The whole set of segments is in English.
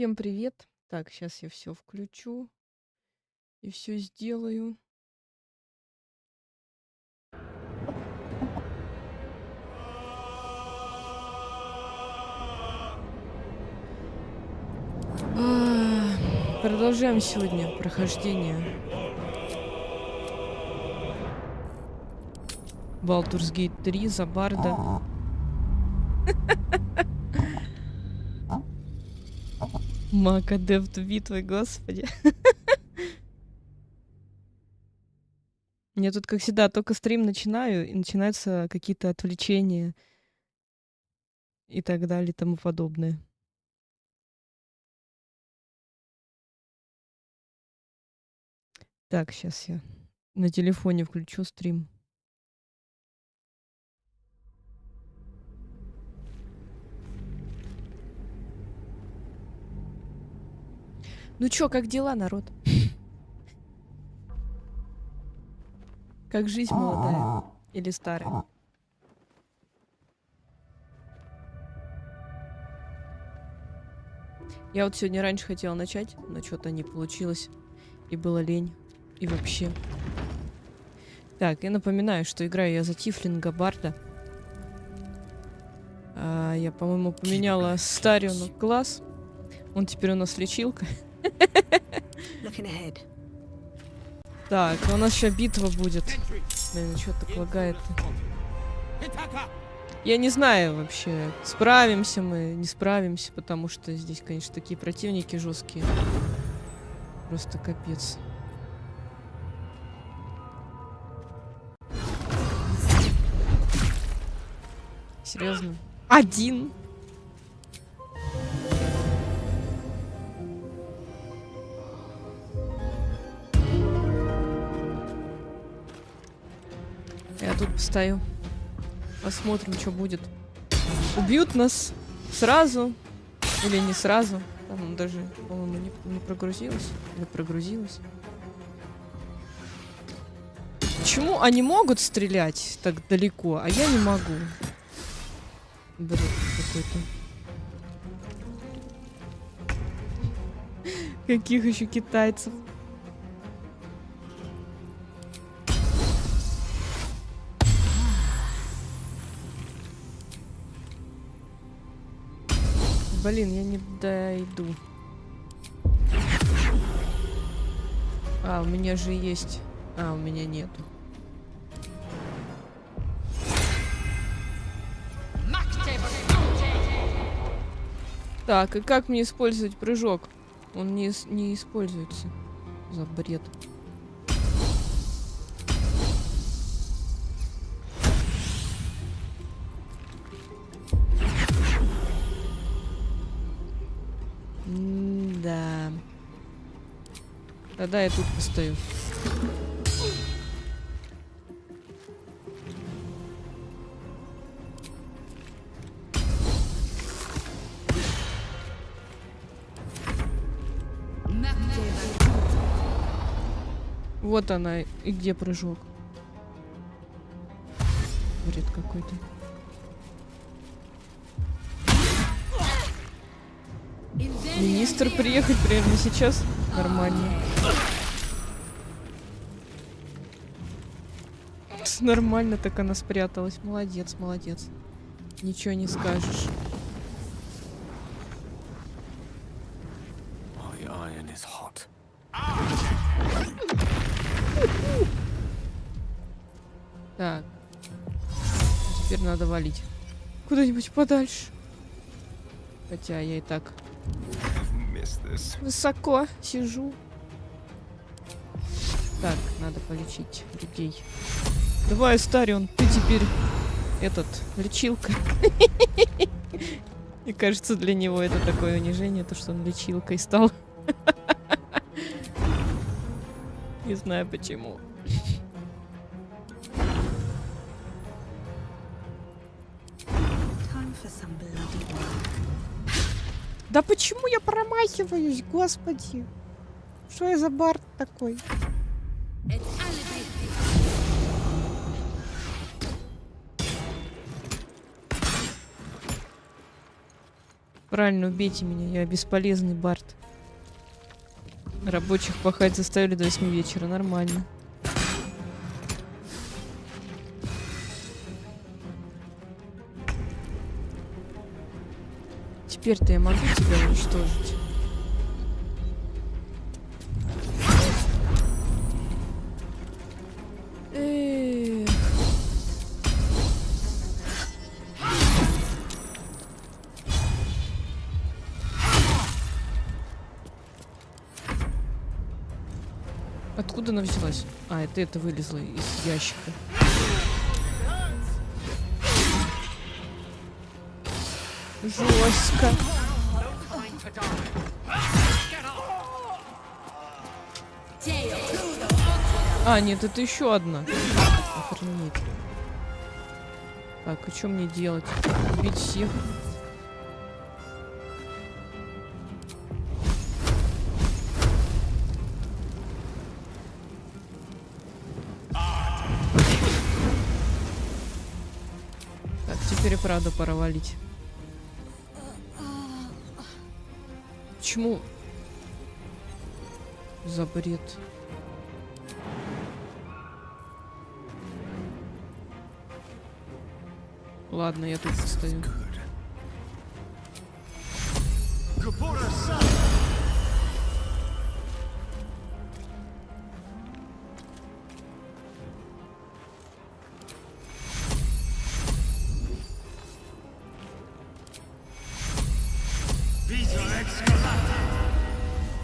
Всем привет. Так, сейчас я все включу и все сделаю. Продолжаем сегодня прохождение Baldur'S Гейт 3 за барда. Маг адепт битвы, господи. Я тут, как всегда, только стрим начинаю, и начинаются какие-то отвлечения и так далее, и тому подобное. Так, сейчас я на телефоне включу стрим. Ну чё, как дела, народ? Как жизнь молодая или старая? Я вот сегодня раньше хотела начать, но что-то не получилось. И было лень. И вообще. Так, я напоминаю, что играю я за тифлинга барда. Я, по-моему, поменяла старию на класс. Он теперь у нас лечилка. Так, у нас сейчас битва будет. Блин, что так лагает? Я не знаю вообще, справимся мы, не справимся, потому что здесь, конечно, такие противники жесткие. Просто капец. Серьезно? Один? Я тут постою. Посмотрим, что будет. Убьют нас сразу или не сразу. Там даже, по-моему, не прогрузилось. Или прогрузилось. Почему они могут стрелять так далеко, а я не могу? Бред какой-то. Каких еще китайцев? Блин, я не дойду. У меня же есть... у меня нету. Так, и как мне использовать прыжок? Он не используется. За бред. Да. Тогда я тут постою. Вот она, и где прыжок? Бред какой-то. Министр приехать прямо сейчас? Нормально. Нормально так она спряталась. Молодец, молодец. Ничего не скажешь. Так. Теперь надо валить. Куда-нибудь подальше. Хотя я и так высоко сижу. Так, надо полечить людей. Давай, Старион, ты теперь лечилка. Мне кажется, для него это такое унижение, то, что он лечилкой стал. Не знаю почему. Да почему я промахиваюсь, господи? Что я за бард такой? Правильно, убейте меня, я бесполезный бард. Рабочих пахать заставили до 8 вечера, нормально. Теперь-то я могу тебя уничтожить. Эх. Откуда она взялась? А, это вылезло из ящика. Жестко. А, нет, это еще одна. Охренеть. Так, а что мне делать? Убить всех? Так, теперь и правда пора валить. Почему? За бред. Ладно, я тут стою.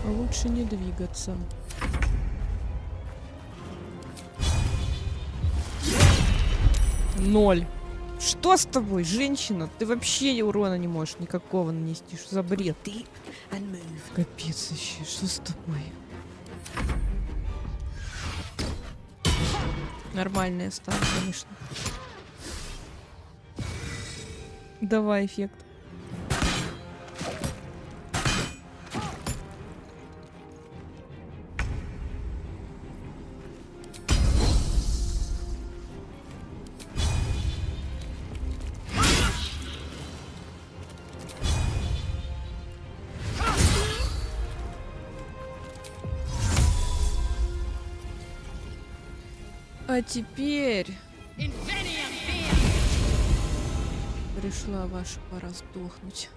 Лучше не двигаться. Ноль. Что с тобой, женщина? Ты вообще урона не можешь никакого нанести. Что за бред? Капец вообще. Что с тобой? Нормальная стала, конечно. Давай эффект. А теперь пришла ваша пора сдохнуть.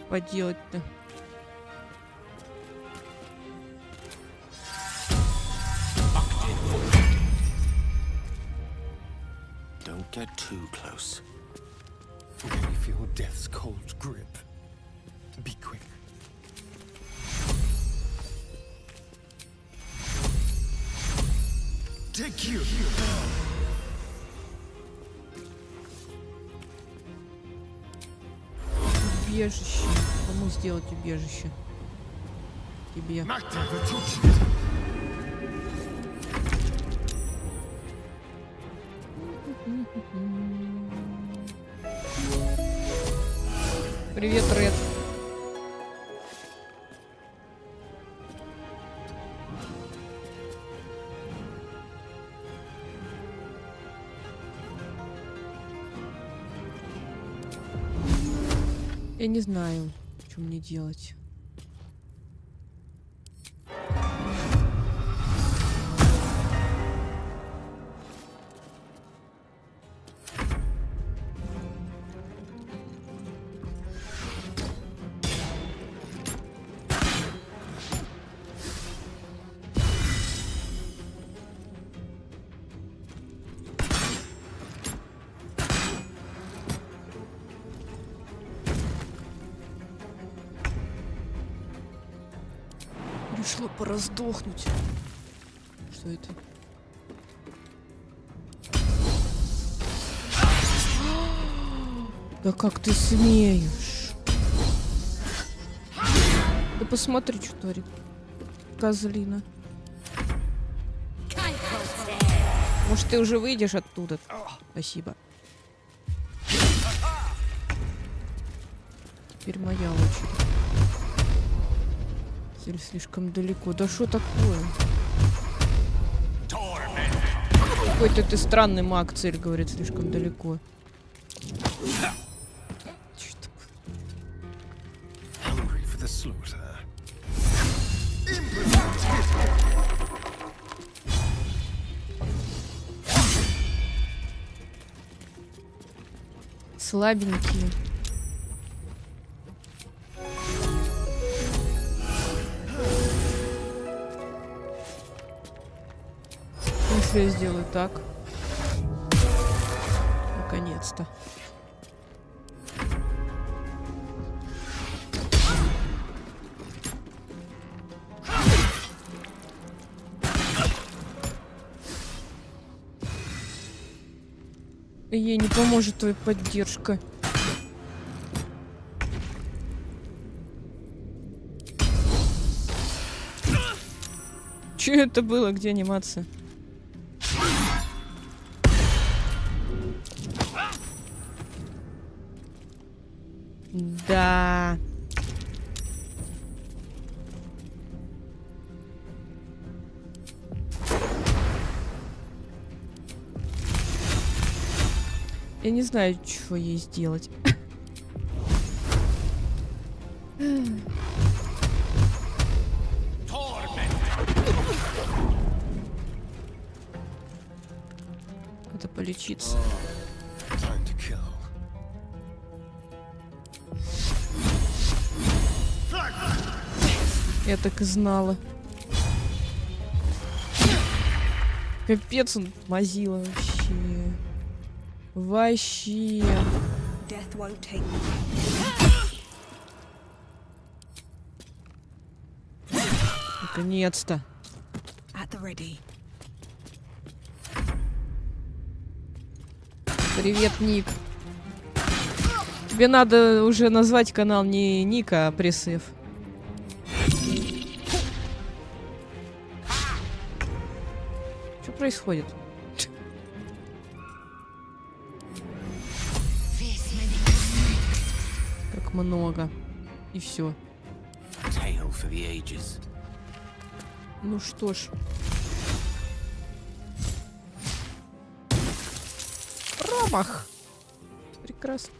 Поделать-то. Don't get too close. Can you feel death's cold grip? Be quick. Take you. Убежище. Кому сделать убежище? Тебе. Привет, Ред. Я не знаю, что мне делать. Пришло пора сдохнуть. Что это? Да как ты смеешь? Да посмотри, что творит. Козлина. Может, ты уже выйдешь оттуда? Спасибо. Теперь моя очередь. Цель слишком далеко. Да что такое? Какой-то ты странный маг, цель, говорит, слишком далеко. Что такое? Слабенькие. Если я сделаю так. Наконец-то. Ей не поможет твоя поддержка. Че это было? Где анимация? Да. Я не знаю, что ей сделать. Надо полечиться. Я так и знала. Капец, он мазила вообще. Вообще. Наконец-то. Привет, Ник. Тебе надо уже назвать канал не Ника, а Пресыв. Что происходит? Как много. И все. Ну что ж. Промах. Прекрасно.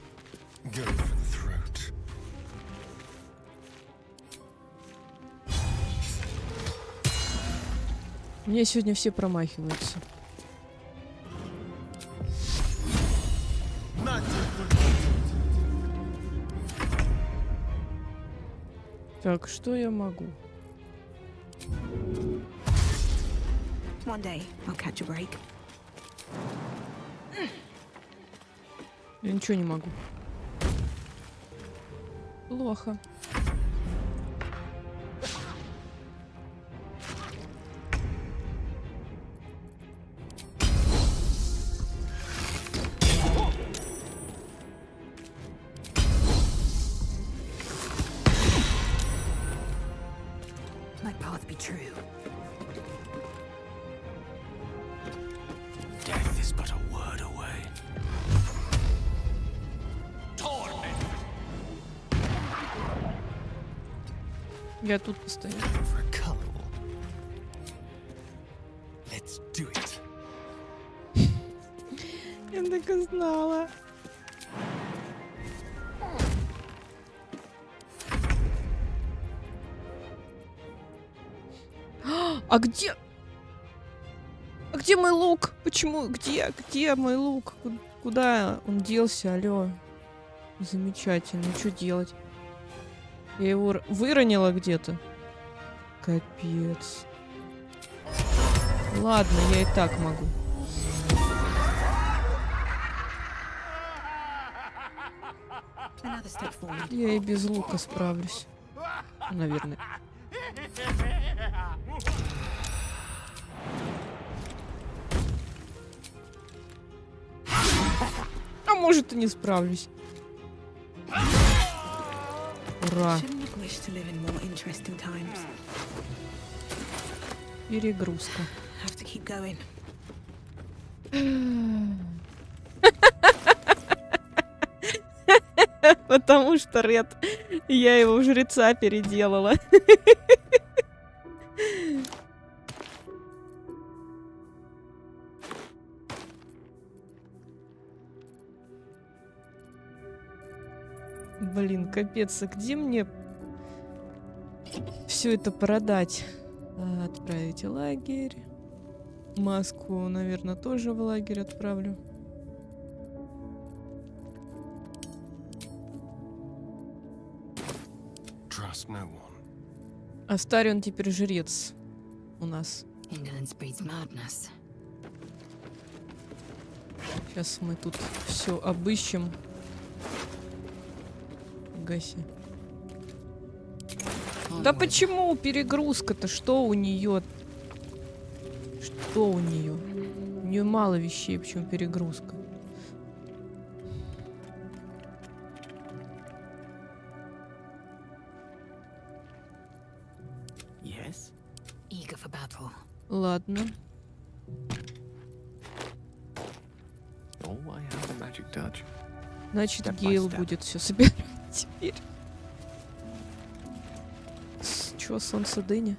Мне сегодня все промахиваются. Так, что я могу? One day I'll catch a break. Я ничего не могу. Плохо. My path be true. Death is but a word away. Я тут постою. For a couple. Let's do it. Я так и знала. А где? А где мой лук? Почему? Где мой лук? Куда он делся? Алло. Замечательно. Что делать? Я его выронила где-то. Капец. Ладно, я и так могу. Another step forward. Я и без лука справлюсь. Наверное. А может и не справлюсь. Ура. Shouldn't you wish to live in more interesting times? Перегрузка. Have to keep going. Потому что Ред, я его в жреца переделала. Блин, капец, а где мне все это продать? Отправить в лагерь. Маску, наверное, тоже в лагерь отправлю. trust no one. А старый он теперь жрец у нас. Indolence breeds madness. Сейчас мы тут все обыщем. Гаси. Да Onward. почему перегрузка-то? Что у нее? Что у нее? У нее мало вещей, почему перегрузка? Yes? Eager for battle. Ладно. Oh, I have a magic touch. Значит, Step by Гейл step. будет все собирать теперь. Чё, солнце дыня?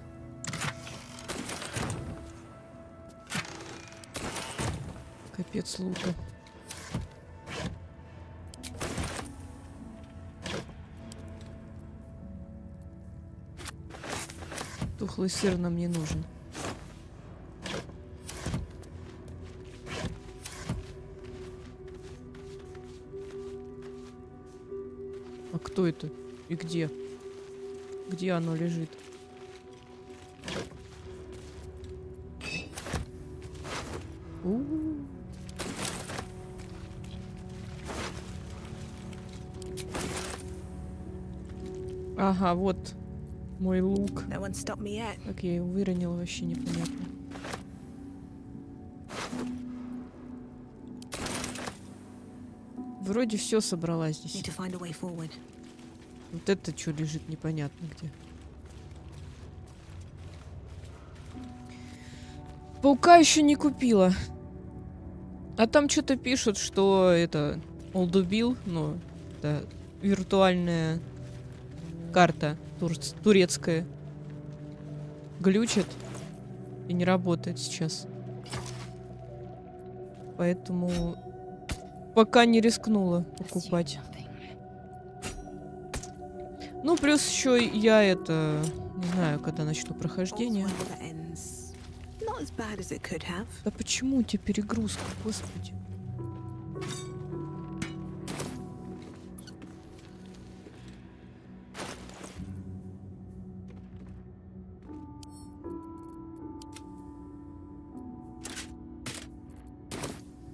Капец лука. Тухлый сыр нам не нужен. А кто это? И где? Где оно лежит? У-у-у. Ага, вот мой лук. No one stopped me yet. Как я его выронила, вообще непонятно. Вроде все собрала здесь. Need to find a way forward. Вот это что лежит непонятно где. Паука еще не купила. А там что-то пишут, что это олдубил, ну, это виртуальная карта турецкая. Глючит и не работает сейчас. Поэтому пока не рискнула покупать. Ну, плюс еще я это... Не знаю, когда начну All's прохождение. well that ends. Not as bad as it could have. Да почему у тебя перегрузка, господи?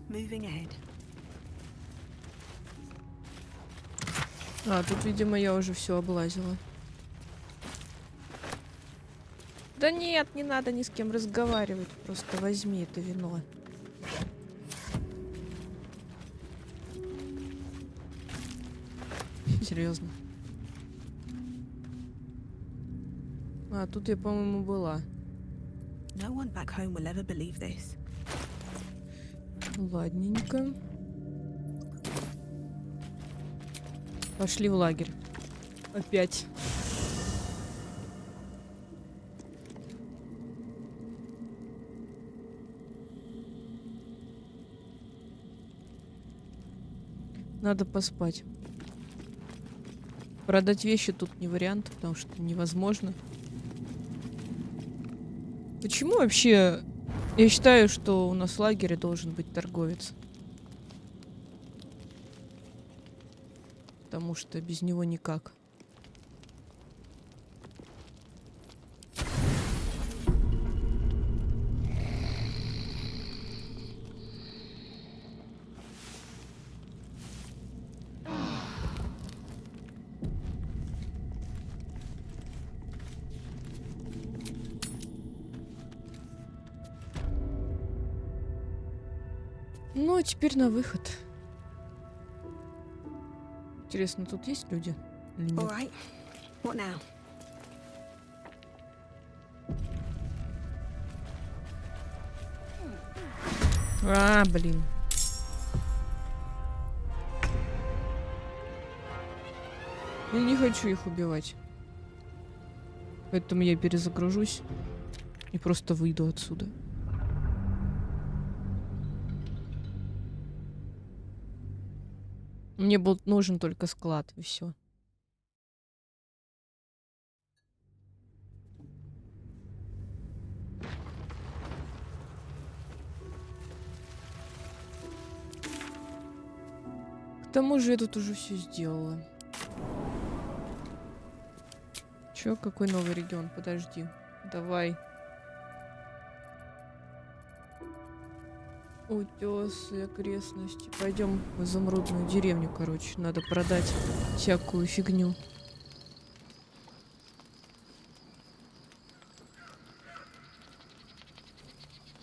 Moving ahead. А, тут, видимо, я уже все облазила. Да нет, не надо ни с кем разговаривать. Просто возьми это вино. Серьезно. А, тут я, по-моему, была. No one back home will ever believe this. Ладненько. Пошли в лагерь. Опять. Надо поспать. Продать вещи тут не вариант, потому что невозможно. Почему вообще я считаю, что у нас в лагере должен быть торговец? Потому что без него никак. Ну, а теперь на выход. Интересно, тут есть люди? Или All нет? right. What now? А, блин. Я не хочу их убивать. Поэтому я перезагружусь и просто выйду отсюда. Мне был нужен только склад, и все. К тому же я тут уже все сделала. Чё, какой новый регион? Подожди. Давай. Утёсы, окрестности. Пойдем в изумрудную деревню, короче. Надо продать всякую фигню.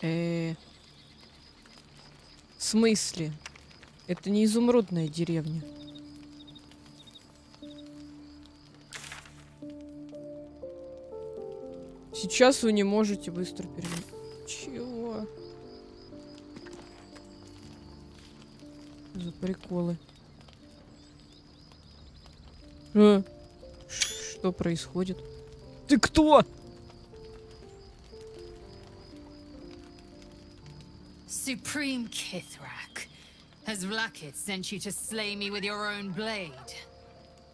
В смысле? Это не изумрудная деревня. Сейчас вы не можете быстро перейти. Чего? За приколы. Что происходит? Ты кто? Supreme Kithrak, has Vlakith sent you to slay me with your own blade?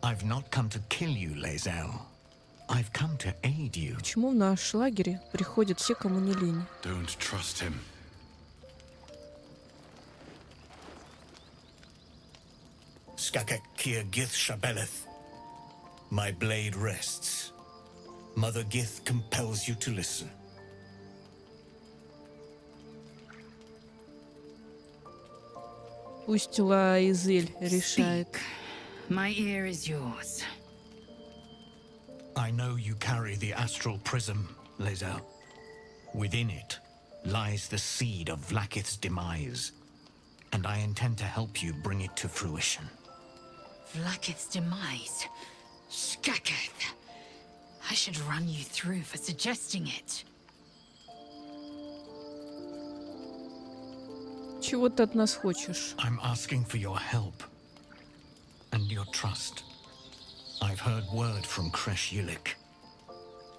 I've not come to kill you, Lazel. I've come to aid you. Почему в наш лагерь приходят все, кому не лень? Don't trust him. Skakek Kier Gith Shabeleth. My blade rests. Mother Gith compels you to listen. Пусть Лаизель решает. My ear is yours. I know you carry the astral prism, Lazel. Within it lies the seed of Vlakith's demise, and I intend to help you bring it to fruition. Vlakith's demise? Skaketh. I should run you through for suggesting it. Чего ты от нас хочешь? I'm asking for your help and your trust. I've heard word from Kresh Yilik.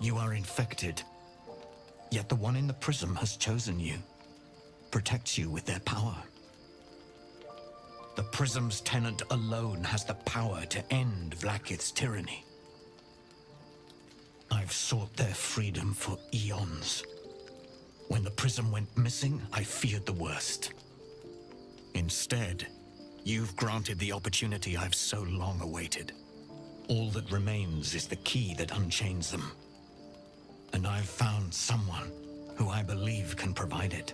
You are infected, yet the one in the prism has chosen you, protects you with their power. The prism's tenant alone has the power to end Vlakith's tyranny. I've sought their freedom for eons. When the prism went missing, I feared the worst. Instead, you've granted the opportunity I've so long awaited. All that remains is the key that unchains them. And I've found someone who I believe can provide it.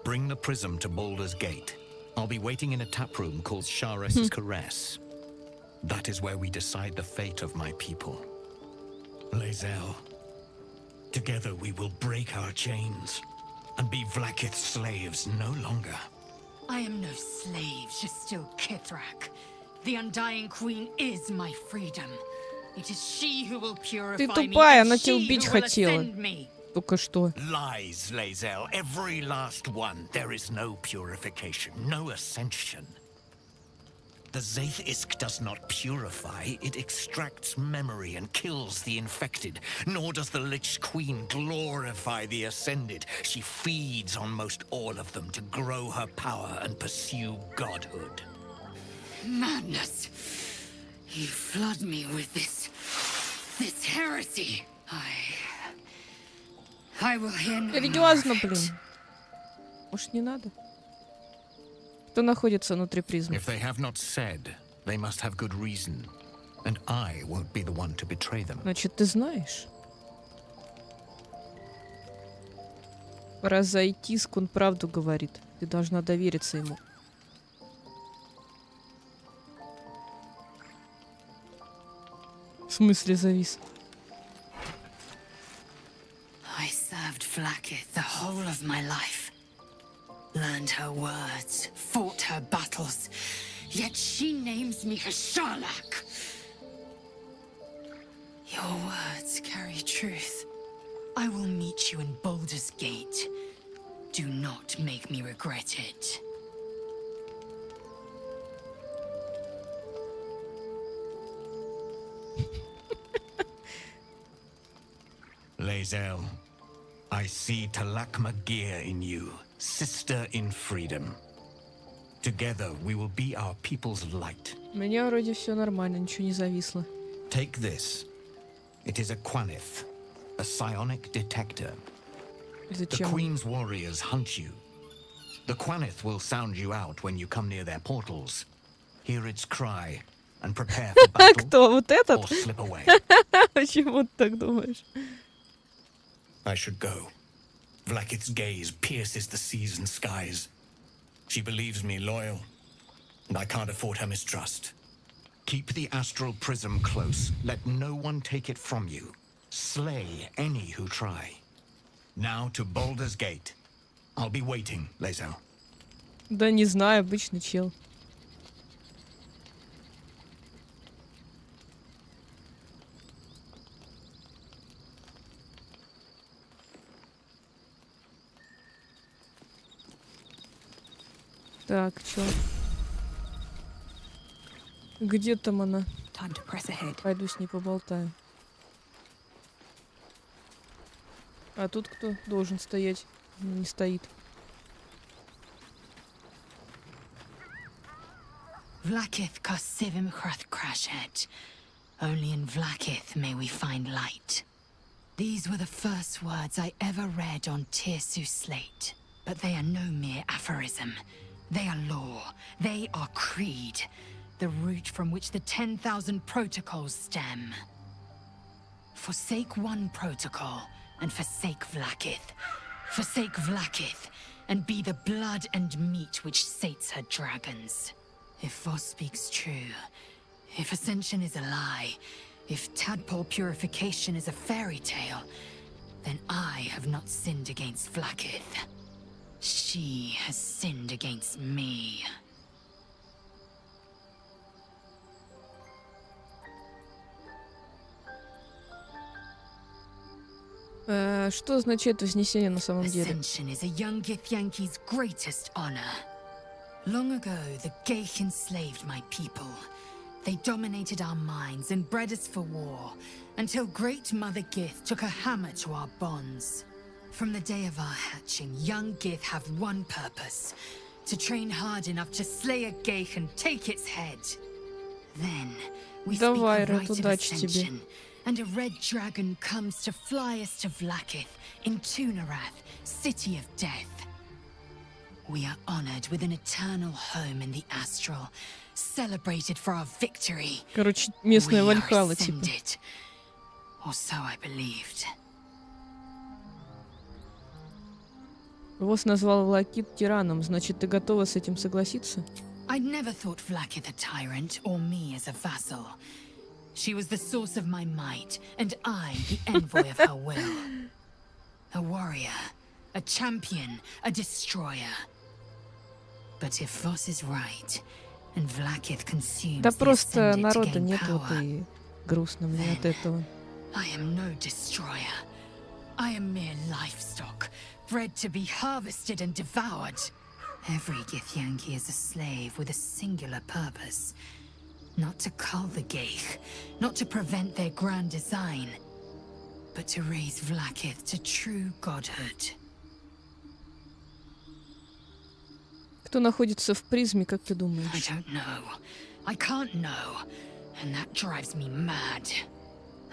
Bring the prism to Baldur's Gate. I'll be waiting in a taproom called Shares's Caress. That is where we decide the fate of my people. Lazel, together we will break our chains and be Vlakith's slaves no longer. I am no slave, she's still Kithrak. The Undying Queen is my freedom. It is she who will purify Ты me, тупая, and она тебя she убить who will хотела. ascend me. Только что. Lies, Lazel, every last one. There is no purification, no ascension. The Zaith Isk does not purify, it extracts memory and kills the infected. Nor does the Lich Queen glorify the ascended. She feeds on most all of them to grow her power and pursue godhood. Madness! You flood me with this heresy. I will hear no Религиозно, more of блин. it. Может, не надо? Кто находится внутри призмы? If they have not said, they must have good reason. And I won't be the one to betray them. Значит, ты знаешь. Пора зайти, он правду говорит. Ты должна довериться ему. В смысле завис? I served Vlakith the whole of my life. Learned her words, fought her battles. Yet she names me her Sharlak. Your words carry truth. I will meet you in Baldur's Gate. Do not make me regret it. Lazel, I see Talakma Gear in you, sister in freedom. Together we will be our people's light. У меня вроде все нормально, ничего не зависло. Take this. It is a Quanith, a psionic detector. The Зачем? Queen's warriors hunt you. The Quanith will sound you out when you come near their portals. Hear its cry, and prepare for battle Кто? Вот этот? or slip away. Почему ты так думаешь? I should go. Vlakith's gaze pierces the seas and skies. She believes me loyal, and I can't afford her mistrust. Keep the astral prism close. Let no one take it from you. Slay any who try. Now to Baldur's Gate. I'll be waiting, Lae'zel. Да не знаю, обычный чел. Так, чё? Где там она? Time to press ahead. Пойду с ней поболтаю. А тут кто должен стоять? Не стоит. Vlakith Kosivim Hrath Crashet. Only in Vlakith may we find light. These were the first words I ever read on Tirsu's slate. But they are no mere aphorism. They are law. They are creed. The root from which the 10,000 protocols stem. Forsake one protocol, and forsake Vlakith. Forsake Vlakith, and be the blood and meat which sates her dragons. If Voss speaks true, if ascension is a lie, if tadpole purification is a fairy tale, then I have not sinned against Vlakith. She has sinned against me. Что означает вознесение на самом деле? Ascension is a young Githyanki's greatest honor. Long ago, the Geich enslaved my people. They dominated our minds and bred us for war, until Great Mother Gith took a hammer to our bonds. From the day of our hatching, young Gith have one purpose: to train hard enough to slay a Geich and take its head. Then, we speak Давай, the Ред, rite of удачи тебе. ascension, and a red dragon comes to fly us to Vlakith, in Tunarath, city of death. We are honored with an eternal home in the astral, celebrated for our victory. Короче, местная We are Вальхалла, типа. ascended. Or so I believed. Вос назвал Влакит тираном, значит, ты готова с этим согласиться? I'd never thought Vlakith a tyrant, or me as a vassal. She was the source of my might, and I the envoy of her will. A warrior, a champion, a destroyer. But if Voss is right, and Vlakith consumes Да the просто ascended to народа gain нет, вот power, и грустно мне от этого. I am no destroyer. I am mere livestock, bred to be harvested and devoured. Every Githyanki is a slave with a singular purpose. Not to cull the Geich, not to prevent their grand design, but to raise Vlakith to true godhood. Кто находится в призме, как ты I думаешь? don't know. I can't know. And that drives me mad.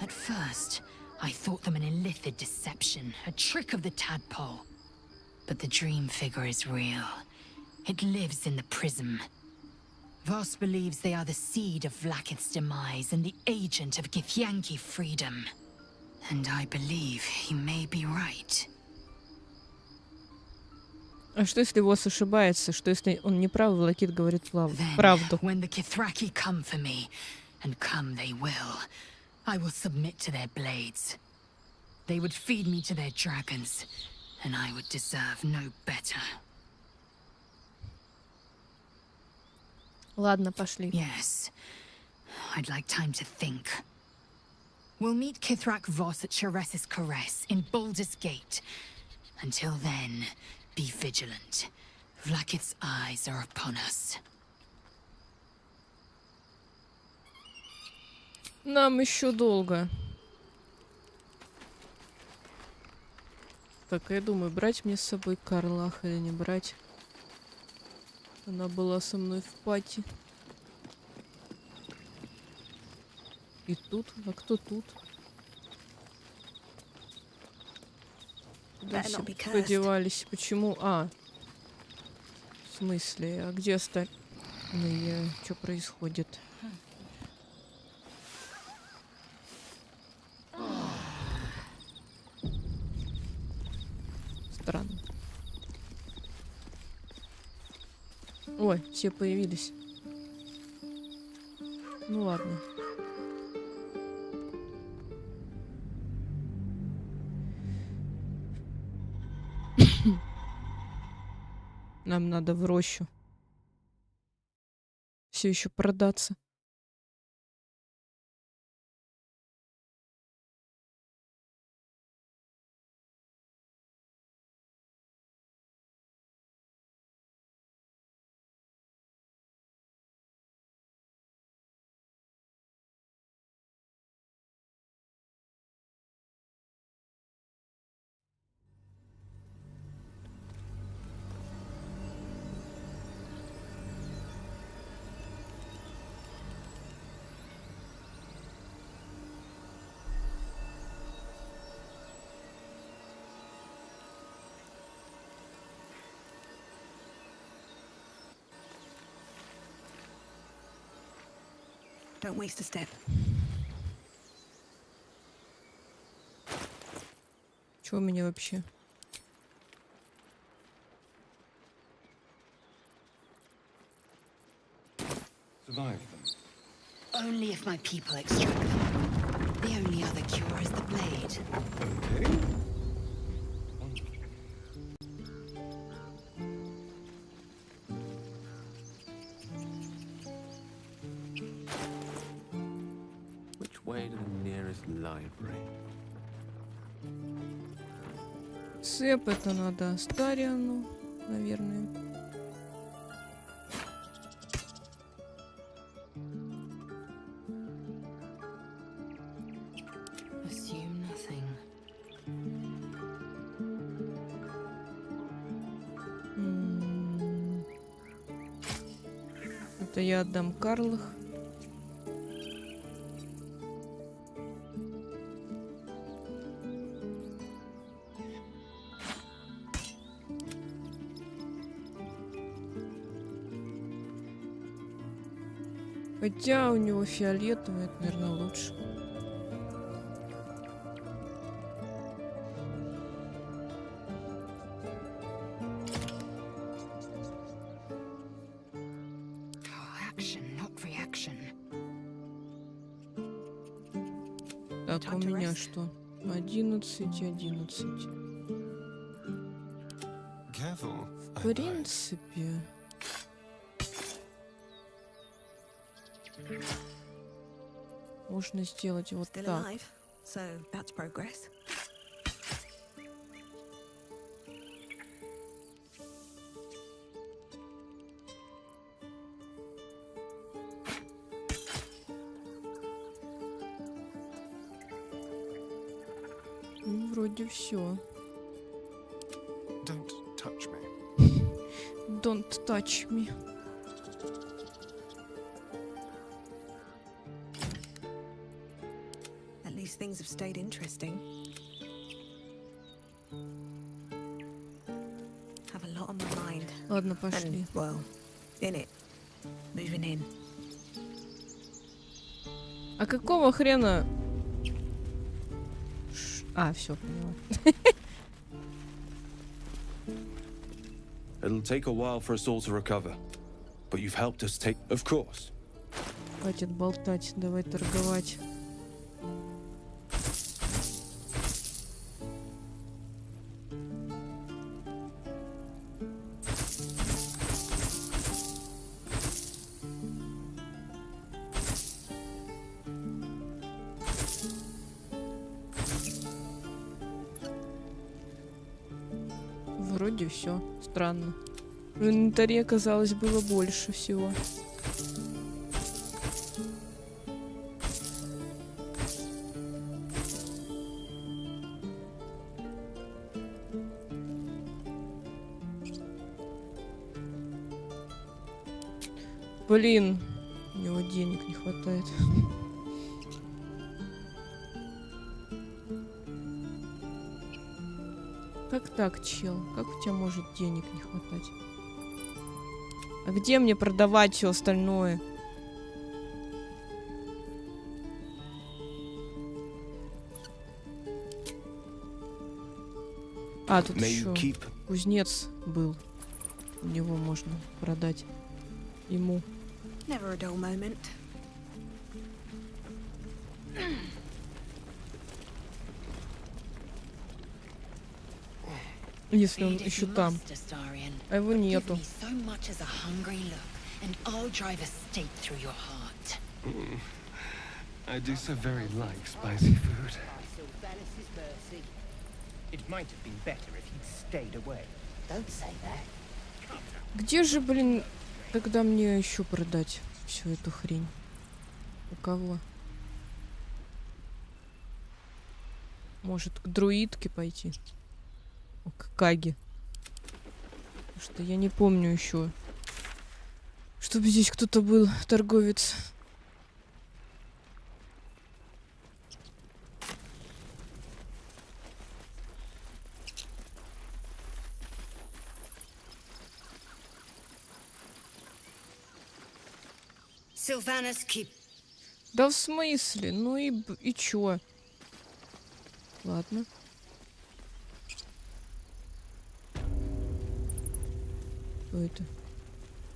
At first, I thought them an illithid deception, a trick of the tadpole. But the dream figure is real. It lives in the prism. Voss believes they are the seed of Vlakith's demise and the agent of Githyanki freedom. And I believe he may be right. А что если Вос ошибается? Что если он не прав, Влакит говорит Then, правду? when the Kithraki come for me, and come they will, I will submit to their blades. They would feed me to their dragons, and I would deserve no better. Ладно, пошли. Yes, I'd like time to think. We'll meet Kithrak Voss at Cheres's Caress in Baldur's Gate. Until then, be vigilant. Vlakith's eyes are upon us. Нам еще долго. Так, я думаю, брать мне с собой Карлах или не брать. Она была со мной в пати. И тут? А кто тут? Куда Better все not be cursed. подевались? Почему? А. В смысле? А где остальные? Что происходит? Странно. Ой, все появились. Ну ладно. Нам надо в рощу. Все еще продаться. Don't waste a step. Чё у меня вообще? Survive them. Only if my people extract them. The only other cure is the blade. Okay. Which way to the nearest library? Цеп это надо Астариану, наверное. Assume nothing. Это я отдам Карлах. Хотя у него фиолетовый, это, наверное, лучше. Action, not reaction. Так, у меня что? 11, 11. Careful. В принципе... Можно сделать вот Still так. alive, so that's progress. Ну, вроде все. Don't touch me. Don't touch me. At least things have stayed interesting. Have a lot on my mind. Ладно, пошли. And, well, in it. Moving in. А какого хрена? А, все, поняла. It'll take a while for us all to recover, but you've helped us take... Of course. Хватит болтать, давай торговать. Вроде все. Странно. В инвентаре, казалось, было больше всего. Блин, у него денег не хватает. Как так, чел? Как у тебя может денег не хватать? А где мне продавать все остальное? А, тут May еще you keep. кузнец был. У него можно продать. Ему. Never a dull moment. Если он Feed it еще must, там. Astarion. А его Give нету. me so much as a hungry look, and I'll drive a stake through your heart. I do so very like spicy food. It might have been better if he'd stayed away. Don't say that. Где же, блин, тогда мне еще продать всю эту хрень? У кого? Может, к друидке пойти? О, к Каге. Потому что я не помню еще, чтобы здесь кто-то был, торговец. Sylvanas, keep. Да в смысле? Ну и чё? Ладно. Кто это?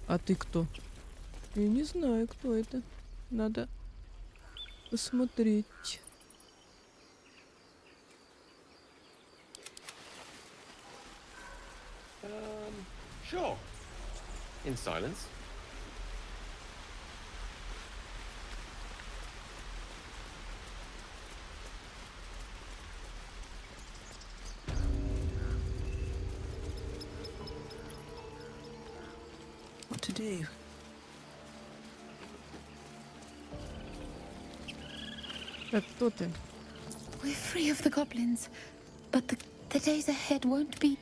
А ты кто? Я не знаю, кто это. Надо посмотреть. Sure. In silence. What to do? Так, кто ты? We're free of the goblins, but the days ahead won't be.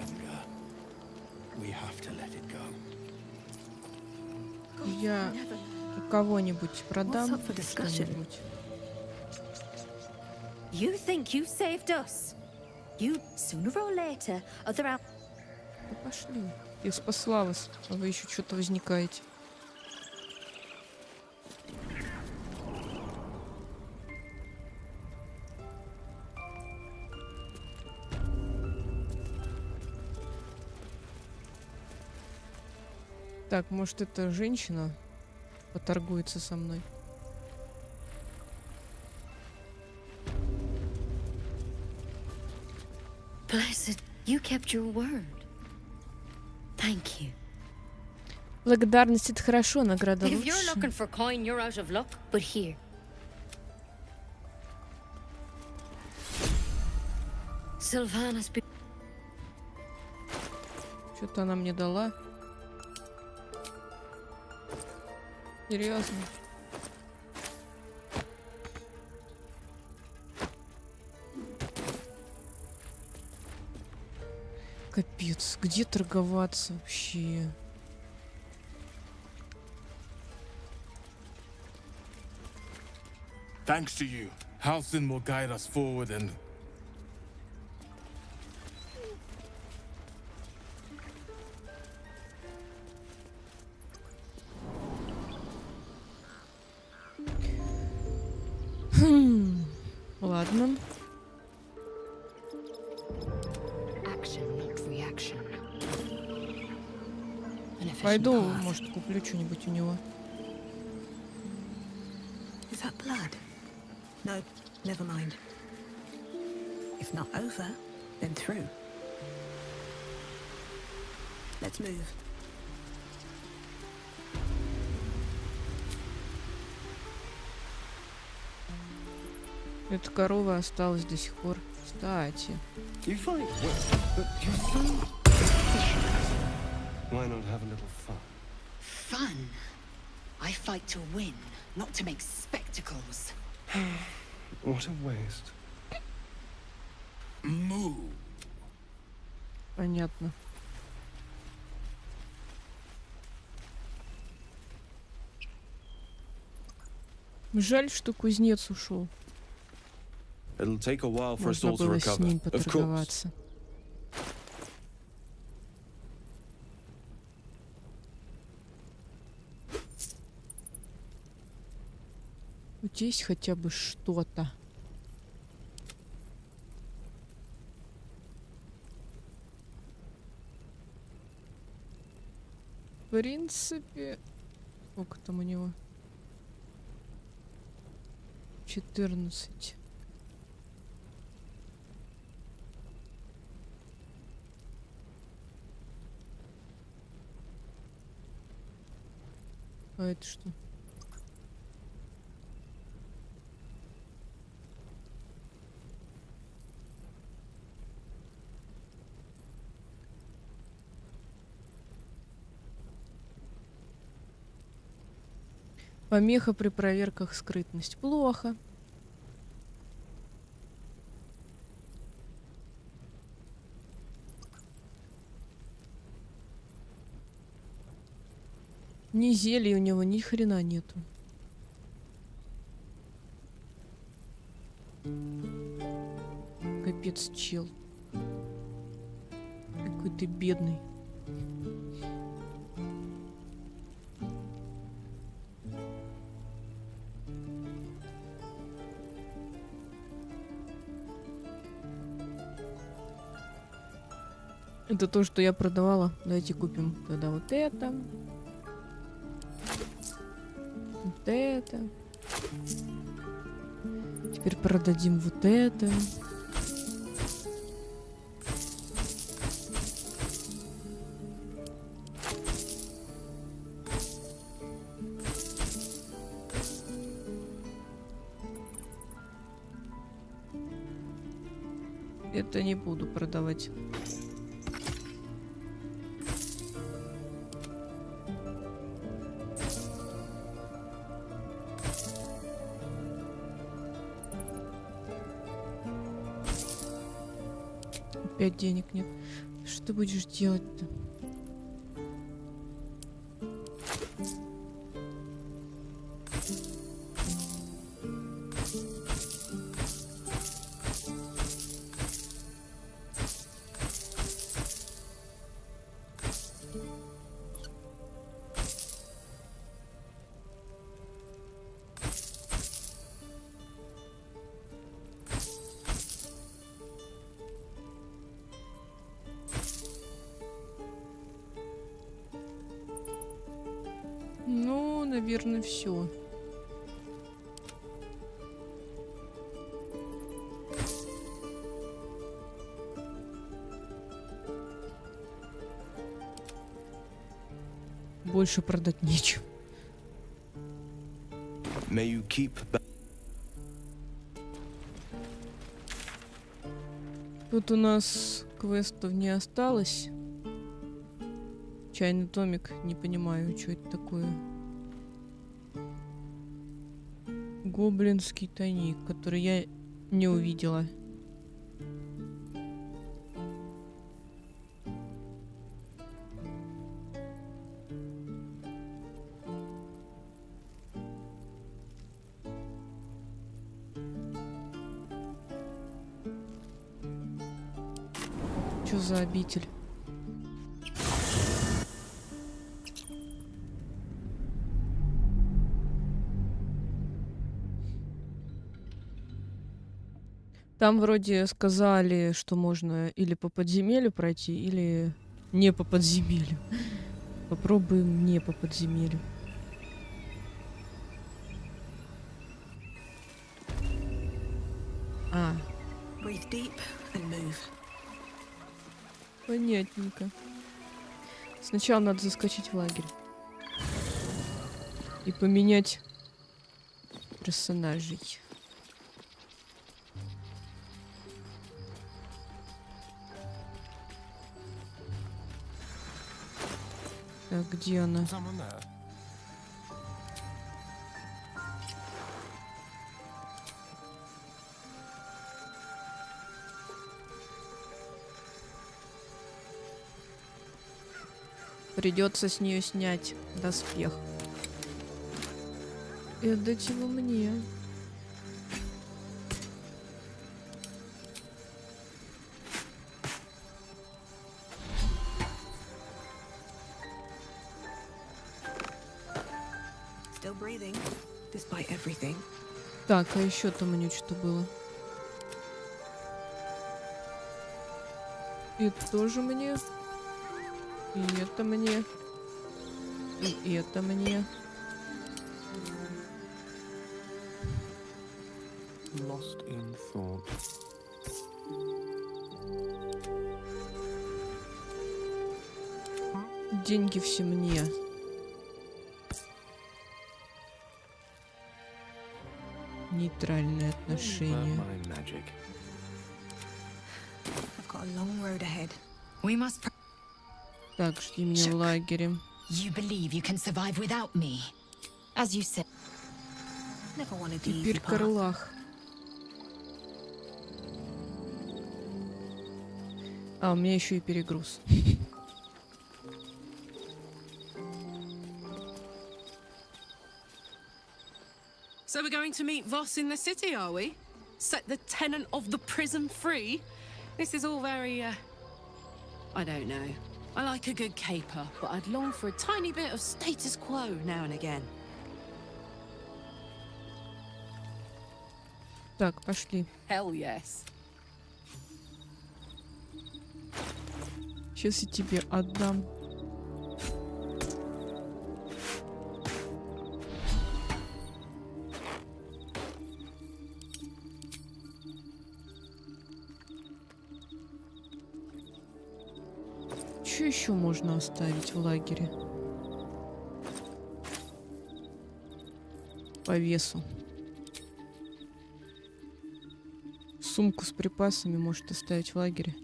Anger. We have to let it go. Я кого-нибудь продам? What's up for discussion? Что-нибудь? You think you saved us? You, sooner or later, other out. Да пошли. Я спасла вас, а вы еще что-то возникаете. Так, может, эта женщина поторгуется со мной? Blessed, you kept your word. Thank you. Благодарность — это хорошо, награда If you're лучше. looking for coin, you're out of luck. But here. Sylvanas be. Что-то она мне дала. Серьезно. Капец, где торговаться вообще? Thanks to you, Halsin will guide us forward and... Ладно. Action, not reaction. An efficient Пойду, path. может, куплю что-нибудь у него. Is that blood? No, never mind. If not over, then through. Let's move. Эта корова осталась до сих пор. Кстати. You fight well, but you're so efficient. Why not have a little fun? Fun. I fight to win, not to make spectacles. What a waste. Move. Понятно. Жаль, что кузнец ушел. It'll take a while for us Можно all to было с recover. ним Of course. поторговаться. Вот есть хотя бы что-то. принципе... Сколько там у него? 14. А это что? Помеха при проверках скрытность. Плохо. Ни зелья у него, ни хрена нету. Капец, чел. Какой ты бедный. Это то, что я продавала. Давайте купим тогда вот это. Вот это. Теперь продадим вот это. Это не буду продавать. Опять денег нет. Что ты будешь делать-то? Ну, наверное, все. Больше продать нечего. May you keep Тут у нас квестов не осталось. Чайный домик. Не понимаю, что это такое. Гоблинский тайник, который я не увидела. Что за обитель? Там вроде сказали, что можно или по подземелью пройти, или не по подземелью. Попробуем не по подземелью. А. Breathe deep and move. Понятненько. Сначала надо заскочить в лагерь. И поменять персонажей. Так, где она? someone there? Придется с нее снять доспех. И отдать его мне. Still breathing, despite everything. Так, а еще там у нее что было? И это тоже мне. И это мне. И это мне. Lost in thought. Деньги все мне. Нейтральные отношения. My magic. I've got a long road ahead. We must. Так, жди меня в лагере. You believe you can survive without me, as you said. Never wanted the Теперь easy path. Карлах. А, у меня еще и перегруз. So we're going to meet Voss in the city, are we? Set the tenant of the prison free? This is all very, I don't know. I like a good caper, but I'd long for a tiny bit of status quo now and again. Так, пошли. Hell yes. Сейчас я тебе отдам. Что еще можно оставить в лагере? По весу. Сумку с припасами может оставить в лагере.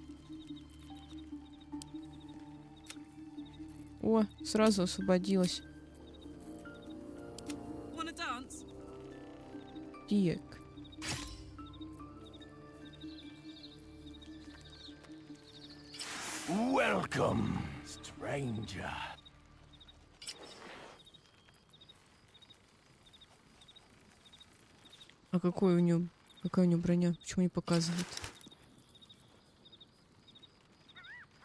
О, сразу освободилась. Wanna dance? Так. Welcome, stranger. А какая у нее броня? Почему не показывает?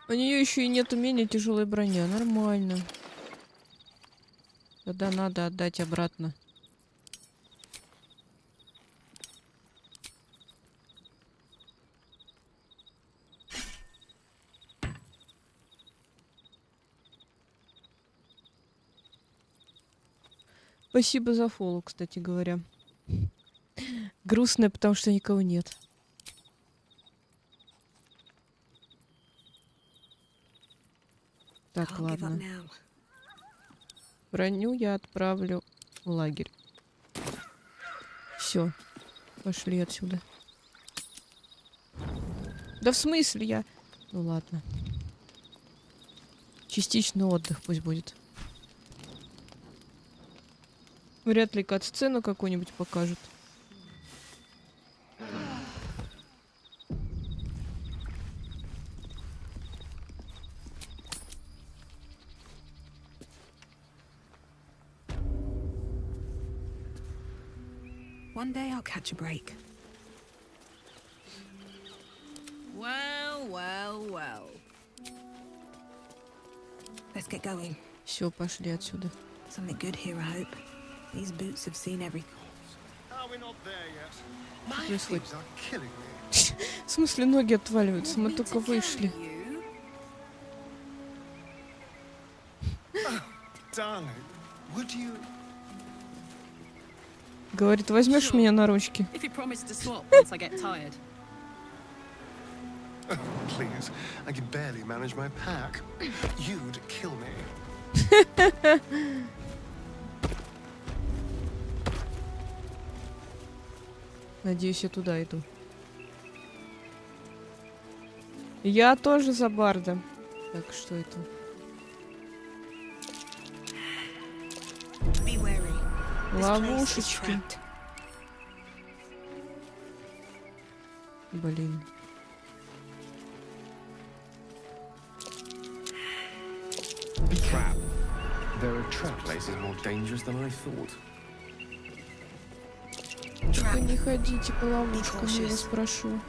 У нее еще и нет умения тяжелая броня. Нормально. Тогда надо отдать обратно. Спасибо за фоллоу, кстати говоря. Грустно, потому что никого нет. Так, Can't give up ладно. now. Броню я отправлю в лагерь. Все. Пошли отсюда. Да в смысле я... Ну ладно. Частичный отдых пусть будет. Вряд ли кат-сцену какую-нибудь покажут. One day I'll catch a break. Well, well, well. Let's get going. Все, пошли отсюда. Something good here, I hope. These boots have seen everything. Are we not there yet? Что My происходит? things are killing me. В смысле ноги отваливаются? Мы только вышли. Darling, would you... Говорит, возьмешь меня на ручки? If you promise to swap once I get tired. Oh, please, I can barely manage my pack. You'd kill me. Надеюсь, я туда иду. Я тоже за барда. Так, что это? Be wary. This place is Ловушечки. trapped. Блин. Trap. There are trap places more dangerous than I thought. Вы не ходите по ловушкам, я вас прошу.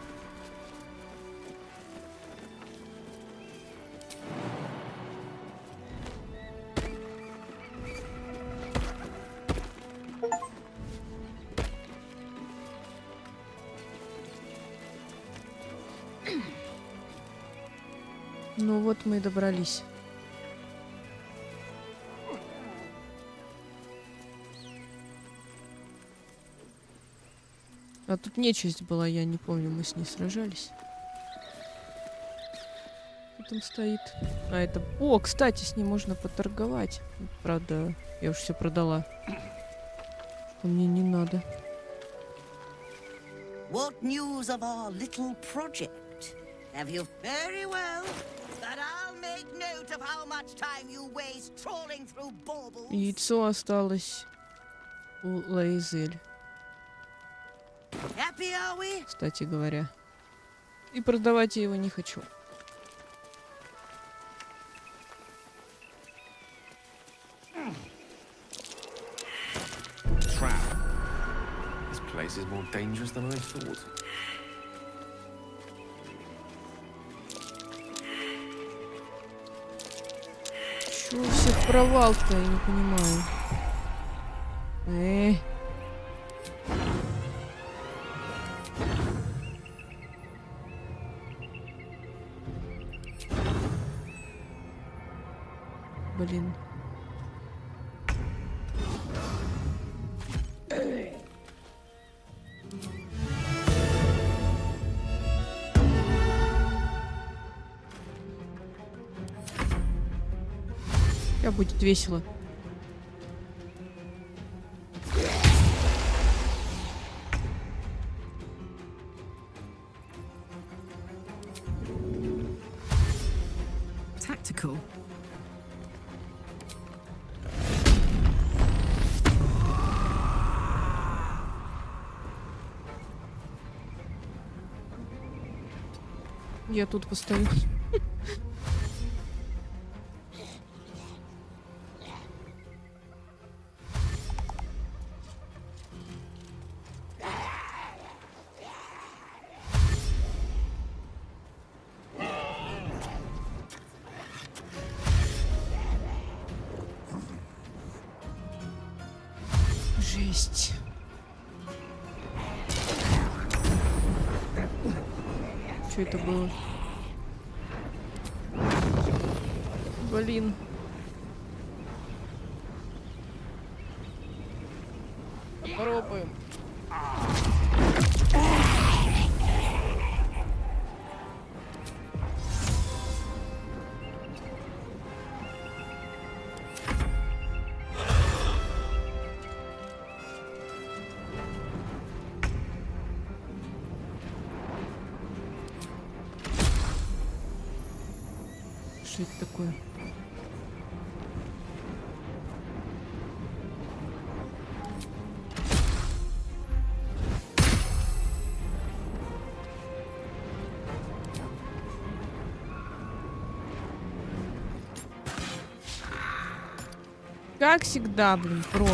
Ну вот мы и добрались. А тут нечисть была, я не помню, мы с ней сражались. Кто там стоит? А это... О, кстати, с ней можно поторговать. Правда, я уж все продала. Что мне не надо. What news of our little project? Have you very well? But I'll make note of how much time you waste trawling through baubles. Яйцо осталось у Лейзель. Happy are we? Кстати говоря. И продавать я его не хочу. Trap. This place is more dangerous than I thought. Чего у всех провал-то, я не понимаю. Блин. Сейчас будет весело. Tactical. Я тут постою. Жесть. Что это было? Блин. Попробуем. Что это такое? Как всегда, блин, промо.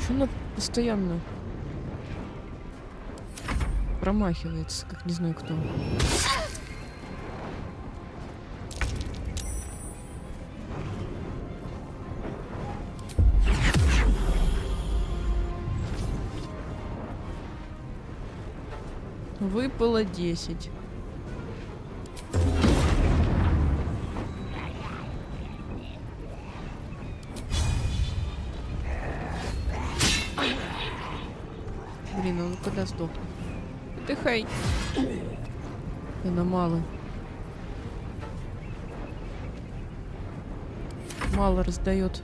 Чё она постоянно промахивается, как не знаю кто. Выпало 10. Блин, он когда сдохнет? Отдыхай. Она мало. Мало раздает.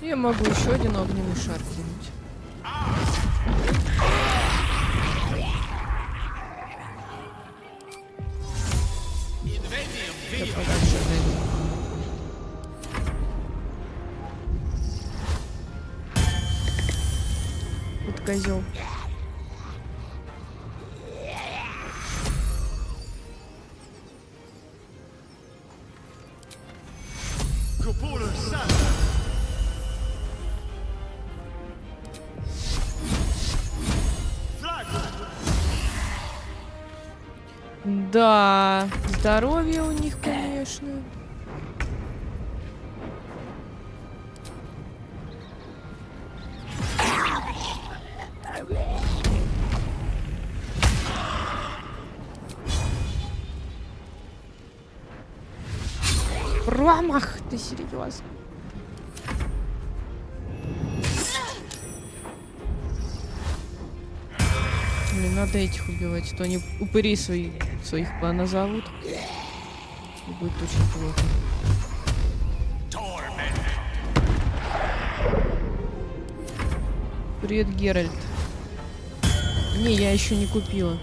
Я могу еще один огненный шар кинуть. Я подальше отойду. Вот козел. Да, здоровье у них, конечно. Промах, ты серьезно? Блин, надо этих убивать, а то они упыри своих поназовут. И будет очень плохо. Привет, Геральт. Не, я еще не купила.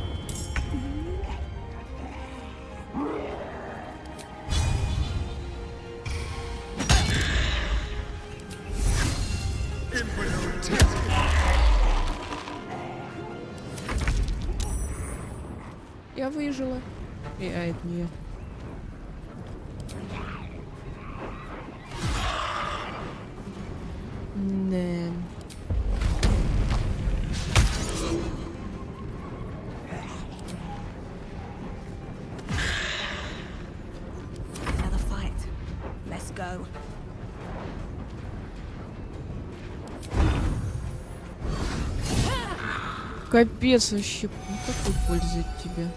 Я выжила. А это не я. Не. Another fight. Let's go. Капец вообще. Ну какой пользы от тебя?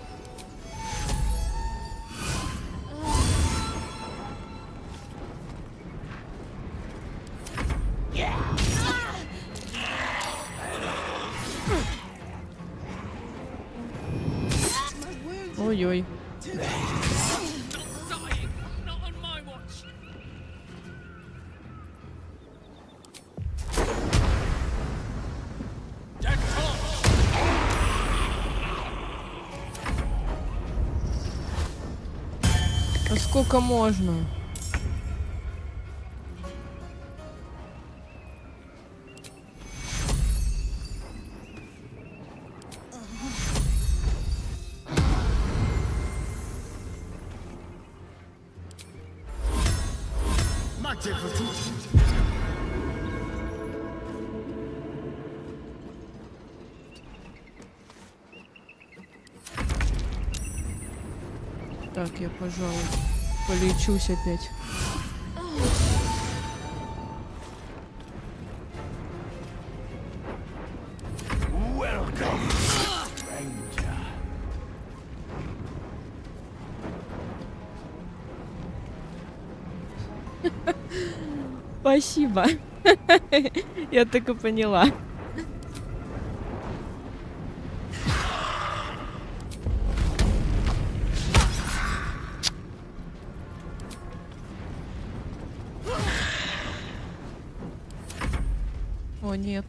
Ой-ой. А сколько можно? Так, я, пожалуй, полечусь опять. Спасибо. Я так и поняла. О, нет.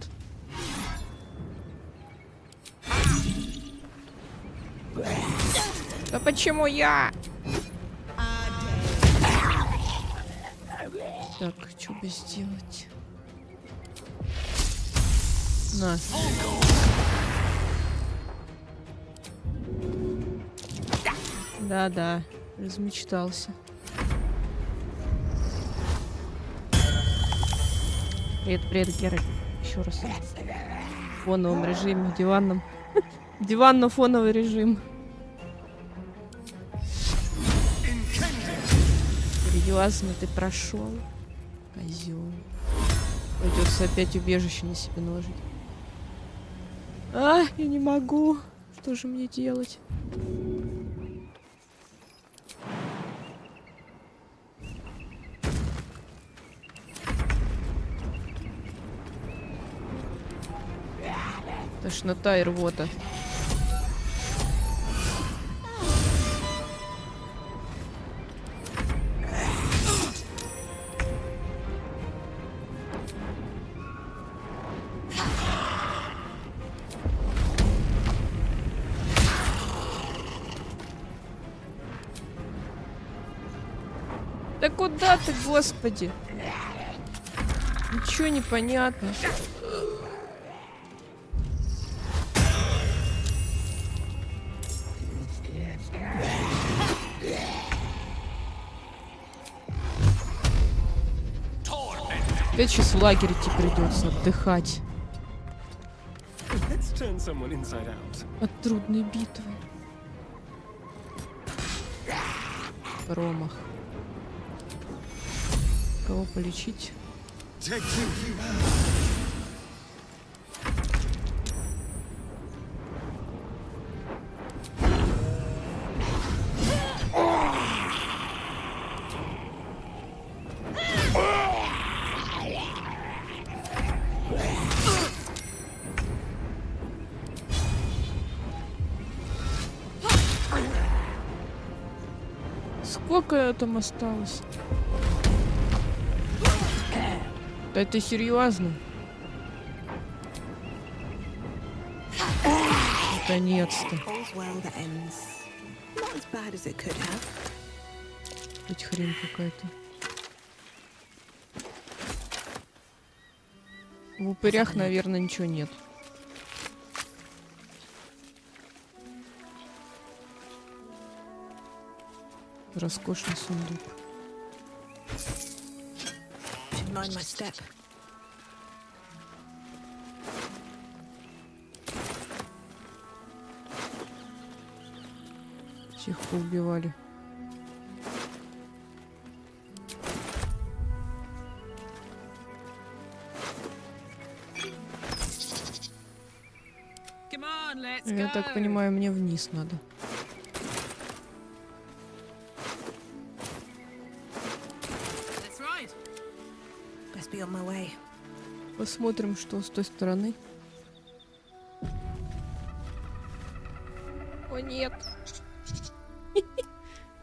Да почему я? Так, что бы сделать? На. Да-да, размечтался. Привет, Геральт. Еще раз. В фоновом режиме, в диванном. Диванно-фоновый режим. Серьезно, ты прошел? Козел. Придется опять убежище на себя наложить. А, я не могу. Что же мне делать? Тошнота и рвота. Да куда ты, господи? Ничего не понятно. Опять сейчас в лагерь идти придется отдыхать. От трудной битвы. скоромах. Кого полечить? Сколько там осталось? Да это серьезно? Наконец-то. Хоть хрень какая-то. В упырях, наверное, ничего нет. Роскошный сундук. Всех поубивали. Я так понимаю, мне вниз надо. Посмотрим, что с той стороны. О, нет.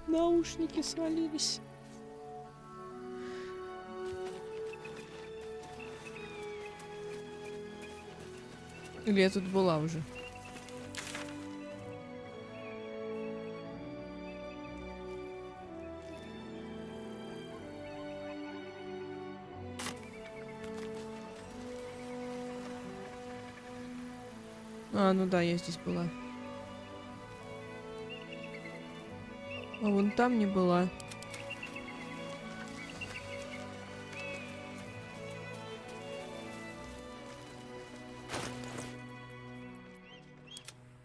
Наушники свалились. Или я тут была уже? А, ну да, я здесь была. А вон там не была.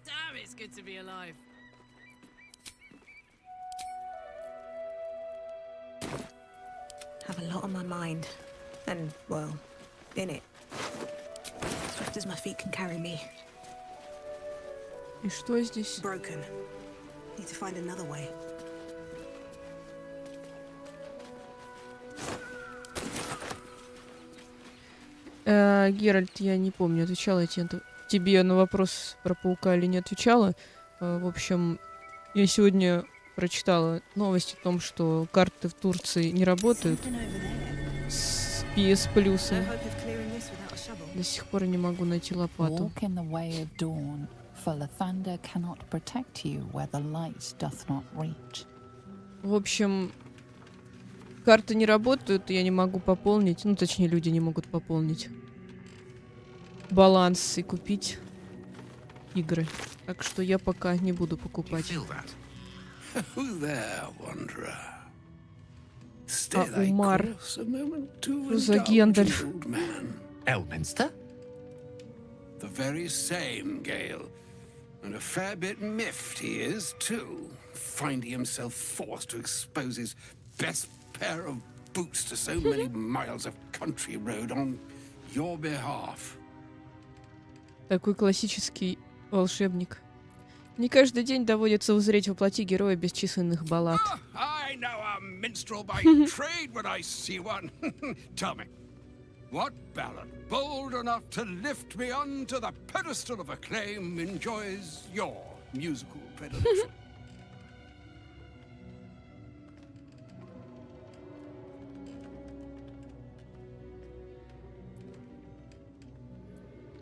Damn, it's good to be alive. Have a lot on my mind. And, well, in it. Swift as my feet can carry me. И что здесь? Broken. Need to find another way. Геральт, я не помню, отвечала я тебе на вопрос про паука или не отвечала. В общем, я сегодня прочитала новость о том, что карты в Турции не работают с PS Plus. До сих пор не могу найти лопату. В общем, карты не работают, я не могу пополнить. Ну, точнее, люди не могут пополнить баланс и купить игры. Так что я пока не буду покупать. А Умар? Что за Гендальф? Elminster? The very same, Gale. And a fair bit miffed he is, too. Finding himself forced to expose his best pair of boots to so many miles of country road on your behalf. Такой классический волшебник. Не каждый день доводится узреть воплоти героя бесчисленных баллад. I know a minstrel by trade when I see one. Tell me, what ballad, bold enough to lift me onto the pedestal of acclaim, enjoys your musical predilection?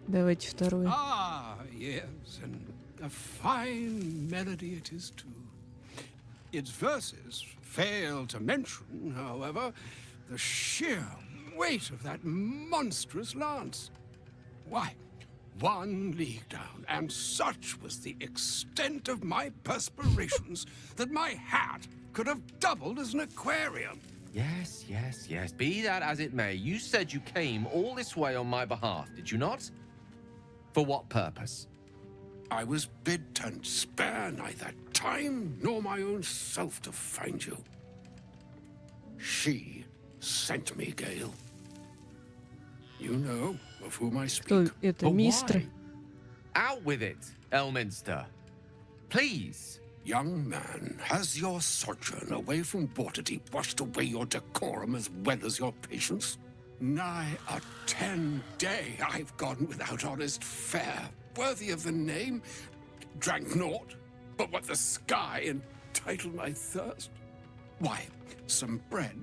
Давайте вторую. Ah, yes, and a fine melody it is too. Its verses fail to mention, however, the sheer weight of that monstrous lance. Why, 1 league down, and such was the extent of my perspirations that my hat could have doubled as an aquarium. Yes, yes, yes. Be that as it may, you said you came all this way on my behalf, did you not? For what purpose? I was bid to spare neither time nor my own self to find you. She sent me, Gale. You know of whom I speak. Это But мистер. why? Out with it, Elminster. Please. Young man, has your sojourn away from Waterdeep washed away your decorum as well as your patience? Nigh a 10-day I've gone without honest fare, worthy of the name. Drank naught, but what the sky entitled my thirst. Why, some bread,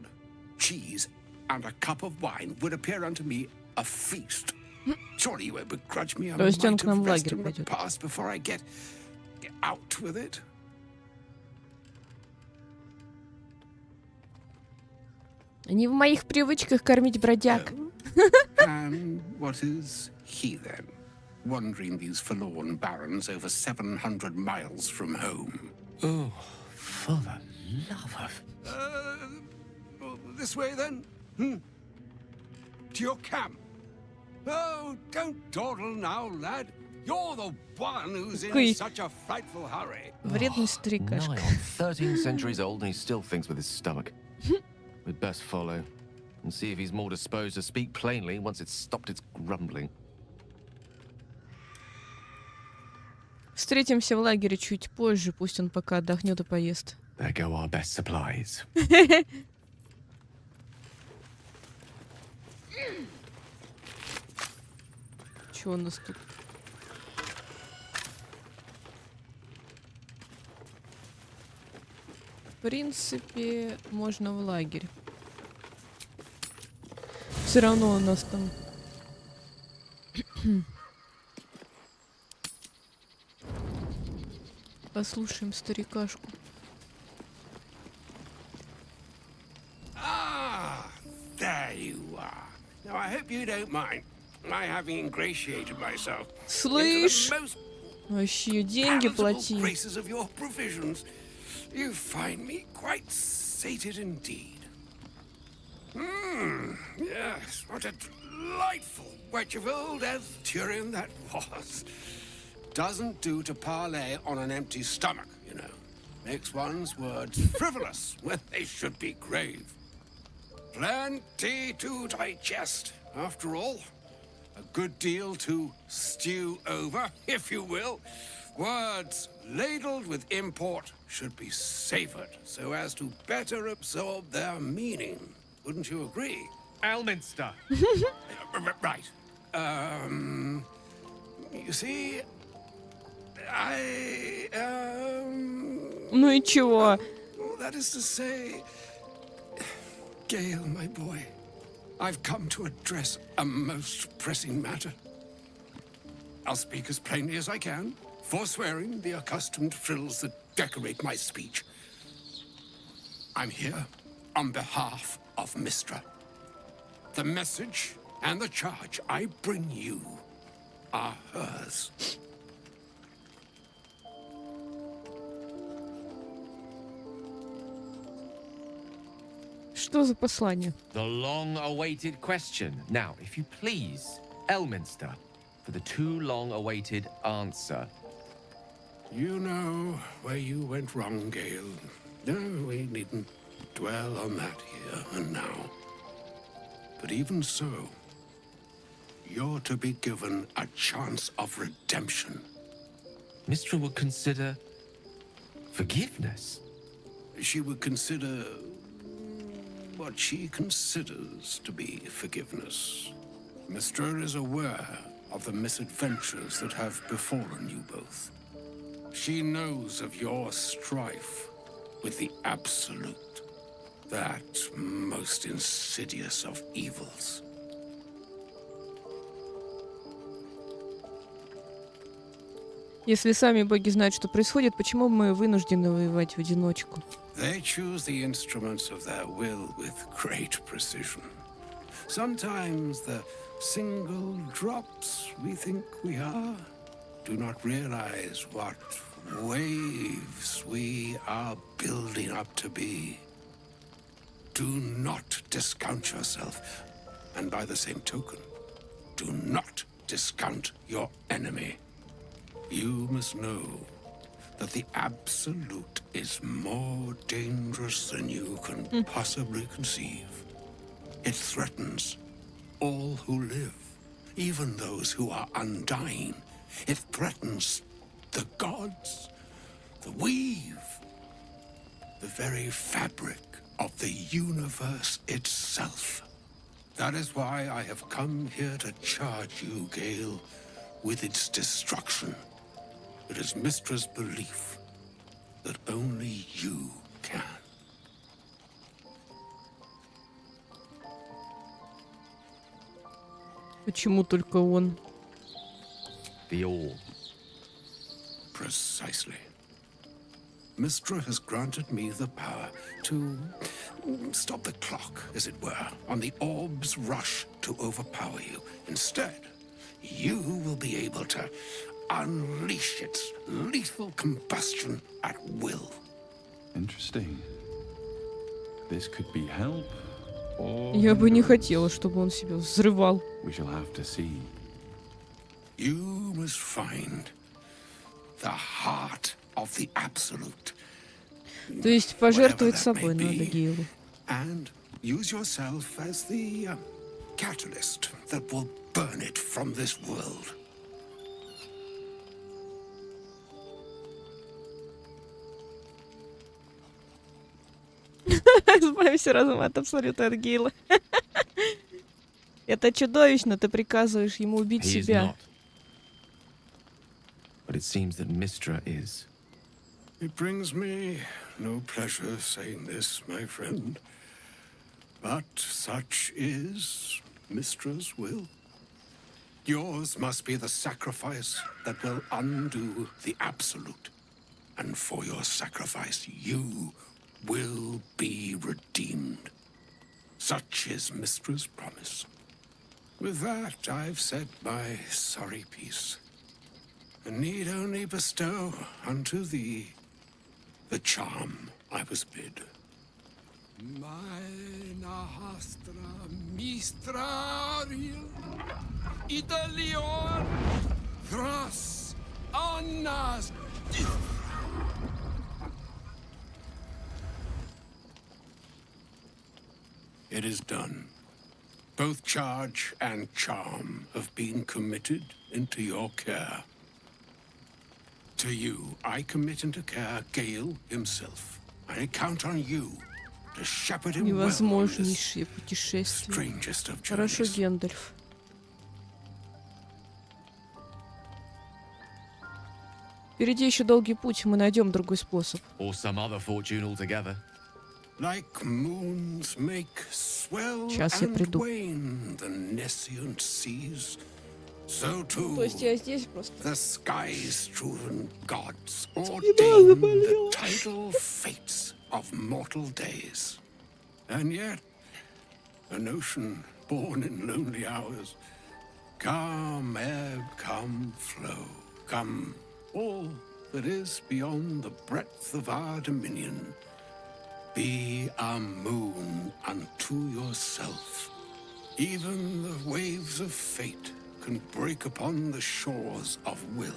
cheese, and a cup of wine would appear unto me a feast. Surely you won't begrudge me a То есть он mite к нам of в rest лагерь and пойдет. repast before I get out with it? Не в моих привычках кормить бродяг. And what is he then? Wandering these forlorn barrens over 700 miles from home. Oh, for the love of... This way then? To your camp? Oh, don't dawdle now, lad. You're the one who's in such a frightful hurry. Вредный старикашка. Nigh on 13 centuries old and he still thinks with his stomach. We'd best follow and see if he's more disposed to speak plainly once it's stopped its grumbling. Встретимся в лагере чуть позже, пусть он пока отдохнет и поест. There go our best supplies. Чё у нас тут? В принципе, можно в лагерь. Все равно у нас там... Послушаем старикашку. Ah, there you are. Now I hope you don't mind my having ingratiated myself. Слышь, вообще деньги плати. Graces of your provisions. You find me quite sated indeed. Yes, what a delightful wedge of old Asturian that was. Doesn't do to parley on an empty stomach, you know. Makes one's words frivolous when they should be grave. Plenty to digest, after all. A good deal to stew over, if you will. Words ladled with import should be savored so as to better absorb their meaning. Wouldn't you agree? Elminster. Right. You see, Ну и чего? That is to say, Gale, my boy, I've come to address a most pressing matter. I'll speak as plainly as I can, forswearing the accustomed frills that decorate my speech. I'm here on behalf of Mistra. The message and the charge I bring you are hers. Что за послание? The long-awaited question. Now, if you please, Elminster, for the too long-awaited answer. You know where you went wrong, Gale. No, we needn't dwell on that here and now. But even so, you're to be given a chance of redemption. Mistra would consider forgiveness. She would consider what she considers to be forgiveness. Mistra is aware of the misadventures that have befallen you both. She knows of your strife with the Absolute, that most insidious of evils. Если сами боги знают, что происходит, почему мы вынуждены воевать в одиночку? They choose the instruments of their will with great precision. Sometimes the single drops we think we are do not realize what waves we are building up to be. Do not discount yourself, and by the same token, do not discount your enemy. You must know that the absolute is more dangerous than you can possibly conceive. It threatens all who live, even those who are undying. It threatens the gods, the weave, the very fabric of the universe itself. That is why I have come here to charge you, Gale, with its destruction. It is Mystra's belief that only you can. Почему только он? The orb. Precisely. Mystra has granted me the power to stop the clock, as it were, on the orb's rush to overpower you. Instead, you will be able to unleash its lethal combustion at will. Interesting. This could be help, or Я бы не хотела, чтобы он себя взрывал. we shall have to see. You must find the heart of the absolute. То есть пожертвовать собой надо Гейлу. And use yourself as the catalyst that will burn it from this world. Избавься разум от абсолюта от Гейла. Это чудовищно, ты приказываешь ему убить He is себя. not. But it seems that Mystra is. It brings me no pleasure saying this, my friend, but such is Mystra's will. Yours must be the sacrifice that will undo the absolute. And for your sacrifice, you will be redeemed. Such is Mystra's promise. With that, I've said my sorry piece, and need only bestow unto thee the charm I was bid. Meine hastra mistraril Italion Thras Annas. It is done. Both charge and charm have been committed into your care. To you, I commit into care Gale himself. I count on you to shepherd him well on this Невозможнейшее путешествие. strangest of Хорошо, journeys. Гендальф. Впереди еще долгий путь, мы найдем другой способ. Or some other fortune altogether. Like moons make swell Сейчас я and приду. wane the nescient seas, so too То есть я здесь просто. the sky-strewn gods ordain the tidal fates of mortal days. And yet, an ocean born in lonely hours, come ebb, come flow, come all that is beyond the breadth of our dominion. Be a moon unto yourself. Even the waves of fate can break upon the shores of will.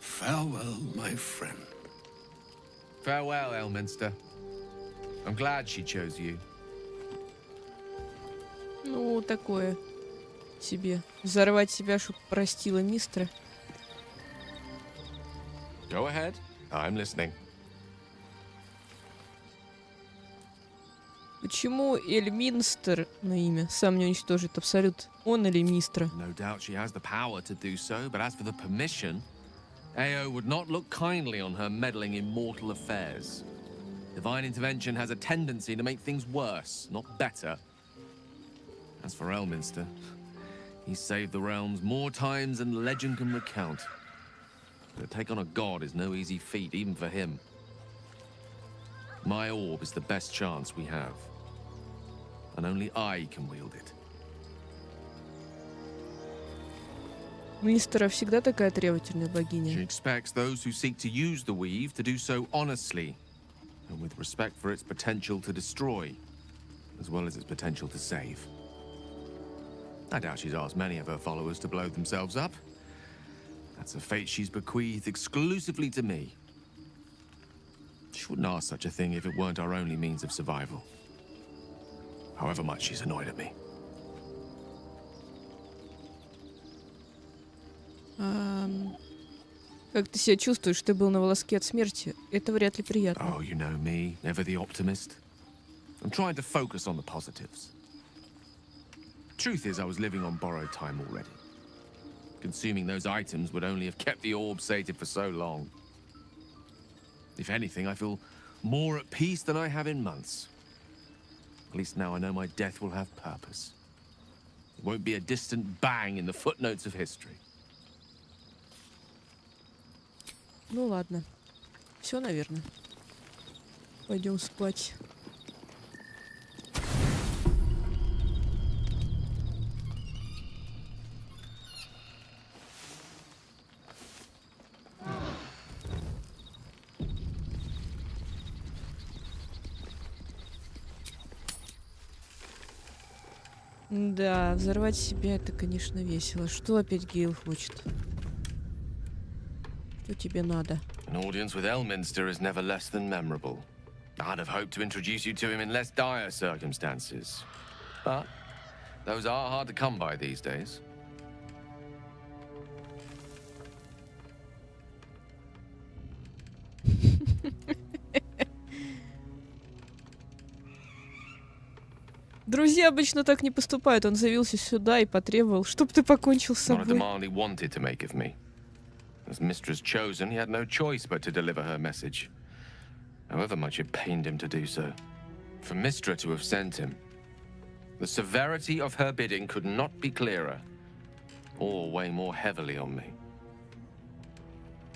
Farewell, my friend. Farewell, Elminster. I'm glad she chose you. Ну, такое себе. Взорвать себя, чтоб простила мистера. Go ahead. I'm listening. Почему Эльминстер на имя сам не уничтожит абсолют? Он или мистра? No doubt she has the power to do so, but as for the permission, Ao would not look kindly on her meddling in mortal affairs. Divine intervention has a tendency to make things worse, not better. As for Elminster, he's saved the realms more times than legend can recount. To take on a god is no easy feat, even for him. My orb is the best chance we have. And only I can wield it. Мистера всегда такая требовательная She богиня. expects those who seek to use the weave to do so honestly, and with respect for its potential to destroy, as well as its potential to save. I doubt she's asked many of her followers to blow themselves up. That's a fate she's bequeathed exclusively to me. She wouldn't ask such a thing if it weren't our only means of survival. However much she's annoyed at me. Как ты себя чувствуешь? Ты был на волоске от смерти. Это вряд ли приятно. Oh, you know me, never the optimist. I'm trying to focus on the positives. Truth is, I was living on borrowed time already. Consuming those items would only have kept the orb sated for so long. If anything, I feel more at peace than I have in months. At least now I know my death will have purpose. It won't be a distant bang in the footnotes of history. Ну ладно. Все, наверное. Пойдем спать. Да, взорвать себя это, конечно, весело. Что опять Гейл хочет? Что тебе надо? An audience with Elminster is never less than memorable. I'd have hoped to introduce you to him in less dire circumstances. But those are hard to come by these days. Друзья обычно так не поступают. Он заявился сюда и потребовал, чтобы ты покончил с Not a собой. demand he wanted to make of me. As mistress chosen, he had no choice but to deliver her message, however much it pained him to do so. For Mistra to have sent him, the severity of her bidding could not be clearer, or weigh more heavily on me.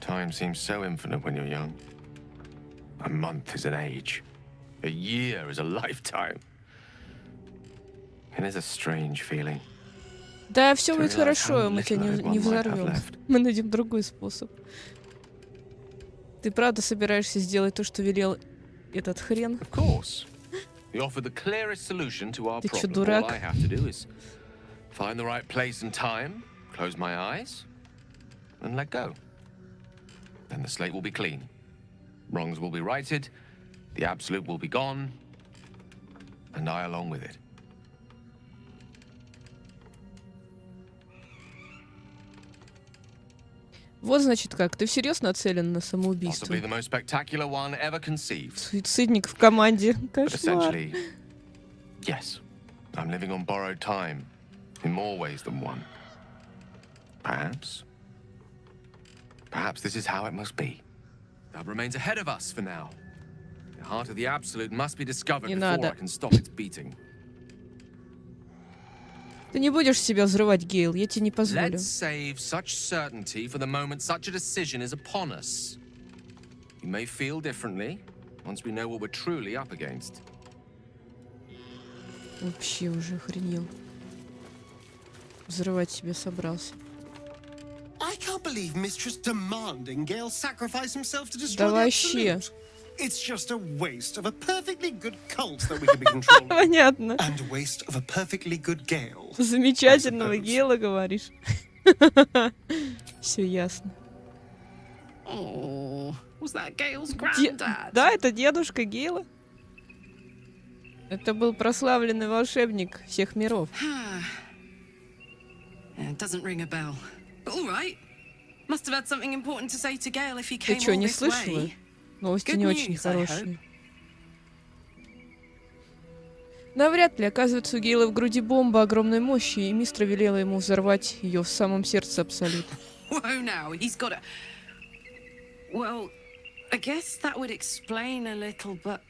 Time seems so infinite when you're young. A month is an age. A year is a lifetime. It is a strange feeling. Да, все будет хорошо, мы тебя не взорвем. Мы найдем другой способ. Ты правда собираешься сделать то, что велел этот хрен? We offer the clearest solution to our Ты чё, problem. дурак? All I have to do is find the right place and time, close my eyes, and let go. Then the slate will be clean. Wrongs will be righted, the absolute will be gone, and I along with it. Вот значит как, ты всерьез нацелен на самоубийство? Possibly the most spectacular one ever conceived. Суицидник в команде. But Кошмар. essentially, yes, I'm living on borrowed time in more ways than one. Perhaps this is how it must be. That remains ahead of us for now. The heart of the absolute must be discovered Не before надо. I can stop its beating. Ты не будешь себя взрывать, Гейл, я тебе не позволю. Let's save such certainty for the moment such a decision is upon us. We may feel differently once we know what we're truly up against. Вообще уже охренел. Взрывать себя собрался. I can't believe Mistress demanding Gale sacrifice himself to destroy Да the вообще. absolute. It's just a waste of a perfectly good cult that we can be controlling. Понятно. And a waste of a perfectly good Gale. Замечательного Гейла, говоришь? Все ясно. Oh, was that Gale's granddad? Да, это дедушка Гейла. Это был прославленный волшебник всех миров. It doesn't ring a bell. But all right. Must have had something important to say to Gale if he came Ты что, all не this слышала? way. Новости Good не очень news, I хорошие. Навряд ли, оказывается, у Гейла в груди бомба огромной мощи, и Мистра велела ему взорвать ее в самом сердце Абсолюта. Whoa, now he's got a. Well, I guess that would explain a little, but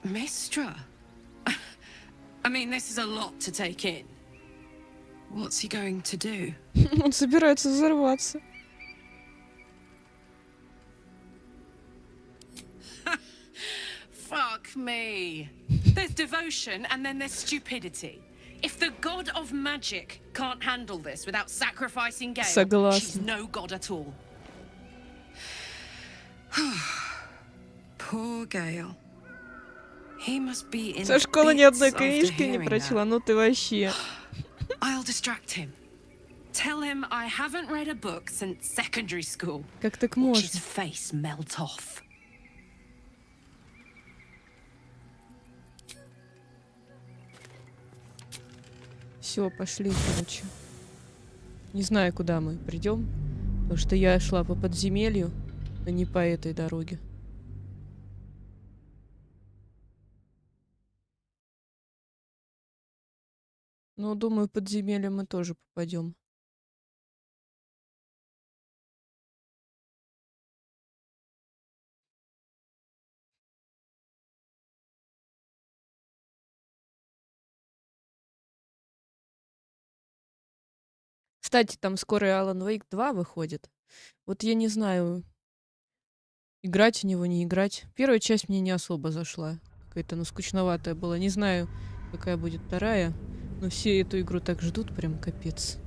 Mistra. I mean, this is a lot to take in. What's he going to do? Он собирается взорваться. Fuck me. There's devotion and then there's stupidity. If the god of magic can't handle this without sacrificing Gale, Согласна. she's no god at all. Poor Gale. He must be in Со школы ни одной bits after книжки не hearing прочла, that. ну ты вообще. I'll distract him. Tell him I haven't read a book since secondary school. Как так Watch можно? his face melt off. Все, пошли, короче. Не знаю, куда мы придем, потому что я шла по подземелью, а не по этой дороге. Но думаю, в подземелье мы тоже попадем. Кстати, там скоро Alan Wake 2 выходит. Вот я не знаю, играть в него, не играть. Первая часть мне не особо зашла. Какая-то, ну, скучноватая была. Не знаю, какая будет вторая. Но все эту игру так ждут, прям капец.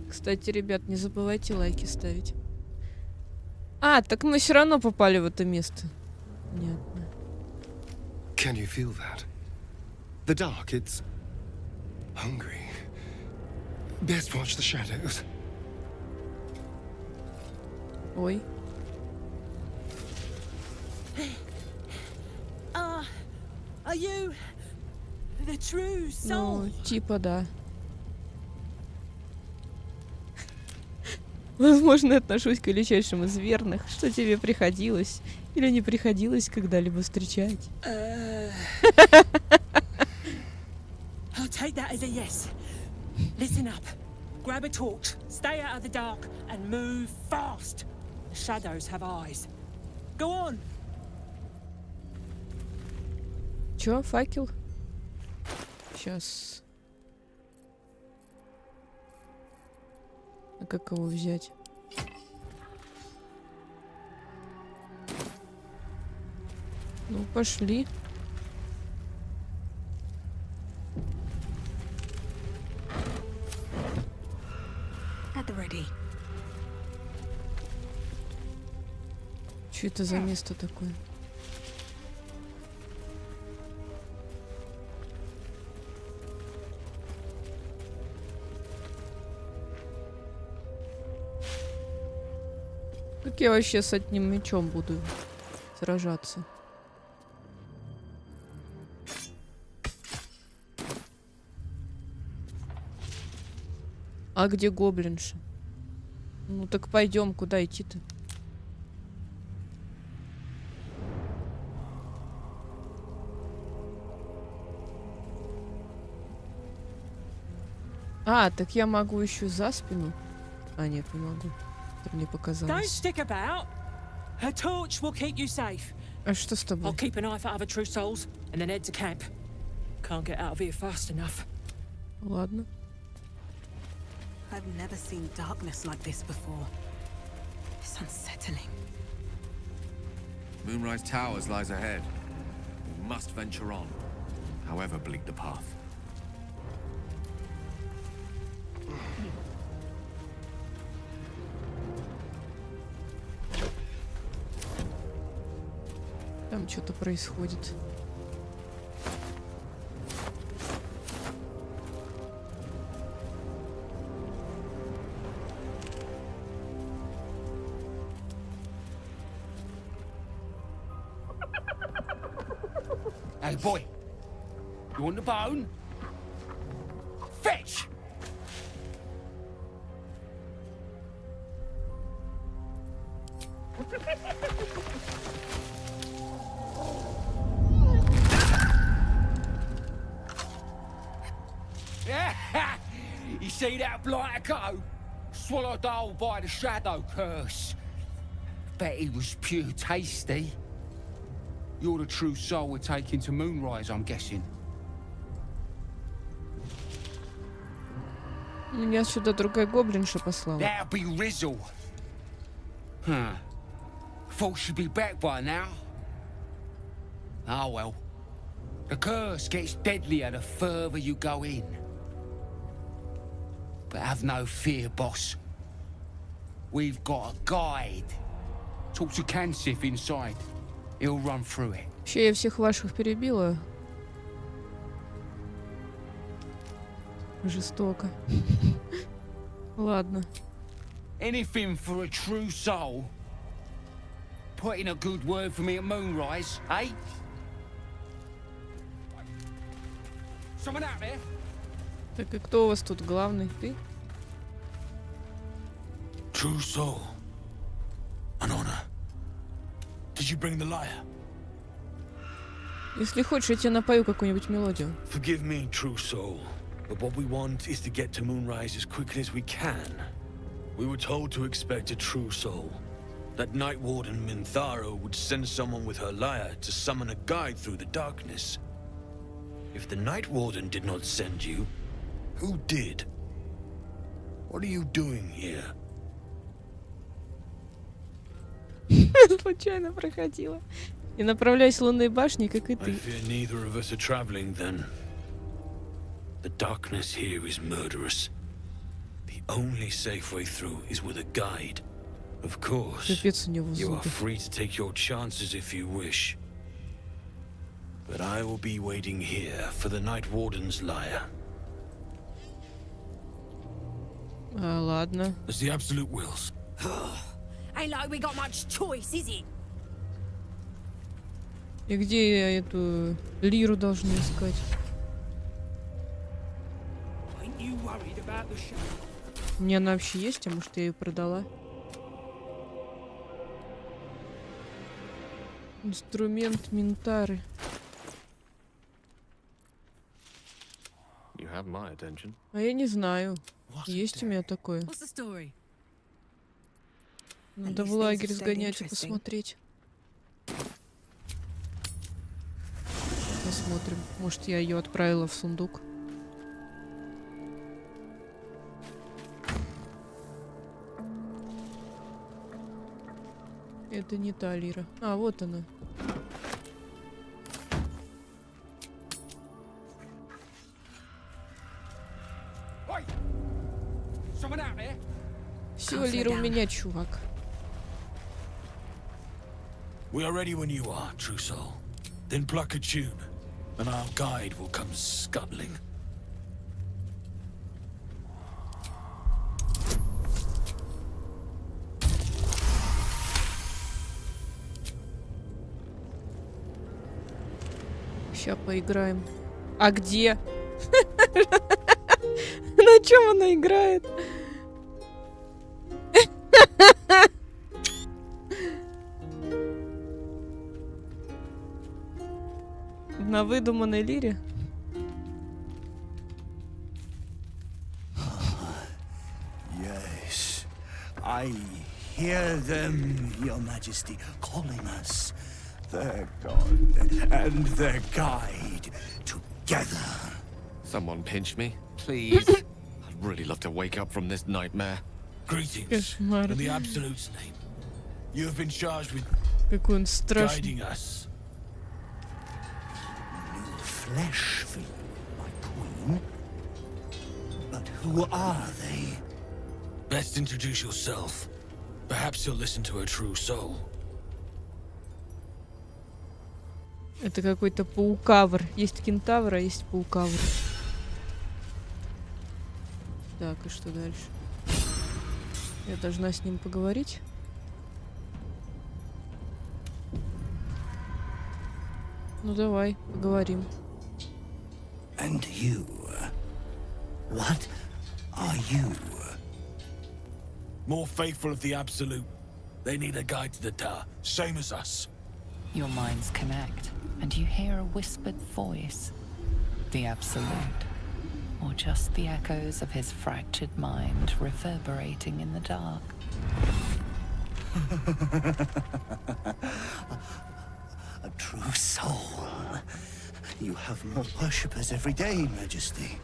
Кстати, ребят, не забывайте лайки ставить. А, так мы все равно попали в это место. Понятно. Can you feel that? The dark, it's hungry. Best watch the shadows. Ой. Are you the true soul? Ну, типа да. Возможно, отношусь к величайшим из верных. Что тебе приходилось или не приходилось когда-либо встречать? I'll take that as a yes. Listen up. Grab a torch, stay out of the dark, and move fast. The shadows have eyes. Go on. Чё, факел? Сейчас. А как его взять? Ну, пошли. At the ready. Что это за место такое? Как я вообще с одним мечом буду сражаться? А где гоблинша? Ну так пойдем, куда идти-то? А, так я могу еще за спину? А, нет, не могу. Это мне Don't показалось. stick about. Her torch will keep you safe. А что с тобой? I'll keep an eye for other true souls and then head to camp. Can't get out of here fast enough. Ладно. I've never seen darkness like this before. It's unsettling. Moonrise Towers lies ahead. We must venture on, however bleak the path. Там что-то происходит. Hey, boy. You want the bone? Fetch! You see that blighter go? Swallowed whole by the shadow curse. Bet he was pure tasty. You're the true soul we're taking to Moonrise, I'm guessing. Меня сюда другая гоблинша послала. That'll be Rizzle. Huh. Thought she'd be back by now. Oh well. The curse gets deadlier the further you go in. But have no fear, boss. We've got a guide. Talk to Kansif inside. He'll run through it. Вообще, я всех ваших перебила. Жестоко. Ладно. Anything for a true soul. Put in a good word for me at moonrise, eh? Someone out there? Так и кто у вас тут главный? Ты? True soul. An honor. Did you bring the lyre? Если хочешь, я тебе напою какую-нибудь мелодию. Forgive me, true soul, but what we want is to get to Moonrise as quickly as we can. We were told to expect a true soul. That Night Warden Minthara would send someone with her lyre to summon a guide through the darkness. If the Night Warden did not send you, who did? What are you doing here? Случайно проходила. И направляюсь к лунной башне, как и I ты. fear neither of us are traveling then. The darkness here is murderous. The only safe way through is with a guide. Of course, Капец у него you are зубы. free to take your chances if you wish. But I will be waiting here for the Night Warden's lyre. Ладно. As the Absolute wills. Ain't like we got much choice, is it? И где я эту лиру должна искать? Ain't you worried about the shadow? У меня она вообще есть, а может я ее продала? Инструмент Минтары. You have my attention. А я не знаю. Есть у меня такое. What's the story? Надо в лагерь сгонять и посмотреть. Посмотрим. Может, я ее отправила в сундук. Это не та лира. А, вот она. Все, лира у меня, чувак. We are ready when you are, true soul. Then pluck a tune, and our guide will come scuttling. Сейчас поиграем. А где? На чем она играет? На выдуманной лире? Yes, I hear them, Your Majesty, calling us. Their god and their guide together. Someone pinch me, please. I'd really love to wake up from this nightmare. Greetings, Кошмар. in the Absolute's name. You have been charged with Какой он страшный. guiding us. New flesh for you, my queen. But who are they? Best introduce yourself. Perhaps you'll listen to a true soul. Это какой-то паукавр. Есть кентавр, а есть паукавр. Так, и что дальше? Я должна с ним поговорить? Ну давай, поговорим. And you? What are you? More faithful of the Absolute. They need a guide to the tower, same as us. Your minds connect, and you hear a whispered voice. The Absolute. Or just the echoes of his fractured mind reverberating in the dark. A true soul. You have more worshippers every day, Majesty.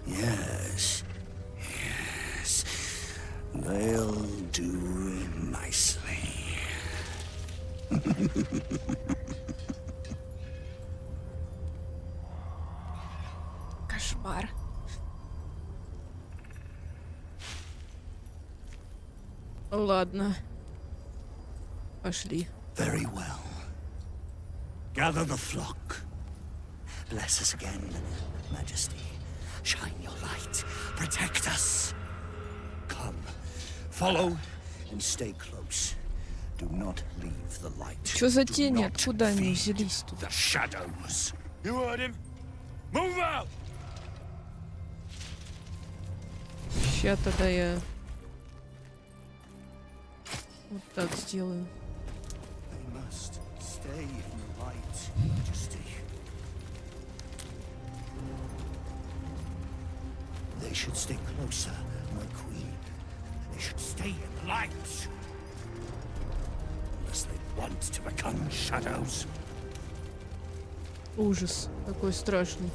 Yes. Yes. They'll do nicely. Кошмар. Ладно. Пошли. Very well. Gather the flock. Bless us again, Majesty. Shine your light. Protect us. Come. Follow and stay close. Do not leave the light. Что за тени? Откуда они взялись тут? The shadows. You heard him? Move out! Ща тогда я вот так сделаю. They must stay in the light, Majesty. They should stay closer, my queen. They should stay in the light. Unless they want to become shadows. Ужас. Какой страшный.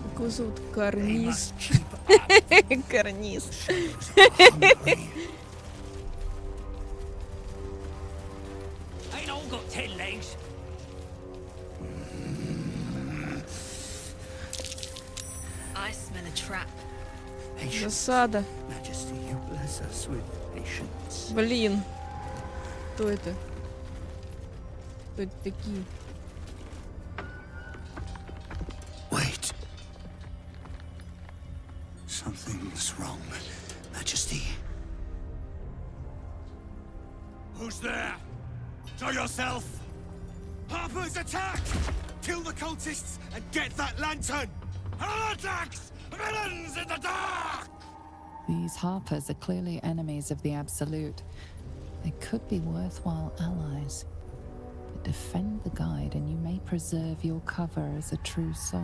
Как его зовут? Карниз. Карниз. Ain't all got 10 legs. I smell a trap. Засада. Majesty, you bless us with patience. Блин. Кто это? Кто это такие? Wait. Something's wrong, Majesty. Who's there? Show yourself! Harper's attack! Kill the cultists and get that lantern! Heretics! Villains in the dark! These Harpers are clearly enemies of the Absolute. They could be worthwhile allies. But defend the guide and you may preserve your cover as a true soul.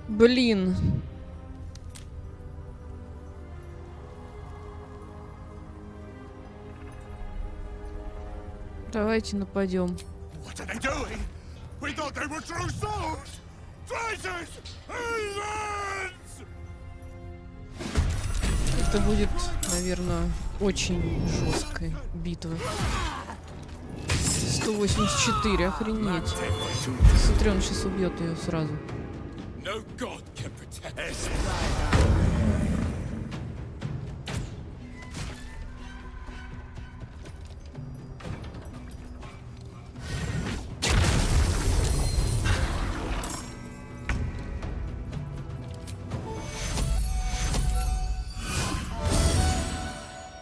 Блин. Давайте нападем. What are they doing? We thought they were true souls! Traitors! Heathens! Это будет, наверное, очень жесткая битва. 184, охренеть. Смотри, он сейчас убьет ее сразу. No god can protect us.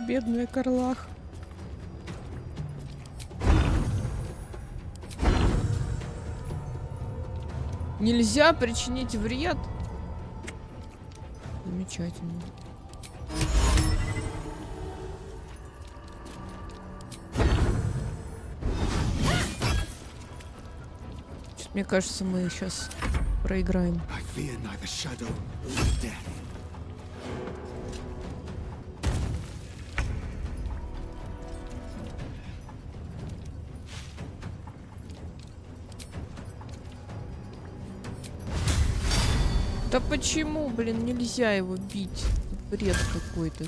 Бедная Карлах. Нельзя причинить вред. Замечательно. Чё-то, мне кажется, мы сейчас проиграем. Да почему, блин, нельзя его бить? Бред какой-то.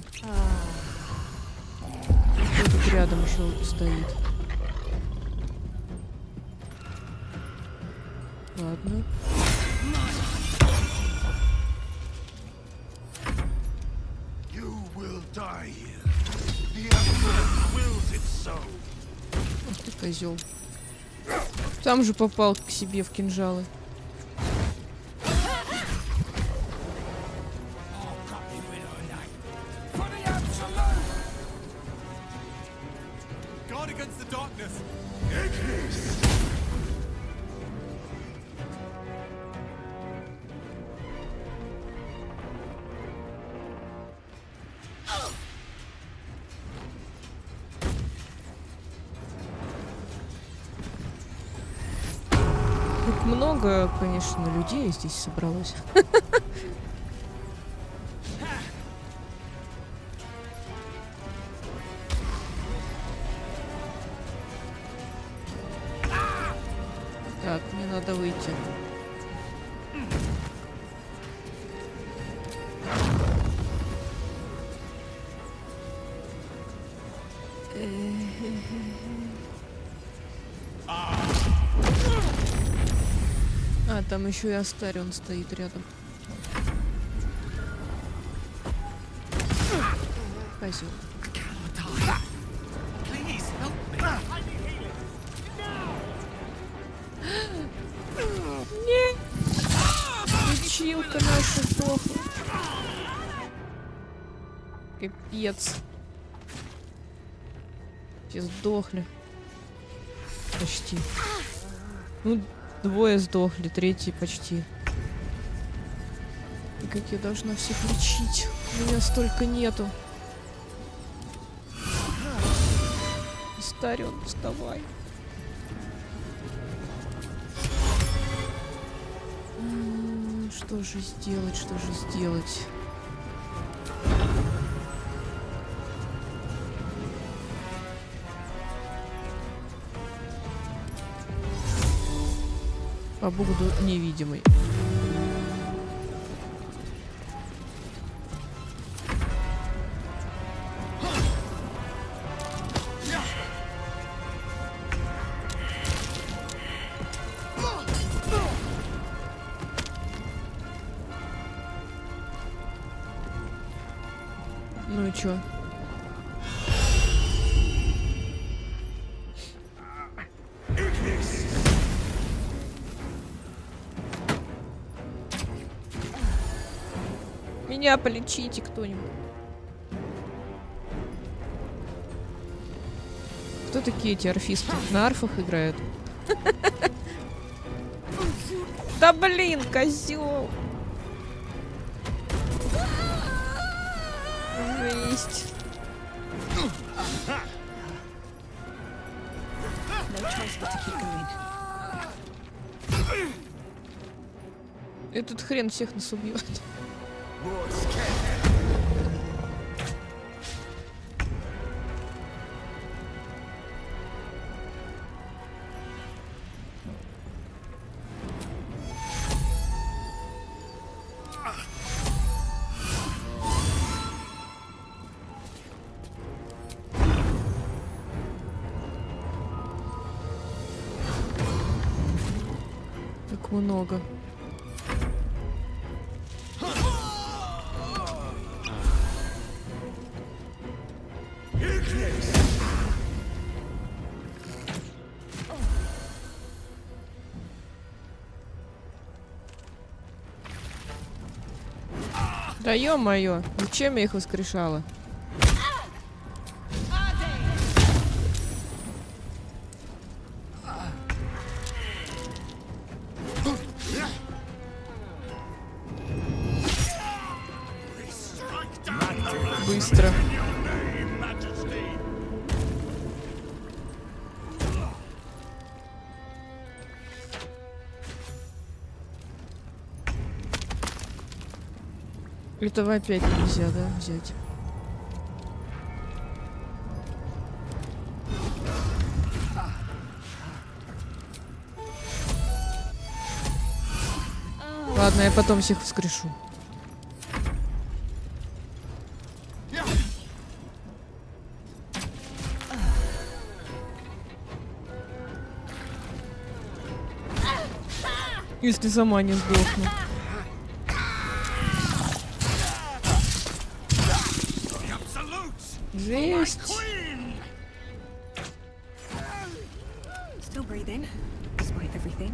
Тут рядом еще стоит. Ладно. Ах ты козел. Сам же попал к себе в кинжалы. Тут много, конечно, людей здесь собралось. Так, мне надо выйти. там еще и Астарион стоит рядом. Козел. Нет! Училка наша сдохла. Капец. Все сдохли. Почти. Ну, двое сдохли, третий почти. И как я должна всех лечить? У меня столько нету. Астарион, вставай. Что же сделать, что же сделать? Побуду невидимой. Ну и чё? Меня полечите кто-нибудь. Кто такие эти арфисты? На арфах играют? Да блин, козел! Жесть. Этот хрен всех нас убьет. Так много. Да ё-моё, зачем я их воскрешала? Быстро. Этого опять нельзя, да, взять? Ладно, я потом всех воскрешу. Если сама не сдохну. Жесть. Still breathing, despite everything.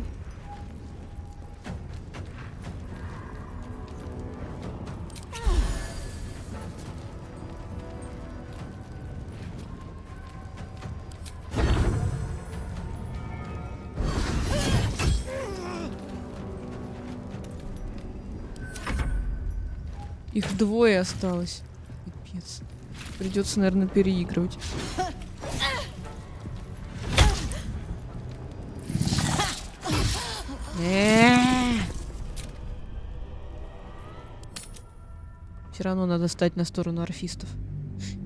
Их двое осталось. Пипец. Придется, наверное, переигрывать. Все равно надо стать на сторону орфистов.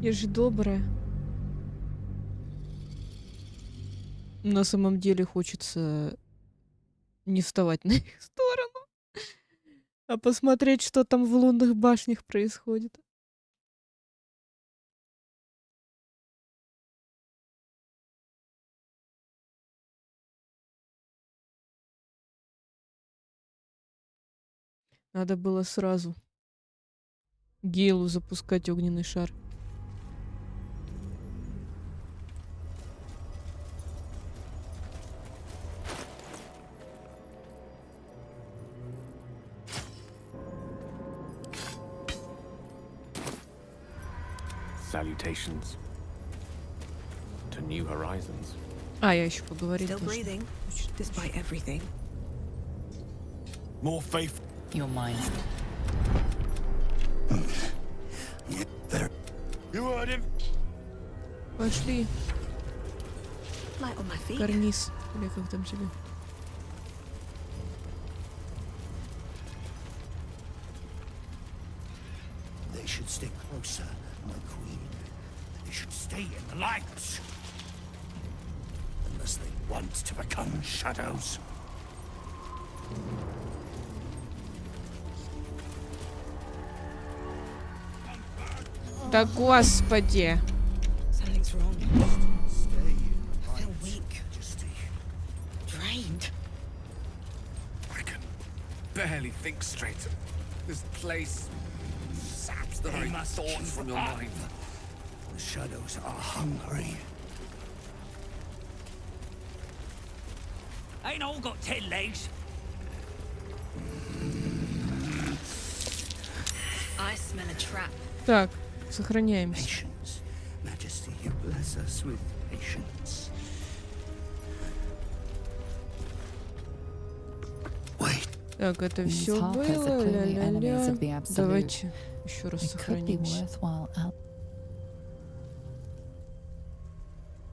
Я же добрая. На самом деле хочется не вставать на их сторону, а посмотреть, что там в лунных башнях происходит. Надо было сразу Гейлу запускать огненный шар. Salutations to new horizons. А, я еще поговорить Still должна. breathing, despite everything. More faith. Your mind. You heard him. Пошли. Light on my feet. Карниз. Или как там тебе? They should stick closer, my queen. They should stay in the light. Unless they want to become shadows. Да господи! Something's wrong. I feel weak. Drained. I can barely think straight. This place saps the very thoughts from your mind. The shadows are hungry. Ain't all got 10 legs. I smell a trap. Так, сохраняемся. Patience. Majesty, you bless us with patience. Так, это These все harpers было. are clearly enemies of the Ля-ля-ля. absolute. Давайте еще раз It could be сохранимся. worthwhile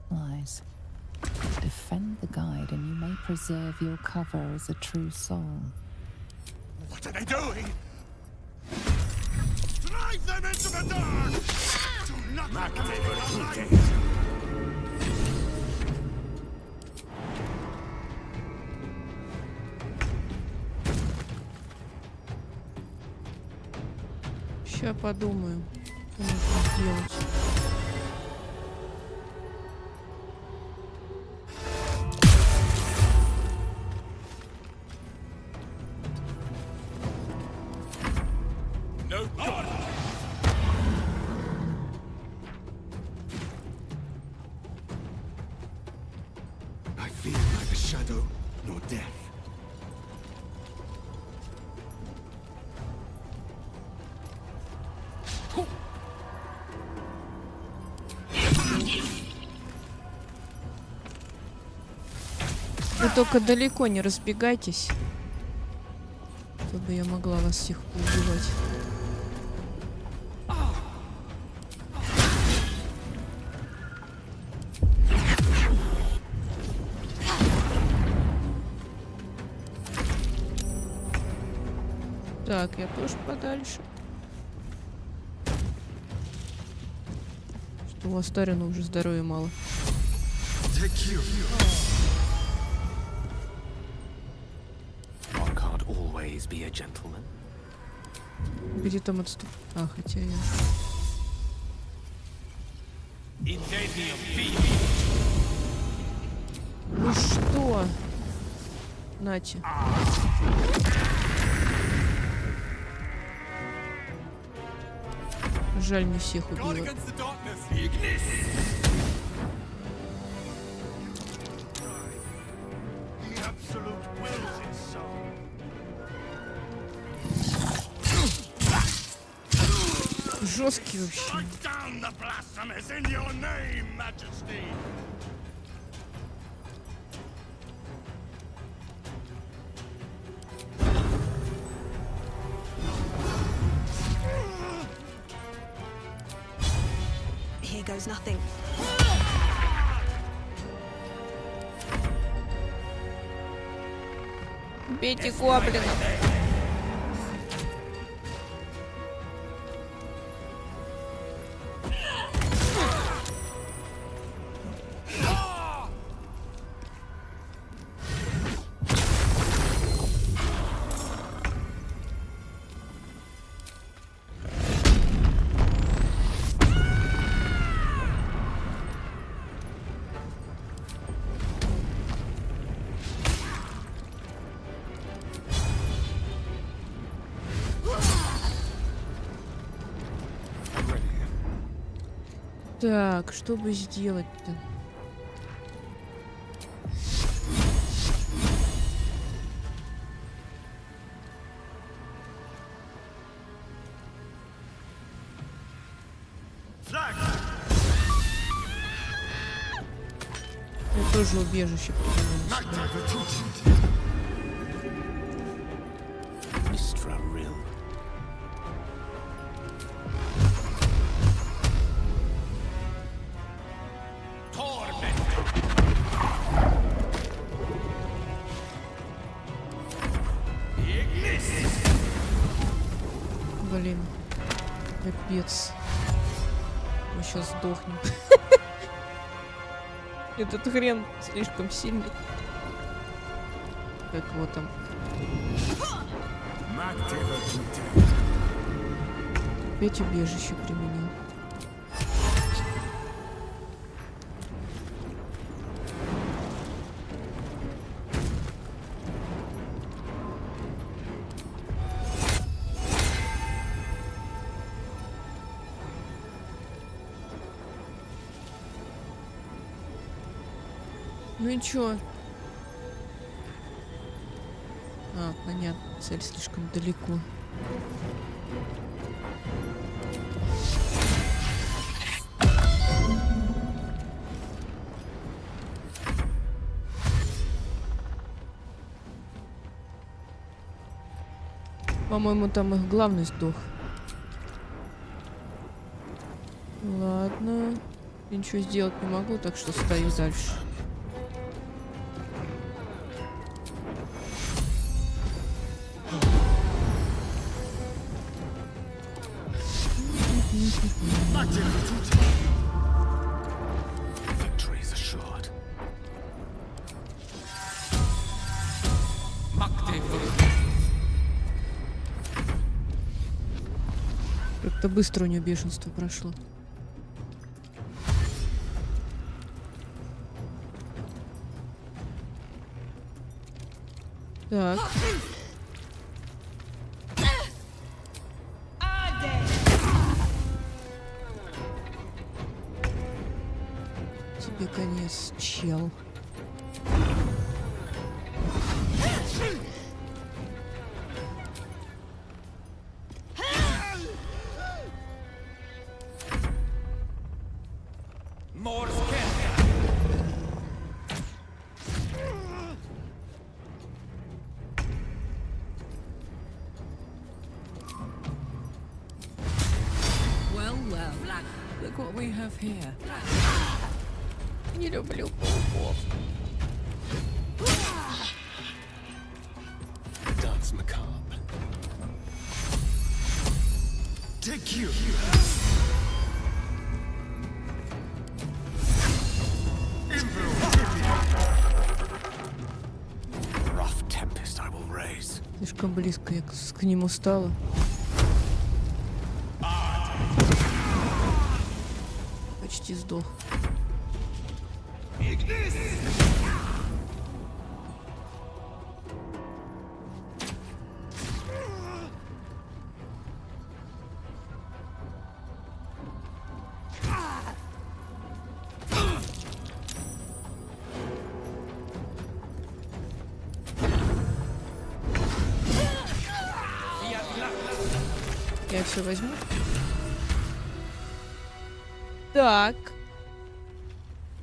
allies. Defend the guide and you may preserve your cover as a true soul. What are they doing? Drive them into the dark! Do not let them alive! Ща подумаю, что нужно сделать. No good! I feel neither shadow nor death. Вы только далеко не разбегайтесь, чтобы я могла вас всех поубивать. Так, я тоже подальше. Что у Астарина уже здоровья мало. One can't always be a gentleman. Где там отступ? А, хотя я... Ну что? Нате. Жаль, не всех убила. Жесткий вообще. Here goes nothing. Бейте гоблина. Так, что бы сделать-то? Я тоже убежище придумала. Блин, капец. Мы сейчас сдохнем. Этот хрен слишком сильный. Как его там? Опять убежище применил. Ну и чё? А, понятно, цель слишком далеко. По-моему, там их главный сдох. Ладно. Я ничего сделать не могу, так что стою дальше. Как-то быстро у нее бешенство прошло. Так. Тебе конец, чел. Look what we have here. Не люблю пауков. Dance macabre. Take you. Rough tempest I will raise. Слишком близко я к нему стала. Почти сдох. Я все возьму. Так.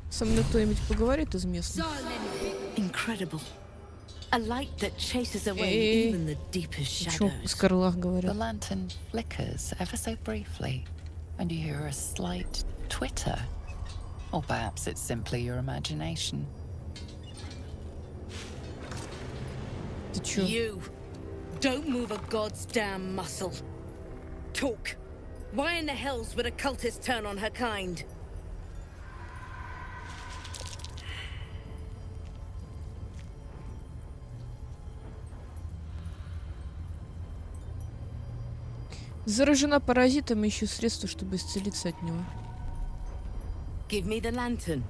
Со мной кто-нибудь поговорит из местных? Incredible. A light that chases away even the deepest shadows. Скарлах говорят. The lantern flickers ever so briefly, and you hear a slight twitter. Or perhaps it's simply your imagination. Ты чё? You don't move a god's damn muscle. Talk. Why in the hells would a cultist turn on her kind? Заражена паразитом, ищу средства, чтобы исцелиться от него. Give me the lantern.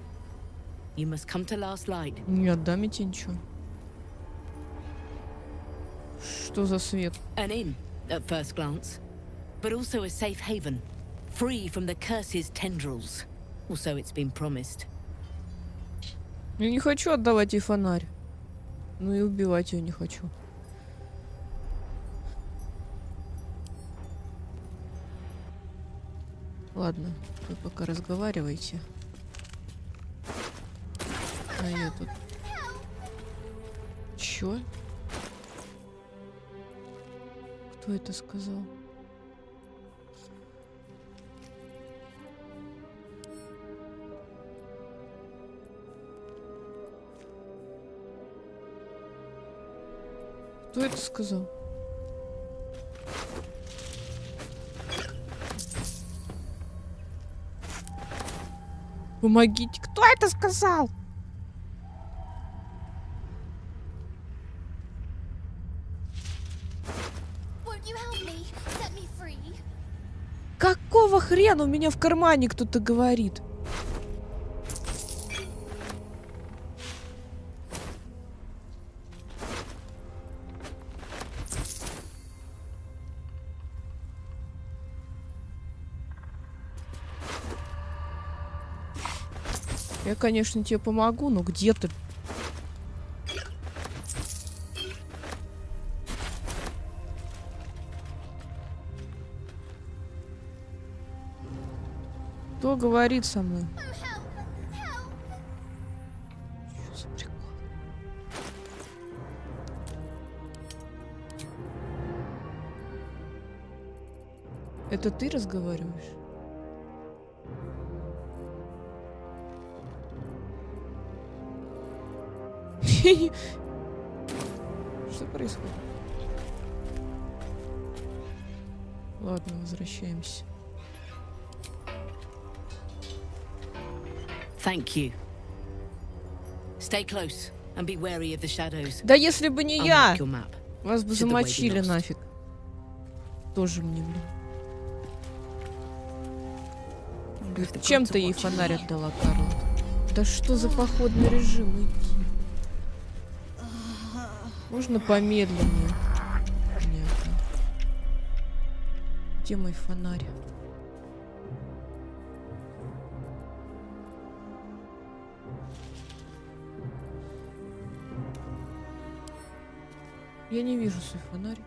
You must come to last light. Не отдам тебе ничего. Что за свет? An inn, at first glance, but also a safe haven, free from the curse's tendrils. Or so it's been promised. Я не хочу отдавать ей фонарь. Ну и убивать ее не хочу. Ладно, вы пока разговаривайте. А я тут... Чё? Кто это сказал? Кто это сказал? Помогите. Кто это сказал? Какого хрена у меня в кармане кто-то говорит? Я, конечно, тебе помогу, но где ты? Кто говорит со мной? Что за прикол? Это ты разговариваешь? Что происходит? Ладно, возвращаемся. Thank you. Stay close and be wary of the shadows. Да если бы не I'll я, mark your map. вас бы Should the way be замочили lost. нафиг. Тоже мне, блин. Чем ты ей фонарь отдала, Карла? Да что за походный режим? Уйди. Можно помедленнее? Понятно. Где мой фонарь? Я не вижу свой фонарь.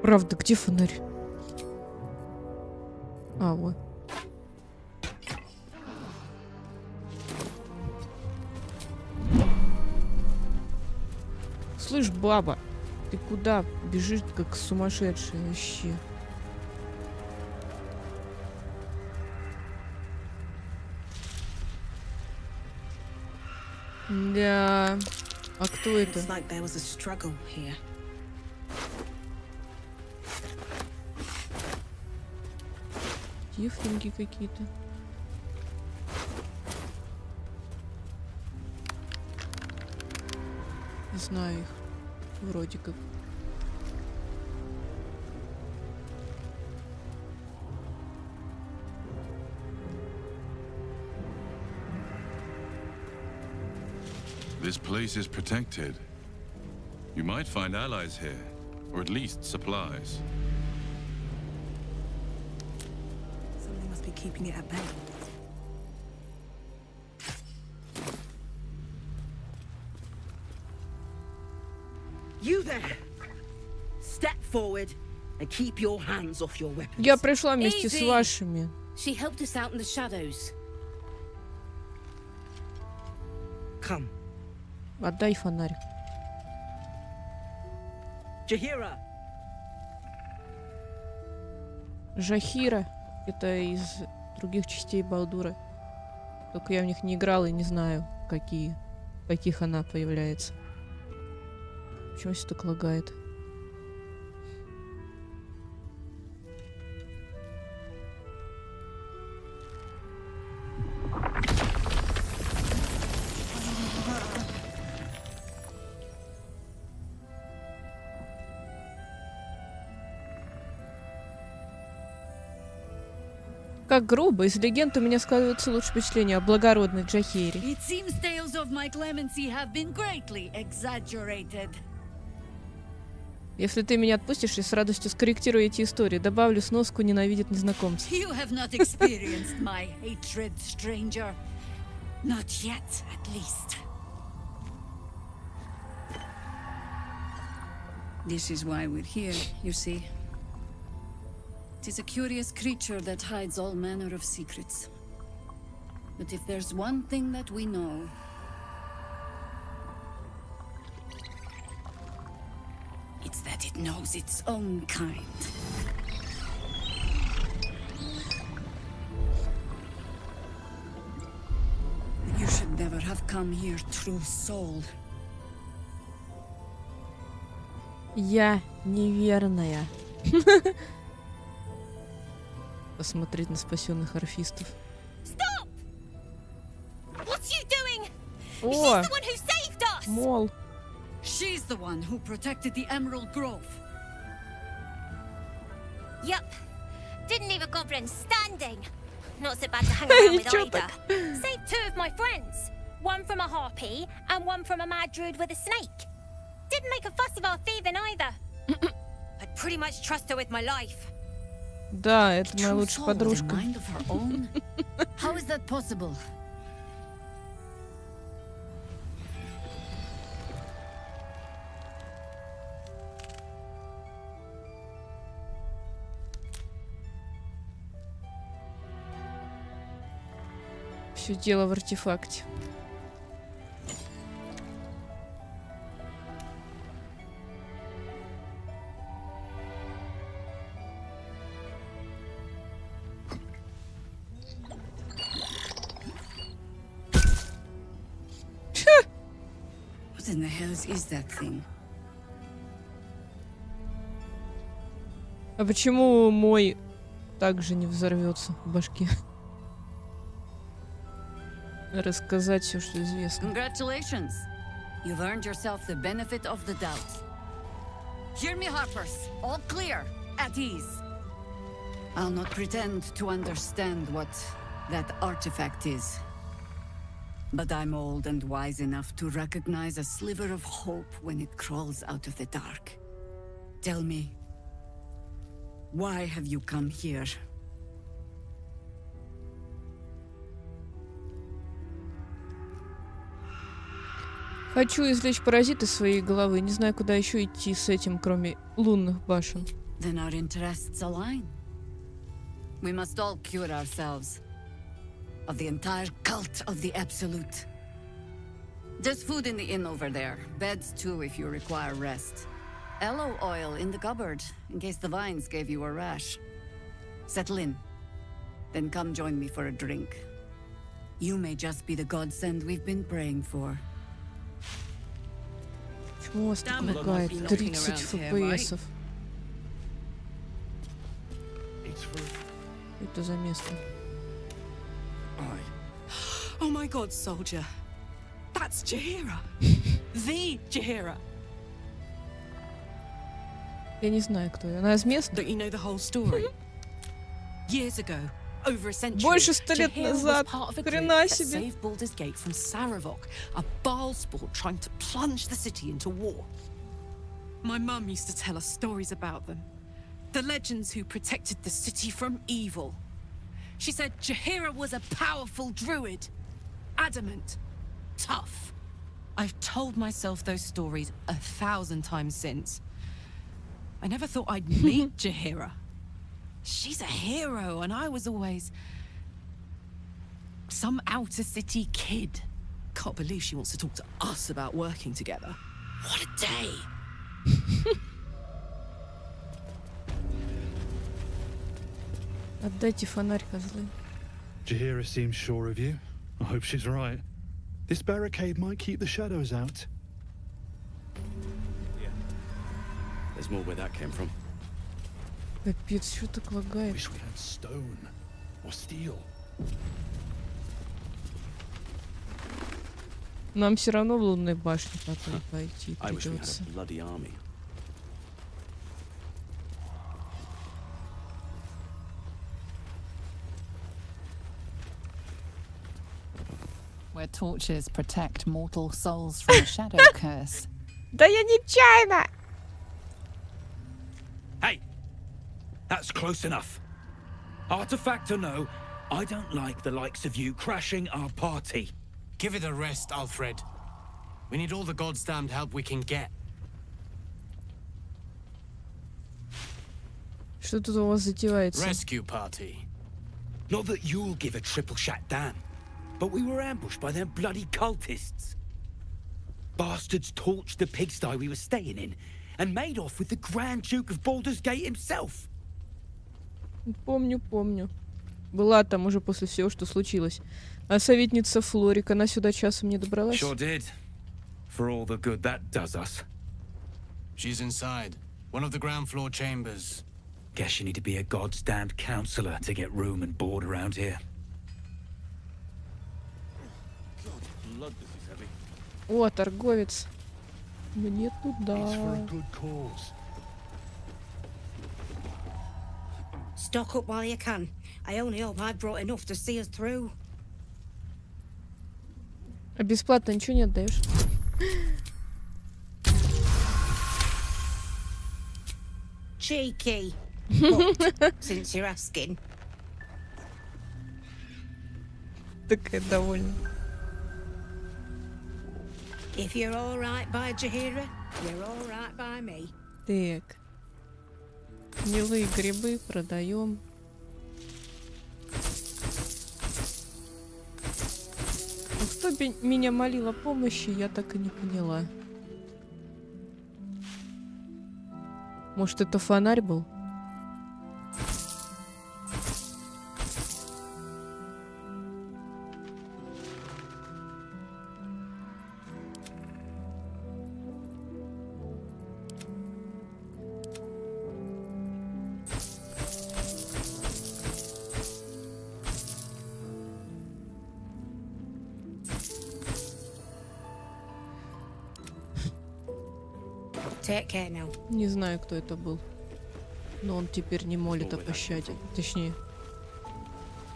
Правда, где фонарь? А, вот. Слышь, баба, ты куда бежишь, как сумасшедшая вообще? Да. А кто это? It's like there was a struggle here. Тифлинги какие-то. Знаю их. Вроде как. This place is protected. You might find allies here, or at least supplies. Something must be keeping it at bay. You there! Step forward and keep your hands off your weapons. Я пришла вместе с Easy. вашими. She helped us out in the shadows. Come. Отдай фонарь. Jahira. Жахира. Это из других частей Балдура. Только я в них не играла и не знаю, каких она появляется. Почему все так лагает? Как грубо, из легенд у меня складывается лучшее впечатление о благородной Джахире. It seems tales of my clemency have been greatly exaggerated. Если ты меня отпустишь, я с радостью скорректирую эти истории. Добавлю сноску «Ненавидит незнакомцев». You have not experienced my hatred, stranger. Not yet, at least. This is why we're here, you see. It is a curious creature that hides all manner of secrets. But if there's one thing that we know, it's that it knows its own kind. You should never have come here, true soul. Я неверная. Посмотреть на спасенных орфистов. Stop! What's you doing? О, She's the one who saved us. мол. She's the one who protected the Emerald Grove. Yup. Didn't leave a goblin standing. Not so bad to hang around with either. Saved 2 of my friends. One from a harpy and one from a mad druid with a snake. Didn't make a fuss of our thieving either. I'd pretty much trust her with my life. Да, это моя лучшая подружка. How is that possible? Все дело в артефакте. What in the hell is that thing? А почему мой также не взорвется в башке? Рассказать все, что известно. Congratulations. You've earned yourself the benefit of the doubt. Hear me, Harpers. All clear. At ease. I'll not pretend to understand what that artifact is. But I'm old and wise enough to recognize a sliver of hope when it crawls out of the dark. Tell me, why have you come here? Хочу извлечь паразит из своей головы. Не знаю, куда еще идти с этим, кроме лунных башен. Then our interests align. We must all cure ourselves of the entire cult of the Absolute. There's food in the inn over there. Beds too if you require rest. Aloe oil in the cupboard in case the vines gave you a rash. Settle in. Then come join me for a drink. You may just be the godsend we've been praying for. Почему у вас так лагает? 30 фпсов. Это за место. Oh my god, soldier. That's Jaheira. The Jaheira. Я не знаю, кто я. Она из места? Don't you know the whole story? Years ago, over a century, Больше 100 лет Jaheira was назад. part of a group Хрена that себе. saved Baldur'S Gate from Saravok, a Baalsport trying to plunge the city into war. My mum used to tell us stories about them. The legends who protected the city from evil. She said Jaheira was a powerful druid. Adamant. Tough. I've told myself those stories 1,000 times since. I never thought I'd meet Jaheira. She's a hero, and I was always some outer city kid. Can't believe she wants to talk to us about working together. What a day! Отдайте фонарь, козлы. Jaheira seems sure of you. I hope she's right. This barricade might keep the shadows out. Yeah. There's more where that came from. Капец, что так лагает? Wish we had stone or steel. Нам все равно в лунной башне потом пойти I wish we had придется. a bloody army. Where torches protect mortal souls from a shadow curse. Да я нечаянно! close enough. Artifact or no, I don't like the likes of you crashing our party. Give it a rest, Alfred. We need all the godd's damned help we can get. Что тут у вас затевается? Rescue party. Not that you'll give a triple shot damn, but we were ambushed by them bloody cultists. Bastards torched the pigsty we were staying in and made off with the Grand Duke of Baldur's Gate himself. Помню. Была там уже после всего, что случилось. А советница Флорик, она сюда часом не добралась? Sure did. For all the good that does us. She's inside. One of the ground floor chambers. Guess you need to be a god's damned counselor to get room and board around here. Blood, this is heavy. О, торговец. Мне туда. It's for a good cause. Stock up while you can. I only hope I've brought enough to see us through. А бесплатно ничего не отдаешь? Cheeky. But, since you're asking. Такая довольна. If you're all right by Jahira, you're all right by me. Так. Гнилые грибы продаем. Кто меня молил о помощи, я так и не поняла. Может, это фонарь был? Не знаю, кто это был. Но он теперь не молит о пощаде. Точнее,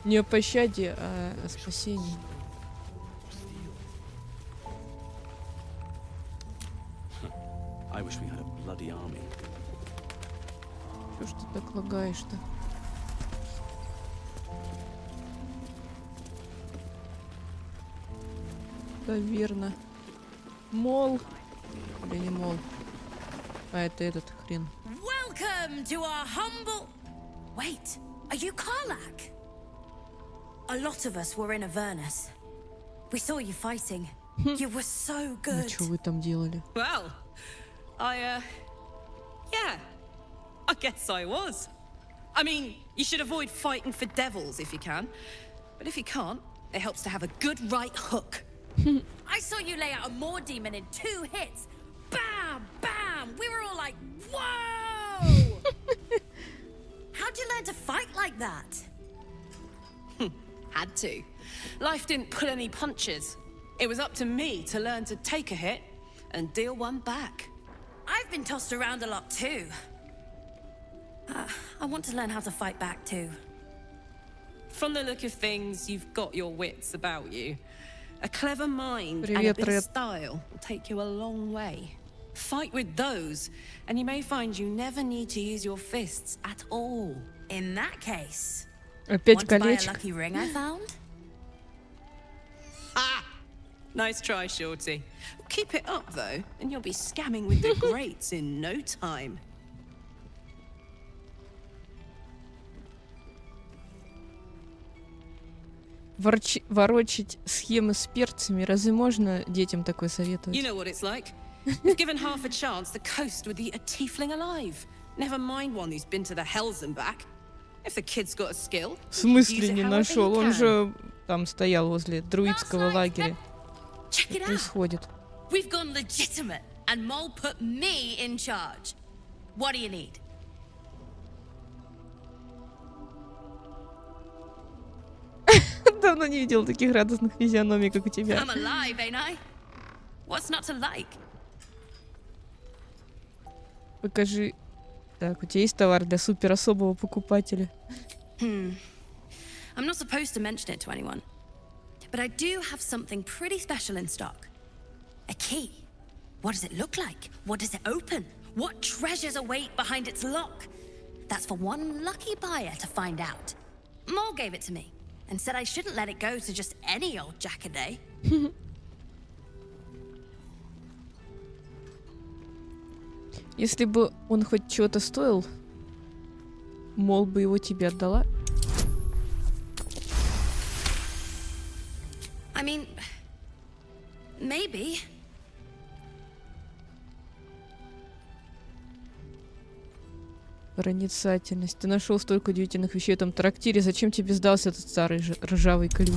не о пощаде, а о спасении. Чё ж ты так лагаешь-то? Да верно. Мол. Или не мол. А это этот хрен. Welcome to our humble... Wait, are you Karlach? A lot of us were in Avernus. We saw you fighting. You were so good. Что вы там делали? Well, yeah, I guess I was. I mean, you should avoid fighting for devils if you can. But if you can't, it helps to have a good right hook. I saw you lay out a Moor demon in 2 hits. Bam! Bam! We were all like, whoa! How'd you learn to fight like that? Had to. Life didn't pull any punches. It was up to me to learn to take a hit and deal one back. I've been tossed around a lot too. I want to learn how to fight back too. From the look of things, you've got your wits about you. A clever mind Привет, and a bit Ред. of style will take you a long way. Fight with those, and you may find you never need to use your fists at all. In that case, Опять want to buy a колечко. lucky ring I found? Nice try, Shorty. Keep it up, though, and you'll be scamming with the greats in no time. Ворочить схемы с перцами. Разве можно детям такое советовать? You know what it's like. If given half a chance, the coast would eat a tiefling alive. Never mind one who's been to the hells and back. If the kid's got a skill, В смысле не нашел? Он же там стоял возле друидского лагеря. Check it Что out. происходит? We've gone legitimate, and Mole put me in charge. What do you need? Давно не видел таких радостных физиономий, как у тебя. I'm alive, ain't I? What's not to like? Покажи. Так, у тебя есть товар для супер особого покупателя? I'm not supposed to mention it to anyone, but I do have something pretty special in stock. A key. What does it look like? What does it open? What treasures await behind its lock? That's for one lucky buyer to find out. Mole gave it to me and said I shouldn't let it go to just any old jackaday. Если бы он хоть чего-то стоил, Мол бы его тебе отдала. I mean, maybe. Проницательность. Ты нашел столько удивительных вещей в этом трактире. Зачем тебе сдался этот старый ржавый ключ?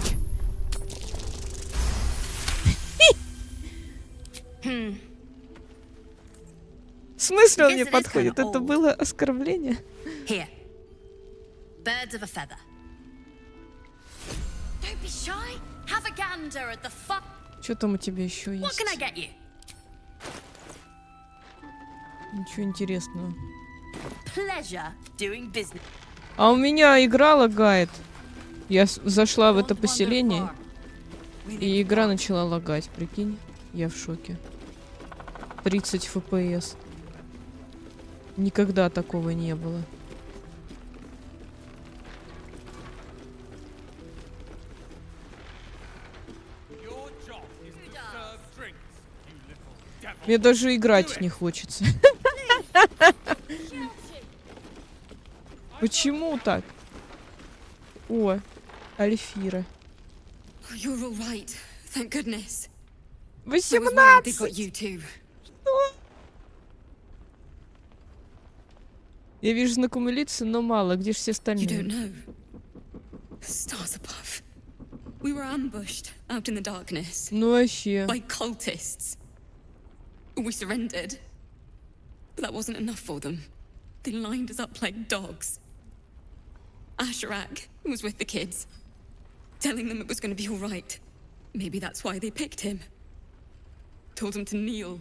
В смысле он мне подходит? Это было оскорбление? Here. Birds of a feather. Don't be shy. Have a gander at the fuck. Что там у тебя еще What есть? can I get you? Ничего интересного. Pleasure doing business. А у меня игра лагает. Я зашла в это поселение, и игра начала лагать, прикинь. Я в шоке. 30 FPS. Никогда такого не было. Мне даже играть не хочется. Почему так? О, Альфира. You're all right. Thank goodness. 18! Что? Я вижу знакомые лица, но мало. Где же все остальные? You don't know. Stars above. We were ambushed out in the darkness. Ну вообще. By cultists. We surrendered. But that wasn't enough for them. They lined us up like dogs. Asherak was with the kids, telling them it was going to be all right. Maybe that's why they picked him. Told him to kneel.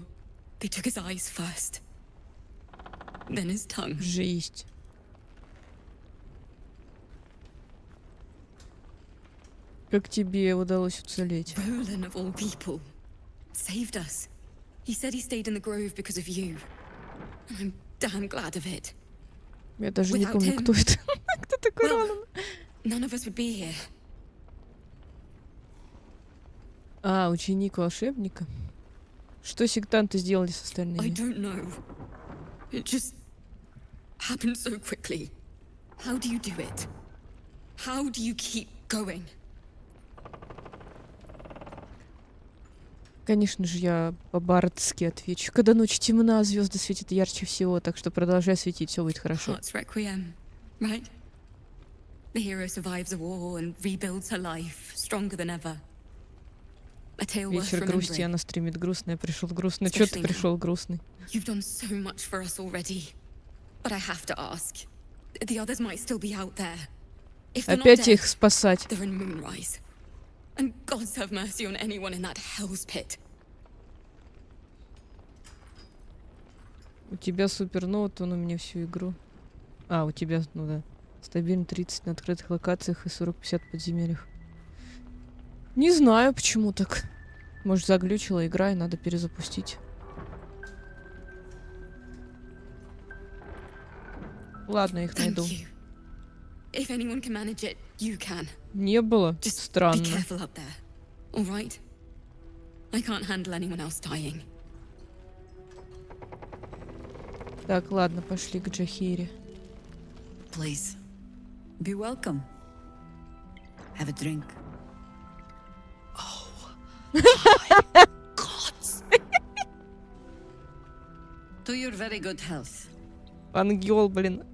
They took his eyes first. Then his tongue. Жесть. Как тебе удалось уцелеть? Roland of all people saved us. He said he stayed in the grove because of you. And I'm damn glad of it. Я даже не помню, кто это. Кто такой Ролан? None of us would be here. А, ученик волшебника. Что сектанты сделали с остальными? I don't know. It just happened so quickly. How do you do it? How do you keep going? Конечно же, я по-бардски отвечу. Когда ночь темна, звезды светят ярче всего, так что продолжай светить, все будет хорошо. Heart's requiem, right? The hero survives a war and rebuilds her life, stronger than ever. A tale worth Вечер грусти, remembering. она стримит грустно, я пришел грустный. Чё ты пришел грустный? You've done so much for us already, but I have to ask. The others might still be out there. If they're not Опять dead, их спасать. they're in Moonrise. And God's have mercy on anyone in that hell's pit. У тебя суперноут, он у меня всю игру. А, у тебя, ну да. Стабильно 30 на открытых локациях и 40-50 подземельях. Не знаю, почему так. Может, заглючила игра и надо перезапустить. Ладно, их найду. If anyone can manage it, you can. Не было? Be Странно. careful up there, all right? I can't handle anyone else dying. Так, ладно, пошли к Джахире. Please, be welcome. Have a drink. To your very good health. Ангел, блин.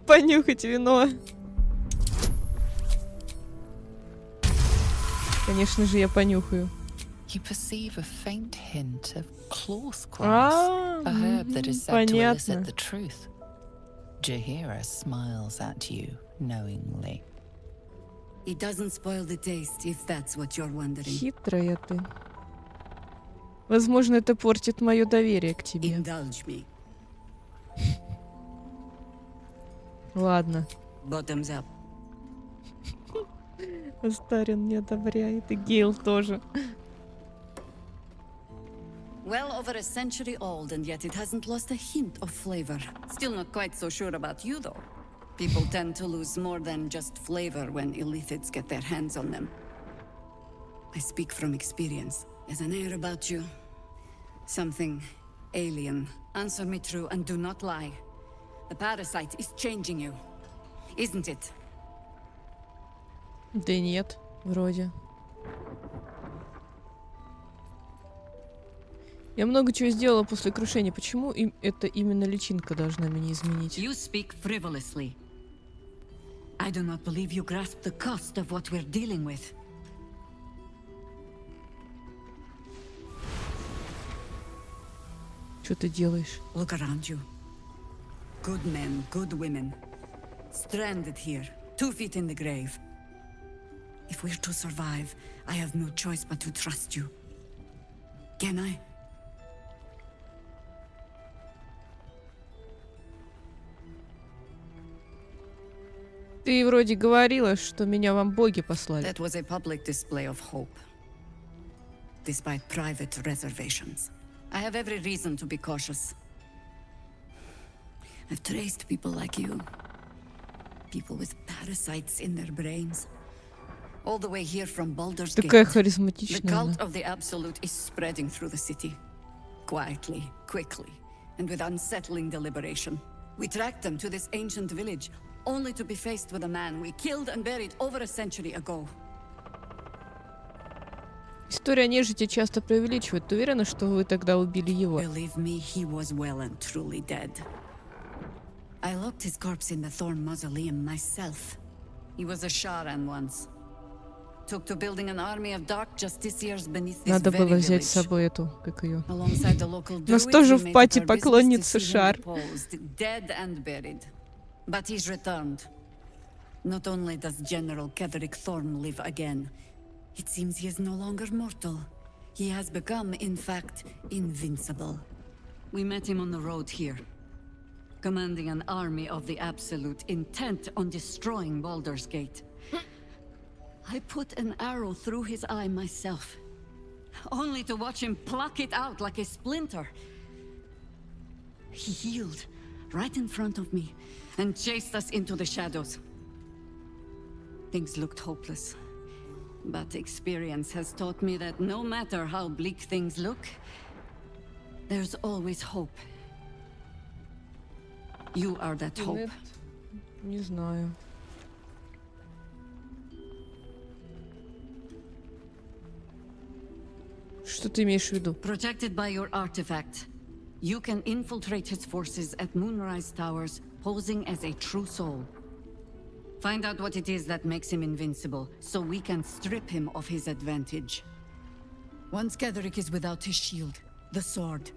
Понюхать вино. Конечно же, я понюхаю. You perceive a faint hint of clothcraft, a herb that is said to elicit the truth. Jahira smiles at you knowingly. It doesn't spoil the taste, if that's what you're wondering. Хитрая ты. Возможно, это портит мое доверие к тебе. Indulge me. Ладно. Bottoms up. Астарин не одобряет, и Гейл тоже. Well over a century old, and yet it hasn't lost a hint of flavor. Still not quite so sure about you, though. People tend to lose more than just flavor when illithids get their hands on them. I speak from experience. There's an air about you. Something alien. Answer me true and do not lie. The parasite is changing you, isn't it? Да нет, вроде. Я много чего сделала после крушения. Почему это именно личинка должна меня изменить? You speak frivolously. I do not believe you grasp the cost of what we're dealing with. Что ты делаешь? Look around you. Good men, good women. Stranded here, 2 feet in the grave. If we're to survive, I have no choice but to trust you. Can I? Ты вроде говорила, что меня вам боги послали. That was a public display of hope, despite private reservations. I have every reason to be cautious. I've traced people like you. People with parasites in their brains. All the way here from Baldur'S Gate. Такая харизматичная. The cult of the Absolute is spreading through the city. Quietly, quickly, and with unsettling deliberation. We tracked them to this ancient village, only to be faced with a man we killed and buried over a century ago. История нежити часто преувеличивает. Ты уверена, что вы тогда убили его? Believe me, he was well and truly dead. I locked his corpse in the Thorn Mausoleum myself. He was a Sharan once. Took to building an army of dark justiciars beneath this Надо very было взять village. с собой эту, как ее. Alongside the local У нас druids, тоже we в made пати it our business поклонница to see him Шар. deposed, dead and buried. But he's returned. Not only does General Ketherick Thorn live again, it seems he is no longer mortal. He has become, in fact, invincible. We met him on the road here, commanding an army of the Absolute, intent on destroying Baldur's Gate. I put an arrow through his eye myself, only to watch him pluck it out like a splinter. He healed right in front of me and chased us into the shadows. Things looked hopeless, but experience has taught me that no matter how bleak things look, there's always hope. You are that hope. Нет, не знаю. Что ты имеешь в виду? Protected by your artifact, you can infiltrate his forces at Moonrise Towers, posing as a true soul. Find out what it is that makes him invincible, so we can strip him of his advantage. Once Ketherick is without his shield, the sword,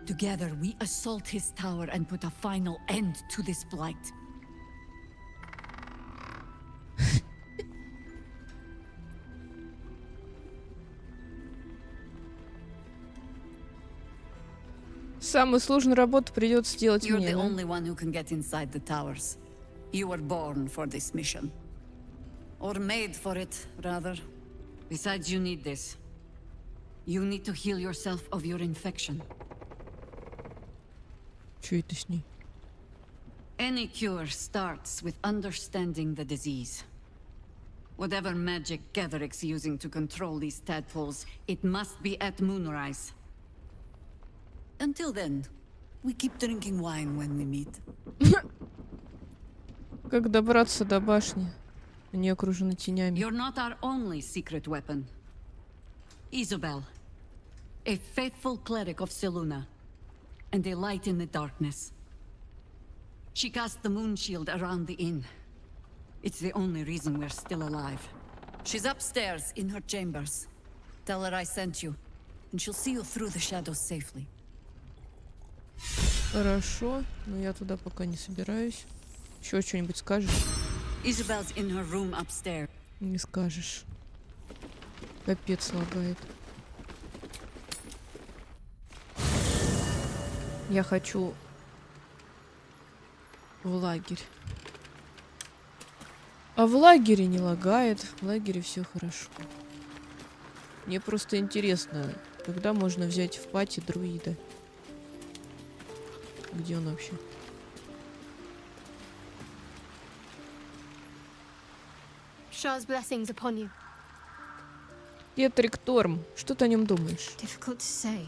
together we assault his tower and put a final end to this blight. Самую сложную работу придется сделать You're мне. the Да? only one who can get inside the towers. You were born for this mission. Or made for it, rather. Besides, you need this. You need to heal yourself of your infection. Чё это с ней? Any cure starts with understanding the disease. Whatever magic Ketherick's using to control these tadpoles, it must be at Moonrise. Until then, we keep drinking wine when we meet. Как добраться до башни? Они окружены тенями. You're not our only secret weapon. Isabel, a faithful cleric of Seluna, and a light in the darkness. She cast the moon shield around the inn. It's the only reason we're still alive. She's upstairs in her chambers. Tell her I sent you, and she'll see you through the shadows safely. Хорошо, но я туда пока не собираюсь. Еще что-нибудь скажешь? Isabel's in her room upstairs. Не скажешь. Капец лагает. Я хочу в лагерь. А в лагере не лагает. В лагере все хорошо. Мне просто интересно, Когда можно взять в пати друида? Где он вообще? Shah's blessings upon you. Петрик Торм, что ты о нем думаешь? Difficult to say.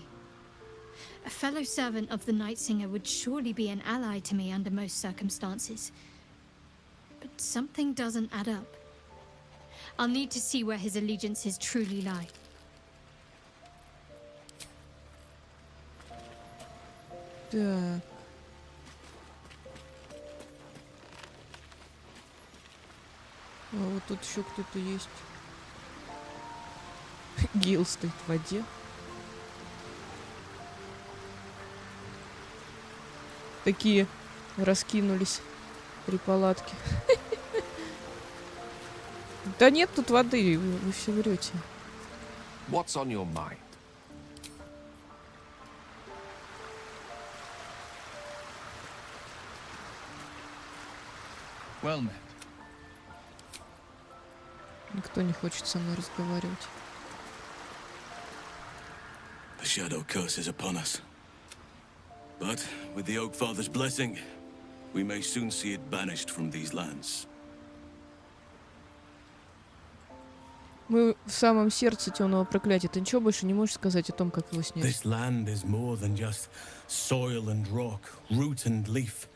A fellow servant of the Night Singer would surely be an ally to me under most circumstances. But something doesn't add up. I'll need to see where his allegiances truly lie. Так. А вот тут еще кто-то есть. Гил стоит в воде. Такие раскинулись три палатки. Да нет тут воды, вы все врете. What's on your mind? Well met. Никто не хочет со мной разговаривать. The shadow curse is upon us. But with the Oak Father's blessing, we may soon see it banished from these lands. Мы в самом сердце темного проклятия. Ты ничего больше не можешь сказать о том, как его снять? This land is more than just soil and rock, root and leaf.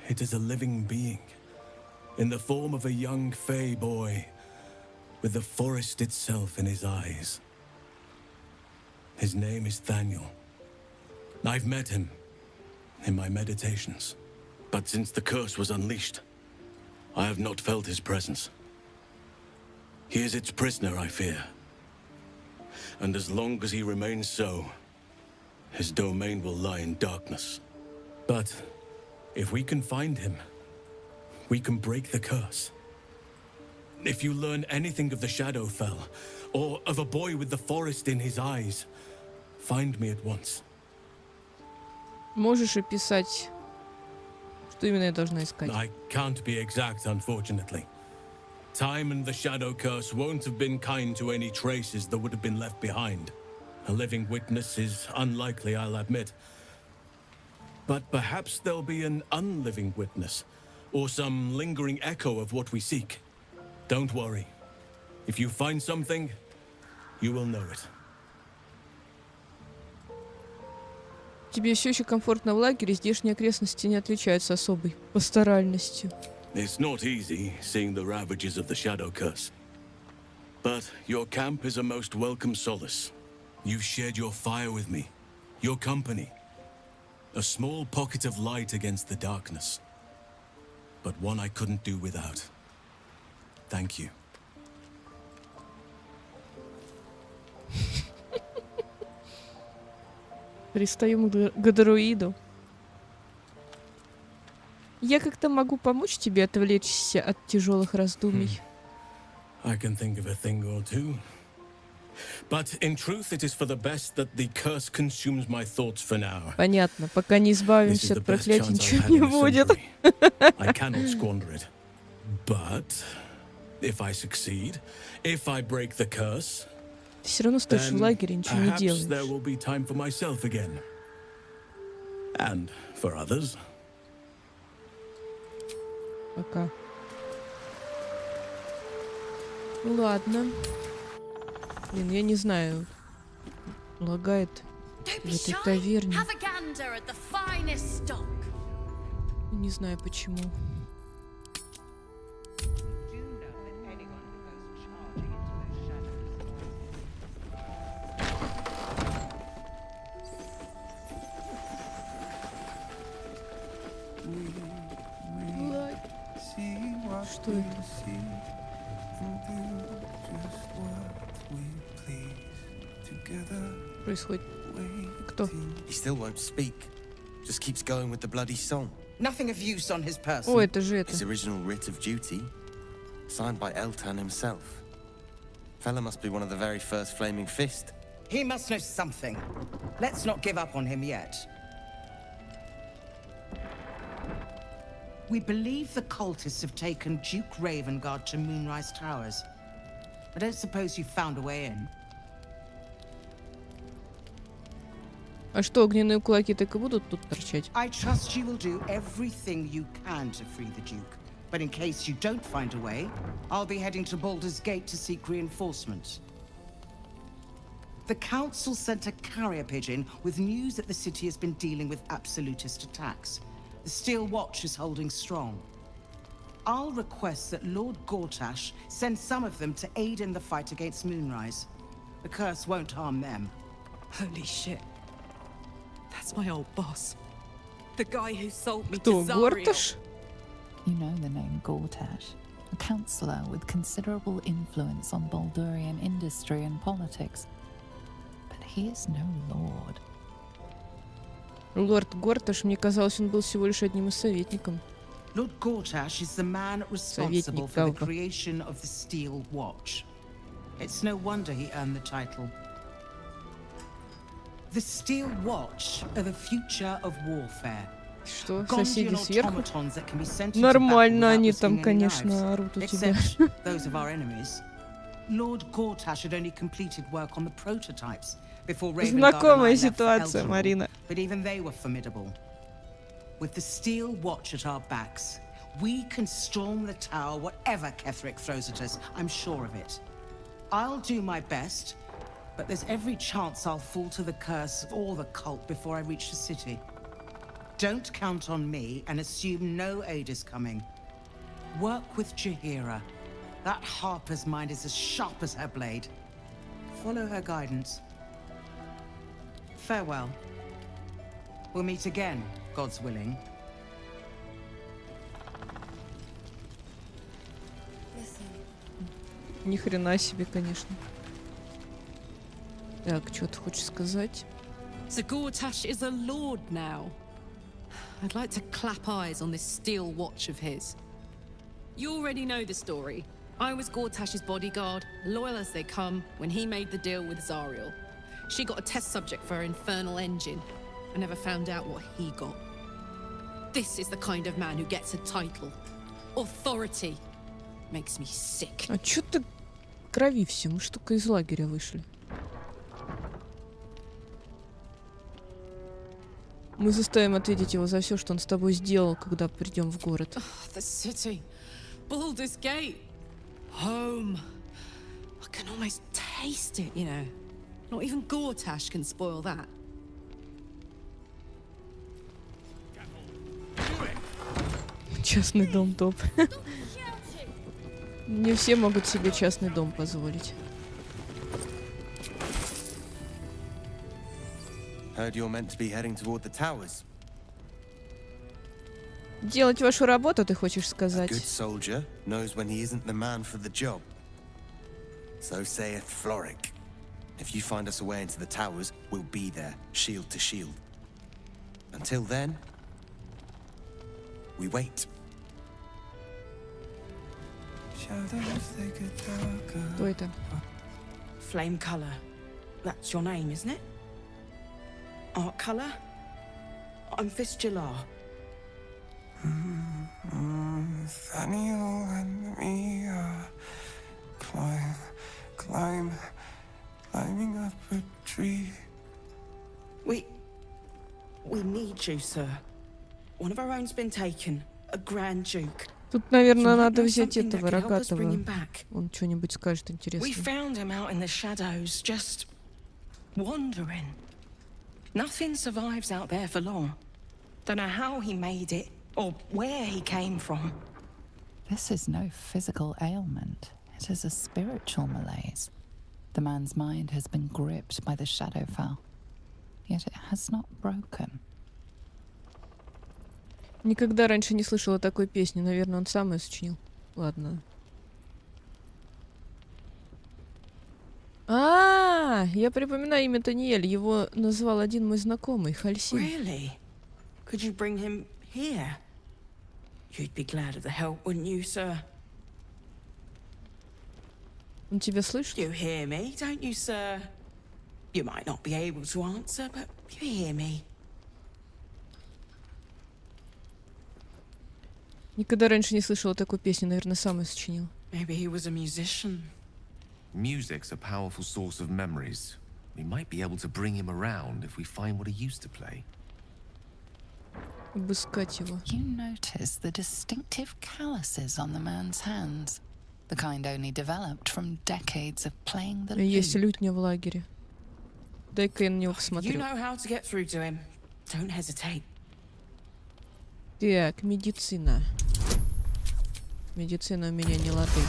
It is a living being, in the form of a young fey boy, with the forest itself in his eyes. His name is Thaniel. I've met him in my meditations, but since the curse was unleashed, I have not felt his presence. He is its prisoner, I fear. And as long as he remains so, his domain will lie in darkness. But if we can find him, we can break the curse. If you learn anything of the Shadowfell, or of a boy with the forest in his eyes, find me at once. Можешь описать, что именно я должна искать? I can't be exact, unfortunately. Time and the Shadow Curse won't have been kind to any traces that would have been left behind. A living witness is unlikely, I'll admit. But perhaps there'll be an unliving witness, or some lingering echo of what we seek. Don't worry. If you find something, you will know it. Тебе все еще комфортно в лагере, здешние окрестности не отличаются особой пасторальностью. It's not easy seeing the ravages of the Shadow Curse. But your camp is a most welcome solace. You've shared your fire with me, your company. A small pocket of light against the darkness. But one I couldn't do without. Thank you. Пристаем к друиду. Я как-то могу помочь тебе отвлечься от тяжелых раздумий. I can think of a thing or two. But in truth, it is for the best that the curse consumes my thoughts for now. Понятно. Пока не избавимся от проклятия, ничего не будет. I cannot squander it. But if I succeed, if I break the curse, Ты все равно стоишь в лагере, ничего не делаешь. there will be time for myself again. And for others. Пока. Ладно. Блин, я не знаю. Лагает в этой таверне. Have a gander at the finest stock. Не знаю почему. Что это? Происходит? Кто? He still won't speak. Just keeps going with the bloody song. Nothing of use on his person. О, это же это. His original writ of duty, signed by Eltan himself. Fella must be one of the very first Flaming Fist. He must know something. Let's not give up on him yet. We believe the cultists have taken Duke Ravengard to Moonrise Towers. I don't suppose you found a way in. А что, огненные кулаки так и будут тут торчать? I trust you will do everything you can to free the Duke. But in case you don't find a way, I'll be heading to Baldur's Gate to seek reinforcements. The Council sent a carrier pigeon with news that the city has been dealing with absolutist attacks. The Steel Watch is holding strong. I'll request that Lord Gortash send some of them to aid in the fight against Moonrise. The curse won't harm them. Holy shit. That's my old boss. The guy who sold me Кто, to Zariel. Горташ? You know the name Gortash, a councillor with considerable influence on Baldurian industry and politics. But he is no lord. Лорд Горташ, мне казалось, он был всего лишь одним из советников. Lord Gortash is the man responsible for the creation of the Steel Watch. It's no wonder he earned the title. The Steel Watch are the future of warfare. Что, соседи сверху? Нормально они там, конечно, орут у тебя. Those of our enemies. Lord Gortash had only completed work on the prototypes before Raven Знакомая ситуация, Марина. But even they were formidable. With the Steel Watch at our backs, we can storm the tower whatever Ketherick throws at us. I'm sure of it. I'll do my best, but there's every chance I'll fall to the curse or the cult before I reach the city. Don't count on me and assume no aid is coming. Work with Jaheira. That Harper's mind is as sharp as her blade. Follow her guidance. Farewell. We'll meet again, God's willing. Ни хрена себе, конечно. Так, что ты хочешь сказать? So Gortash is a lord now. I'd like to clap eyes on this steel watch of his. You already know the story. I was Gortash's bodyguard, loyal as they come, when he made the deal with Zariel. She got a test subject for her infernal engine. I never found out what he got. This is the kind of man who gets a title. Authority. Makes me sick. А чё ты крови все? Мы ж только из лагеря вышли. Мы заставим ответить его за все, что он с тобой сделал, когда придем в город. The city. Baldur's Gate. Home. I can almost taste it, you know. Not even Gortash can spoil that. Частный дом топ. Не все могут себе частный дом позволить. Heard you're meant to be heading toward the towers. Делать вашу работу, ты хочешь сказать? A good soldier knows when he isn't the man for the job. So saith Floric. If you find us a way into the towers, we'll be there, shield to shield. Until then, we wait. Кто это? Flame color. That's your name, isn't it? Art color? I'm Fistula. Nathaniel and me climbing up a tree. We need you, sir. One of our own's been taken. A Grand Duke. Тут, наверное, надо взять этого рогатого. Он что-нибудь скажет интересное. We found him out in the shadows, just wandering. Nothing survives out there for long. Don't know how he made it, or where he came from. This is no physical ailment. It is a spiritual malaise. The man's mind has been gripped by the Shadowfell, yet it has not broken. Никогда раньше не слышала такой песни. Наверное, он сам ее сочинил. Ладно. Я припоминаю имя Таниэль. Его назвал один мой знакомый, Хальсин. Really? Could you bring him here? You'd be glad of the help, wouldn't you, sir? Он тебя слышит? You hear me, don't you, sir? You might not be able to answer, but you hear me. Никогда раньше не слышала такой песни. Наверное, сам ее сочинил. Maybe he was a musician. Music's a powerful source of memories. We might be able to bring him around if we find what he used to play. Обыскать его. You notice the distinctive calluses on the man's hands. The kind only developed from decades of playing the Есть lute. лютня в лагере. Дай-ка я на него You посмотрю. know how to get through to him. Don't hesitate. Так, медицина. Медицина у меня не лады.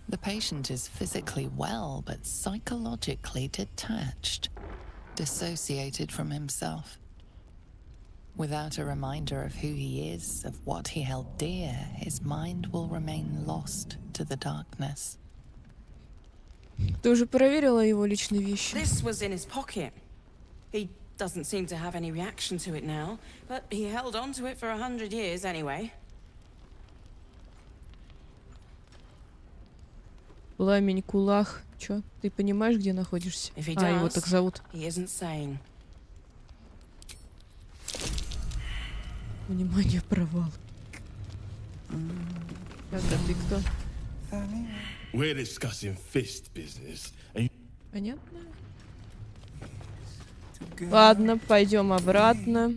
The patient is physically well, but psychologically detached, dissociated from himself. Without a reminder of who he is, of what he held dear, his mind will remain lost to the darkness. Ты уже проверила его личные вещи? This was in his pocket. He doesn't seem to have any reaction to it now, but he held on to it for 100 years anyway. Пламень, кулах. Чё? Ты понимаешь, где находишься? If he А, его does, так зовут. he isn't sane. Внимание, провал. Так, а ты кто? We're discussing fist business. Понятно? Ладно, пойдем обратно.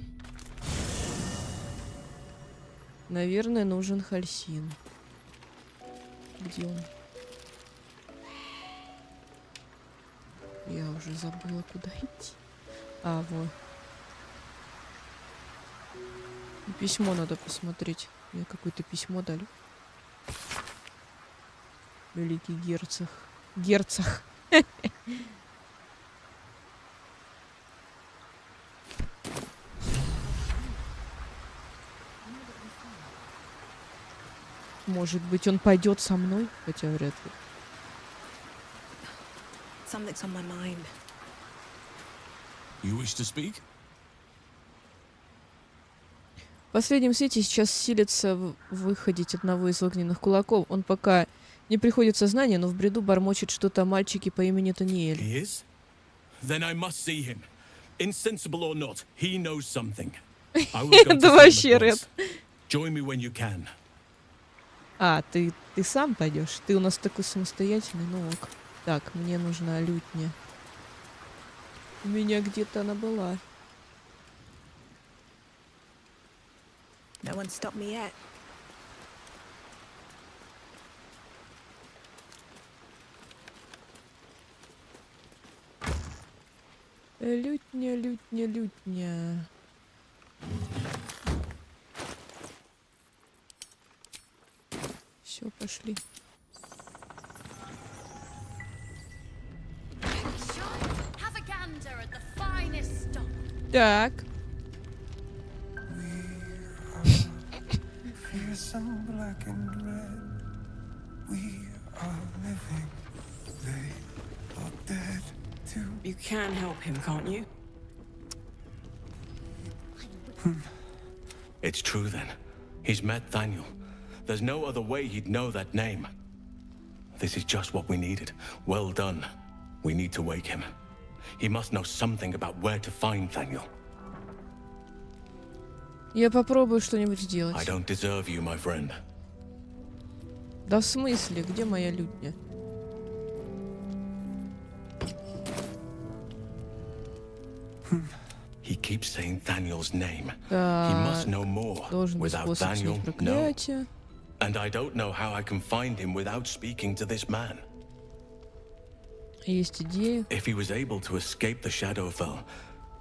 Наверное, нужен Хальсин. Где он? Я уже забыла, куда идти. А, вот. Письмо надо посмотреть. Мне какое-то письмо дали. Великий герцог. Герцог. Может быть, он пойдет со мной? Хотя вряд ли. Something's on my mind. You wish to speak? В последнем свете сейчас силится выходить одного из огненных кулаков. Он пока не приходит в сознание, но в бреду бормочет что-то о мальчике по имени Таниэль. He is? Then I must see him. Insensible or not, he knows something. I will go to Да see вообще, him at Ред. once. Join me when you can. А, ты сам пойдешь? Ты у нас такой самостоятельный, ну ок. Так, мне нужна лютня. У меня где-то она была. No one stopped me yet. Лютня, лютня, лютня. Все, пошли. Have a gander at the finest stock. Так. Fearsome black and red. We are living. They are dead too. You can help him, can't you? It's true then. He's met Daniel. There's no other way he'd know that name. This is just what we needed. Well done. We need to wake him. He must know something about where to find Daniel. Я попробую что-нибудь сделать. I don't deserve you, my friend. Да в смысле? Где моя лютня? He keeps saying Daniel's name. He Так. must know more. Должен быть Without способ Daniel, снять no. проклятие. And I don't know how I can find him without speaking to this man. Есть идея. If he was able to escape the Shadowfell,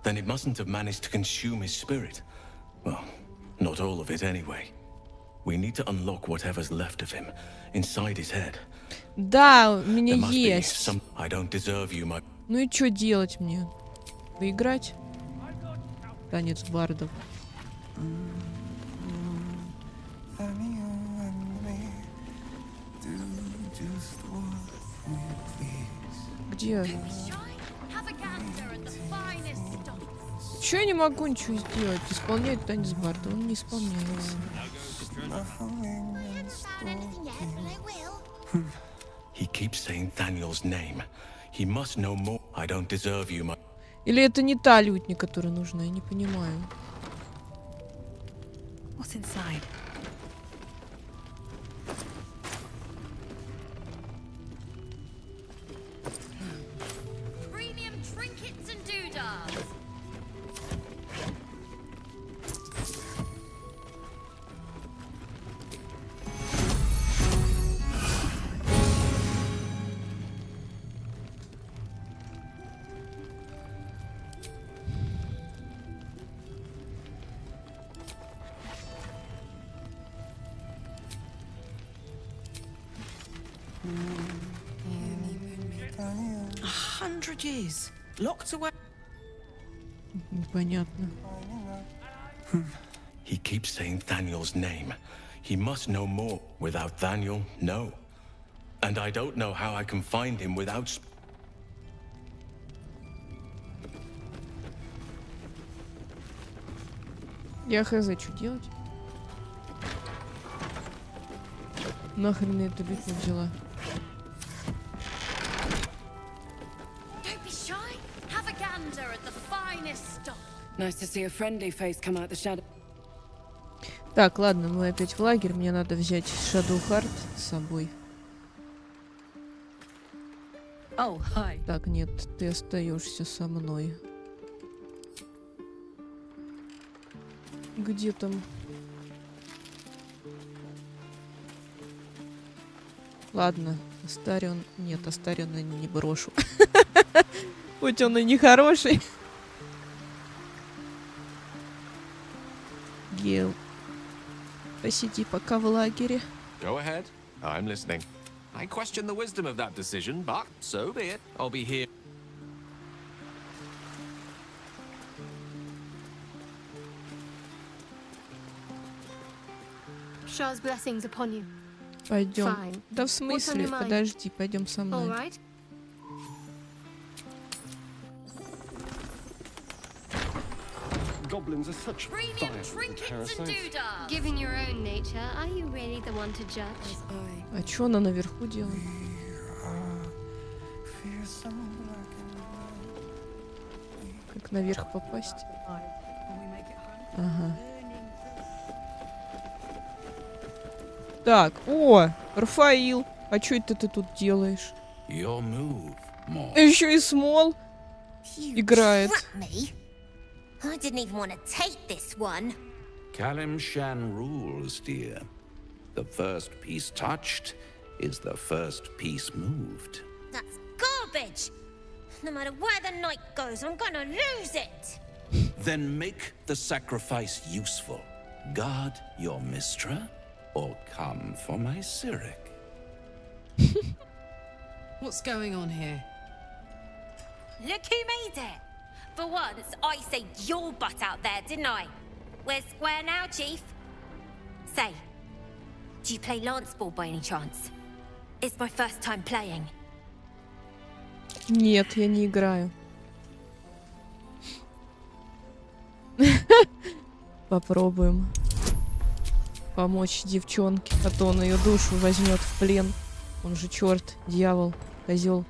then it mustn't have managed to consume his spirit. Well, not all of it anyway. We need to unlock whatever's left of him, inside his head. Да, у меня There must be есть. some... I don't deserve you, my... Ну и что делать мне? Поиграть? Танец бардов. Где? Have a gander at the finest stock. Чё я не могу ничего сделать? Исполняет танец барда, он не исполняется. He keeps saying Daniel's name. He must know more. I don't deserve you, my... Или это не та лютня, которая нужна, я не понимаю. What's inside? 100 years, locked away. Непонятно. He keeps saying Daniel's name. He must know more. Without Daniel, no. And I don't know how I can find him without... Я хз, что делать? Нахрен я эту битву взяла? Don't be shy. Have a gander at the finest stock. Nice to see a friendly face come out the shadow. Так, ладно, мы опять в лагерь. Мне надо взять Shadow Heart с собой. Oh, hi. Так, нет, ты остаешься со мной. Где там? Ладно, Астарион... Нет, Астариона не брошу. Хоть он и не хороший. Гел, посиди пока в лагере. Go ahead. I'm listening. I question the wisdom of that decision, but so be it. I'll be here. Shah's blessings upon you. Пойдем. Fine. Да в What's on смысле? your mind? Подожди, пойдем со All мной. right. Goblins are such Premium vile trinkets and parasites. doodads. Given your own nature, are you really the one to judge? А чё она наверху делает? Как наверх попасть? Ага. Так, о, Рафаил, а чё это ты тут делаешь? Your move, more. Еще и Смол играет. Trap me? I didn't even want to take this one. Kalimshan rules, dear. The first piece touched is the first piece moved. That's garbage. No matter where the night goes, I'm gonna lose it. Then make the sacrifice useful. Guard your Mistra, or come for my Cyric. What's going on here? Look who made it. For once, I saved your butt out there, didn't I? We're square now, Chief. Say, do you play lance ball by any chance? It's my first time playing. Нет, я не играю. Попробуем помочь девчонке, а то он ее душу возьмет в плен. Он же черт, дьявол, козел.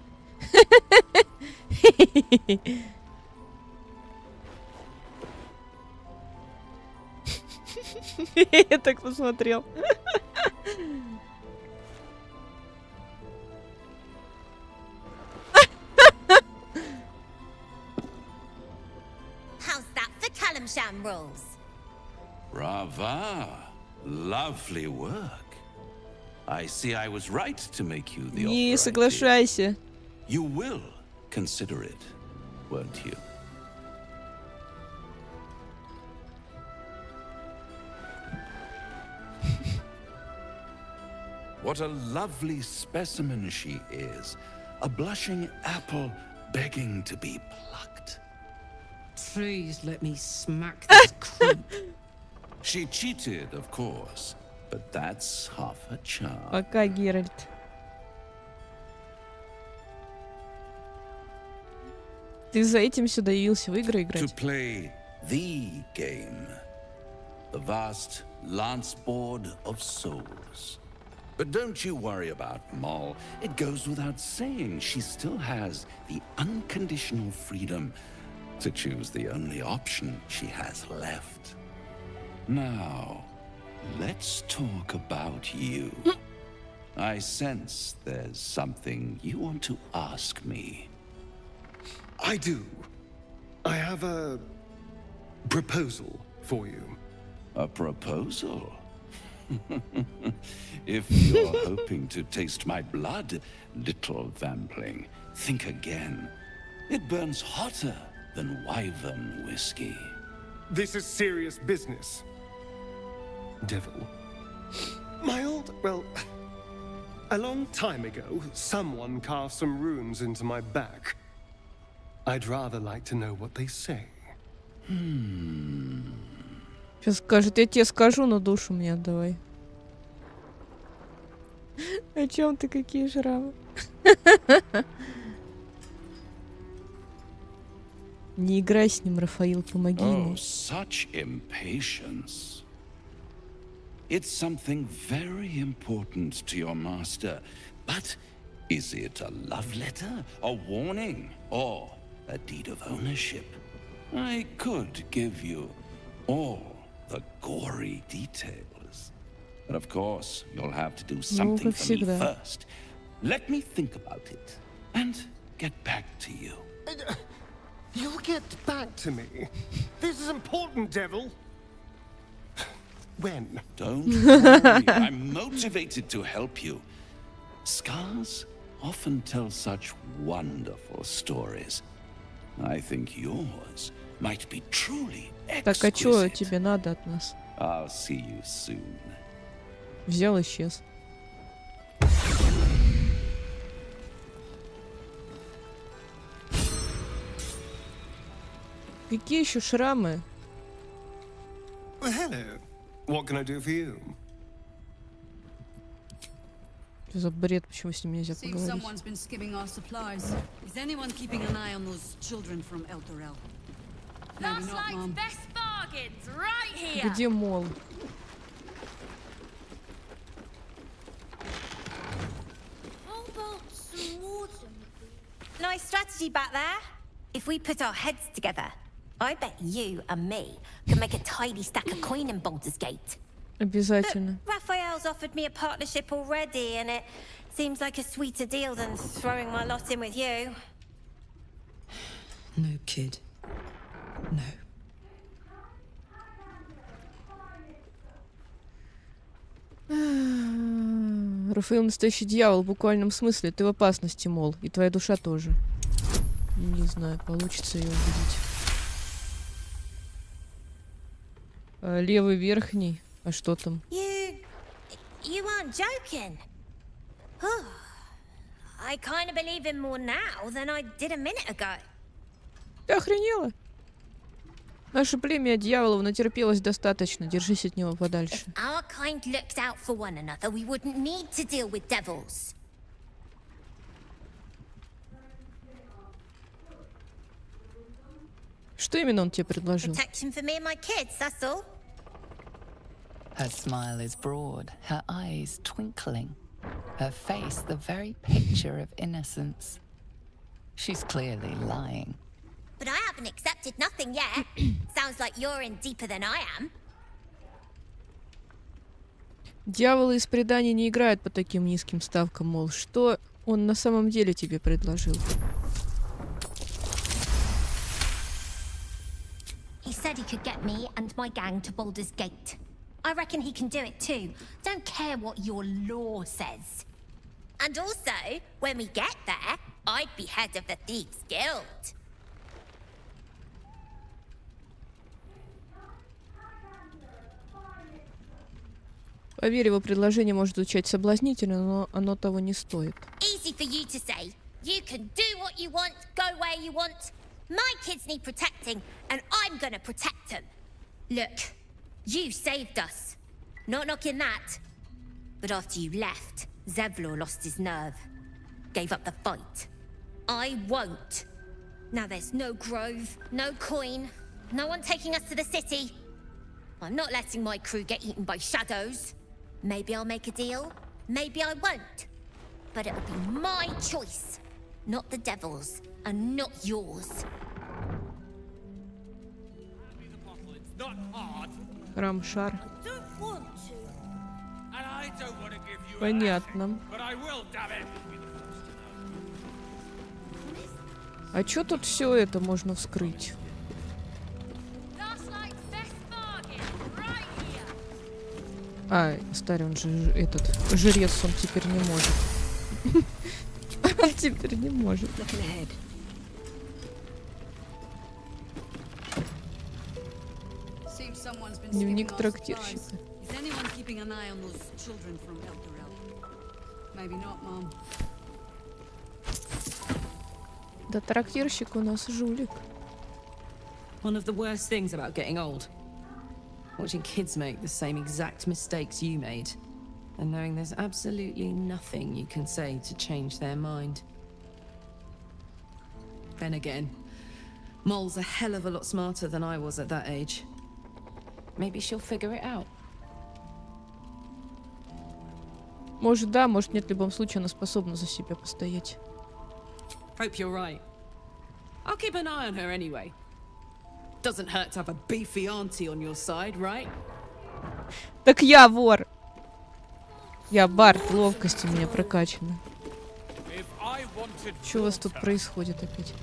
Я так посмотрел. How's that for Kalimshan rules? Brava. Lovely work. I see I was right to make you the Не offer I соглашайся. did. You will consider it, won't you? What a lovely specimen she is. A blushing apple begging to be plucked. Please let me smack this creep. She cheated, of course, but that's half her charm. Пока, Геральт. Ты за этим сюда явился в игры To играть? play the game. The vast lance board of souls. But don't you worry about Moll. It goes without saying she still has the unconditional freedom to choose the only option she has left. Now, let's talk about you. I sense there's something you want to ask me. I do. I have a proposal for you. A proposal? If you're hoping to taste my blood, little vampling, think again. It burns hotter than wyvern whiskey. This is serious business. Devil. My old, well, A long time ago, someone carved some runes into my back. I'd rather like to know what they say. Сейчас скажет, я тебе скажу, но душу мне отдавай. О чем ты, какие шрамы? Не играй с ним, Рафаил, помоги ему. Oh, such impatience. It's something very important to your master. But is it a love letter, a warning, or a deed of ownership? I could give you all the gory details. But of course, you'll have to do something for me first. Let me think about it and get back to you. You'll get back to me. This is important, devil. When? Don't worry, I'm motivated to help you. Scars often tell such wonderful stories. I think yours might be truly exquisite. Так, а чё тебе надо от нас? I'll see you soon. Взял и исчез. Какие еще шрамы? Well, hello. What can I do for you? Что за бред? Почему с ним нельзя Seems поговорить? someone's been skimming our supplies. Is anyone keeping an eye on those children from El Torel? Maybe not, Mom. Best bargains right here. Где мол? Nice strategy back there. If we put our heads together, I bet you and me can make a tidy stack of coin in Baldur's Gate. Обязательно. Raphael's offered me a partnership already, and it seems like a sweeter deal than throwing my lot in with you. No, kid. No. Рафаил настоящий дьявол в буквальном смысле. Ты в опасности, мол. И твоя душа тоже. Не знаю, получится ее убедить. Левый верхний. А что там? You aren't joking. I kind of believe him more now than I did a minute ago. Ты охренела? Наше племя дьяволов натерпелось достаточно. Держись от него подальше. If our kind looked out for one another, we wouldn't need to deal with devils. Что именно он тебе предложил? Protection for me and my kids, that's all. Her smile is broad, her eyes twinkling, her face the very picture of innocence. She's clearly lying. But I haven't accepted nothing yet. Sounds like you're in deeper than I am. Дьяволы из преданий не играют по таким низким ставкам, мол, что он на самом деле тебе предложил? He said he could get me and my gang to Baldur's Gate. I reckon he can do it too. Don't care what your law says. And also, when we get there, I'd be head of the Thieves' Guild. Поверь, его предложение может звучать соблазнительно, но оно того не стоит. Easy for you to say. You can do what you want, go where you want. My kids need protecting, and I'm gonna protect them. Look, you saved us. Not knocking that. But after you left, Zevlor lost his nerve. Gave up the fight. I won't. Now there's no grove, no coin, no one taking us to the city. I'm not letting my crew get eaten by shadows. Maybe I'll make a deal, maybe I won't. But it'll be my choice, not the devil's, and not yours. Рамшар. Понятно. А чё тут все это можно вскрыть? А, старый, он же этот жрец, он теперь не может. Он теперь не может. Дневник трактирщика. Maybe not, Mom. Да трактирщик у нас жулик. One of the worst things about getting old. Watching kids make the same exact mistakes you made. And knowing there's absolutely nothing you can say to change their mind. Then again, Mol's a hell of a lot smarter than I was at that age. Maybe she'll figure it out. Может, да, может, нет, в любом случае она способна за себя постоять. Hope you're right. I'll keep an eye on her anyway. Doesn't hurt to have a beefy auntie on your side, right? Так я вор. Я бард, ловкость у меня прокачана. Что у вас тут происходит опять?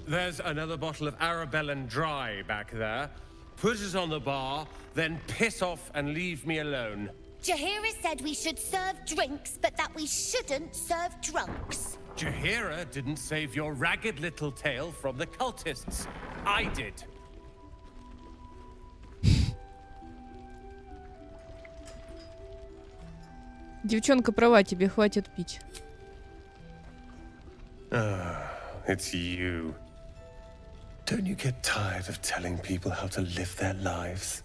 There's another bottle of Arabellan Dry back there. Put it on the bar, then piss off and leave me alone. Jahira said we should serve drinks, but that we shouldn't serve drunks. Jahira didn't save your ragged little tail from the cultists. I did. Девчонка права, тебе хватит пить. It's you. Don't you get tired of telling people how to live their lives?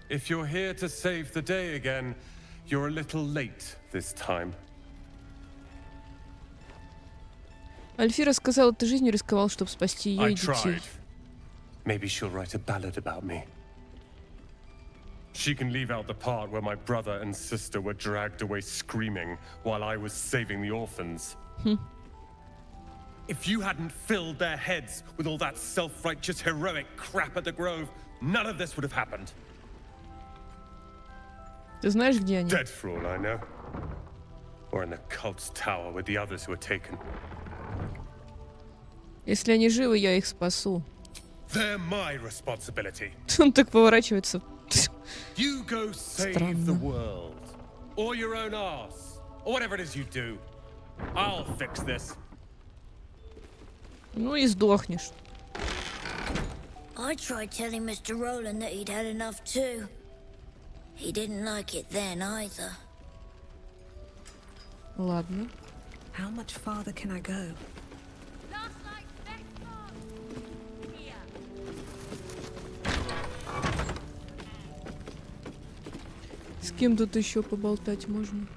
If you're here to save the day again, you're a little late this time. Альфира сказала, ты жизнью рисковал, чтобы спасти ее I и детей. tried. Maybe she'll write a ballad about me. She can leave out the part where my brother and sister were dragged away screaming while I was saving the orphans. If you hadn't filled their heads with all that self-righteous heroic crap at the Grove, none of this would have happened. Ты знаешь, где они? Dead for all I know. Or in the cult's tower with the others who were taken. Если они живы, я их спасу. They're my responsibility. Он так поворачивается. You go save the world. Or your own arse. Or whatever it is you do. I'll fix this. Ну и сдохнешь. I tried telling Mr. Rowland that he'd had enough too. He didn't like it then either. Ладно. How much farther can I go? С кем тут еще поболтать можно?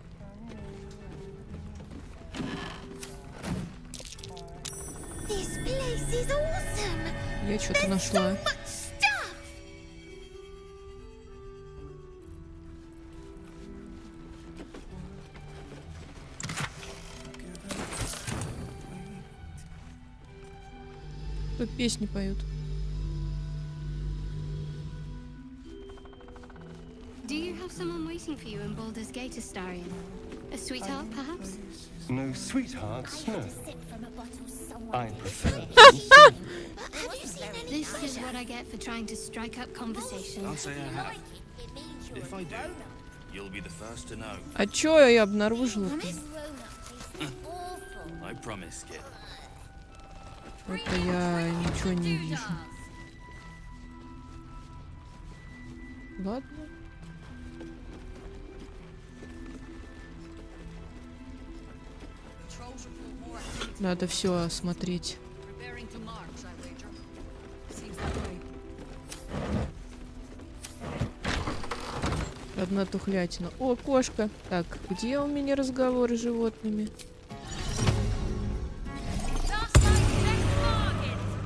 This place is awesome. Я что-то нашла. Тут песни поют. Do you have someone waiting for you in Baldur's Gate, Astarion? A sweetheart, perhaps? No sweethearts, no. I prefer. This is what I get for trying to strike up conversation. Can't say I have. If I do, you'll be the first to know. А чё я обнаружила? I promise, kid. Это я ничего не вижу. Ладно. Надо все осмотреть. Одна тухлятина. О, кошка. Так, где у меня разговоры с животными?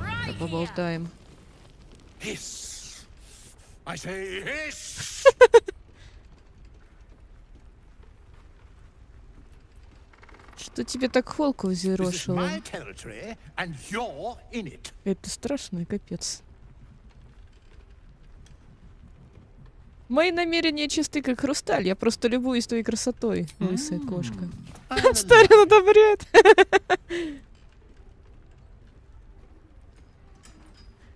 Да, поболтаем. Hiss. I say hiss. Что тебе так холку взъерошило? My territory, and you're in it. Это страшно, капец. Мои намерения чисты, как хрусталь. Я просто любуюсь твоей красотой, лысая кошка. Старин одобряет.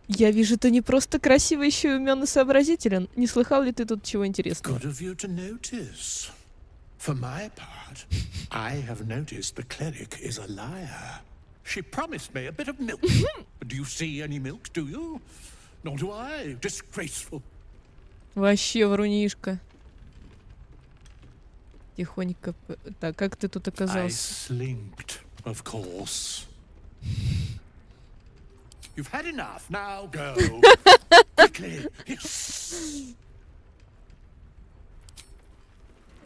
Я вижу, ты не просто красивый, еще и умен и сообразителен. Не слыхал ли ты тут чего интересного? Good of you to notice. For my part, I have noticed the cleric is a liar. She promised me a bit of milk. But do you see any milk, do you? Nor do I. Disgraceful. Вообще врунишка. Тихонько. Так, как ты тут I оказался? slinked, of course. You've had enough. Now go. Quickly.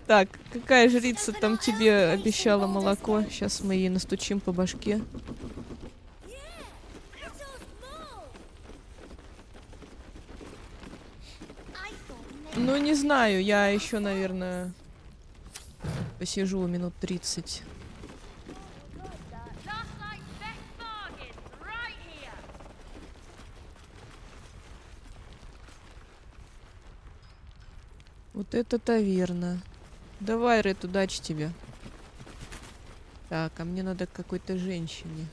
Так, какая жрица там тебе обещала молоко? Сейчас мы ей настучим по башке. Ну, не знаю, я еще, наверное, посижу минут 30. Вот это таверна. Давай, Ред, удачи тебе. Так, а мне надо к какой-то женщине.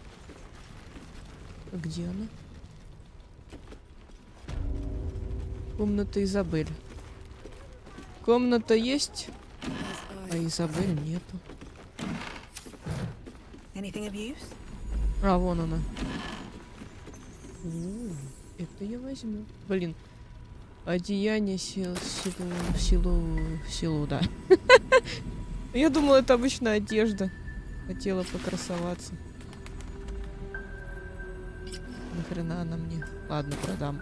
Где она? Комната Изабель. Комната есть, а Изабель нету. А, вон она. О, это я возьму. Блин. Одеяние силу, да. Я думала, это обычная одежда. Хотела покрасоваться. Нахрена она мне? Ладно, продам.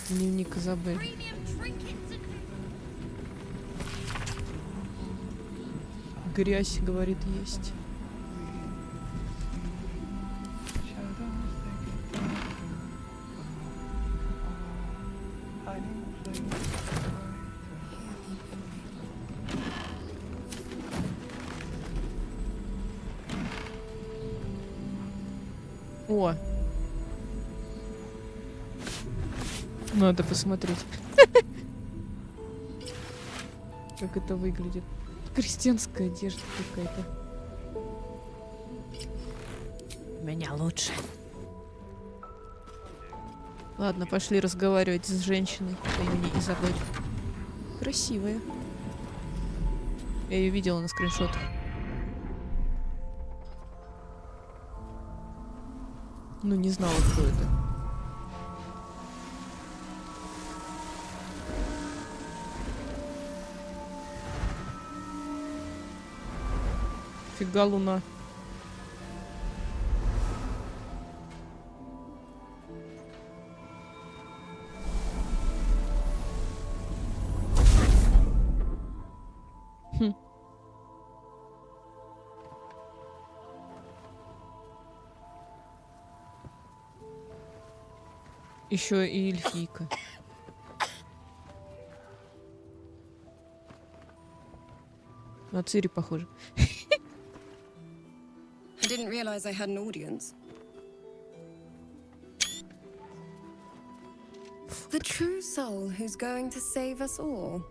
Дневник Изабель. Грязь, говорит, есть. О! Надо посмотреть. Как это выглядит. Крестьянская одежда какая-то. Меня лучше. Ладно, пошли разговаривать с женщиной по имени Изабель. Красивая. Я ее видела на скриншотах. Ну, не знала, кто это. Фига луна. Хм. Еще и эльфийка. На Цири похоже. I didn't realize I had an audience. The true soul who's going to save us all.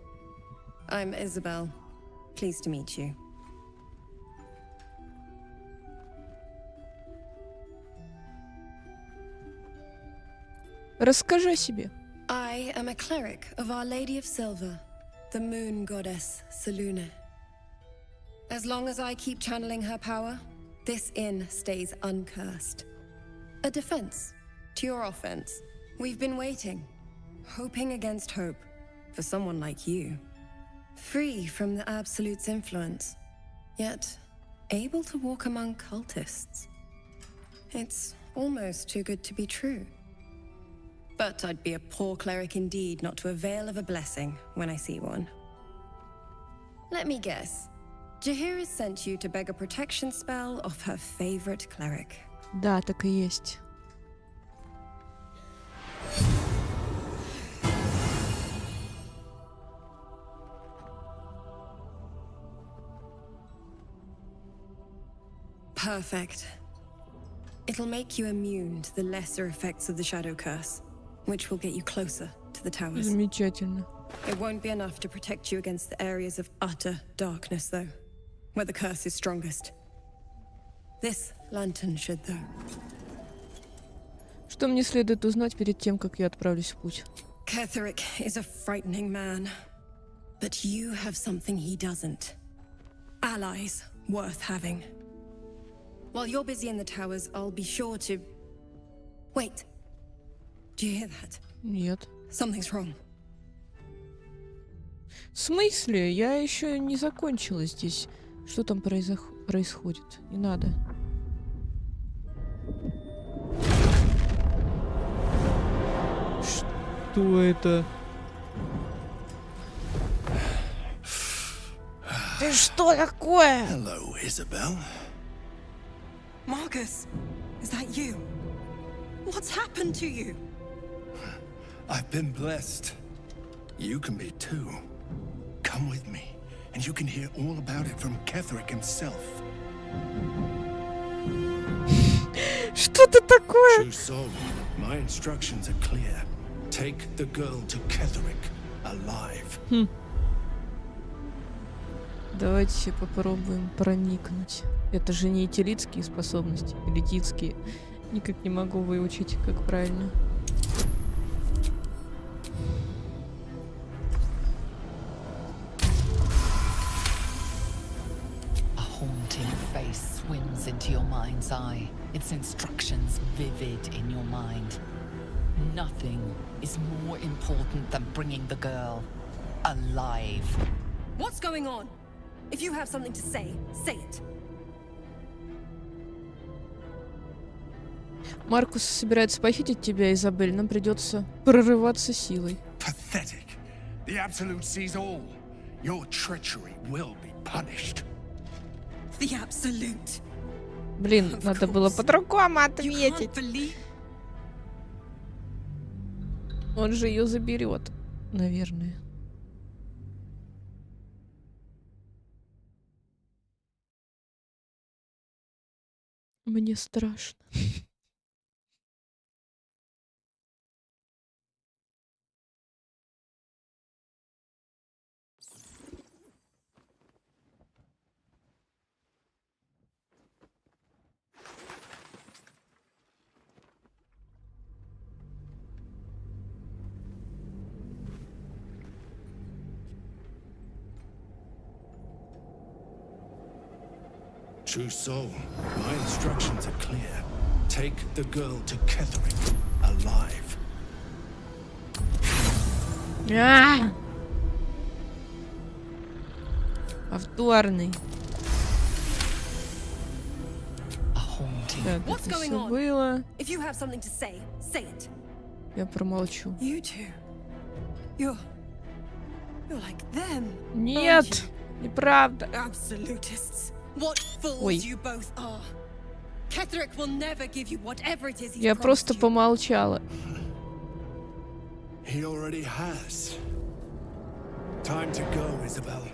I'm Isabel. Pleased to meet you. Расскажи о себе. I am a cleric of Our Lady of Silver, the moon goddess Selune. As long as I keep channeling her power, this inn stays uncursed. A defense to your offense. We've been waiting, hoping against hope, for someone like you. Free from the Absolute's influence, yet able to walk among cultists. It's almost too good to be true. But I'd be a poor cleric indeed not to avail of a blessing when I see one. Let me guess. Jaheira sent you to beg a protection spell off her favorite cleric. Да, так и есть. Perfect. It'll make you immune to the lesser effects of the shadow curse, which will get you closer to the towers. Замечательно. It won't be enough to protect you against the areas of utter darkness, though, where the curse is strongest. This lantern should, though. Что мне следует узнать перед тем, как я отправлюсь в путь? Ketherick is a frightening man, but you have something he doesn't. Allies worth having. While you're busy in the towers, I'll be sure to... Wait. Do you hear that? Нет. Something's wrong. В смысле? Я еще не закончила здесь. Что там происходит? Не надо. Что это? Ты что такое? Hello, Isabel. Marcus, is that you? What's happened to you? I've been blessed. You can be too. Come with me, and you can hear all about it from Ketherick himself. Что это такое? True soul, my instructions are clear. Take the girl to Ketherick alive. Давайте попробуем проникнуть. Это же не этилитские способности, элитистские. Никак не могу выучить, как правильно. A haunting face swims into your mind's eye. Its instructions vivid in your mind. Nothing is more important than bringing the girl alive. What's going on? If you have something to say, say it. Маркус собирается похитить тебя, Изабель. Нам придется прорываться силой. Pathetic. The Absolute sees all. Your treachery will be punished. The Absolute. Блин, надо было по-другому ответить. Он же ее заберет, наверное. Мне страшно. True soul, my instructions are clear. Take the girl to Ketherick alive. Повторный. Так, это все было. Я промолчу. You're like them. Нет, неправда. Absolutists. What fools you both are. Ketherick will never give you whatever it is he Я просто помолчала. He already has. Time to go, Isabel.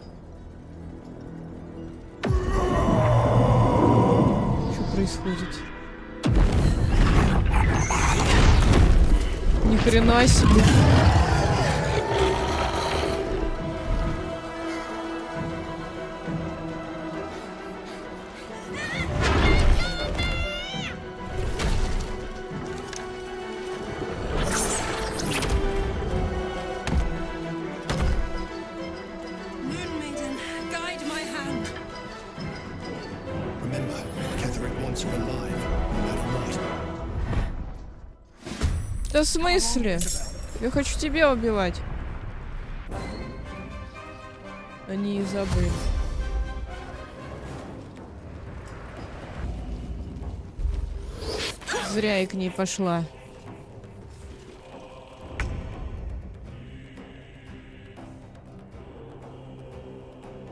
Что происходит? Ни хрена себе. Да в смысле? Я хочу тебя убивать. Они и забыли. Зря я к ней пошла.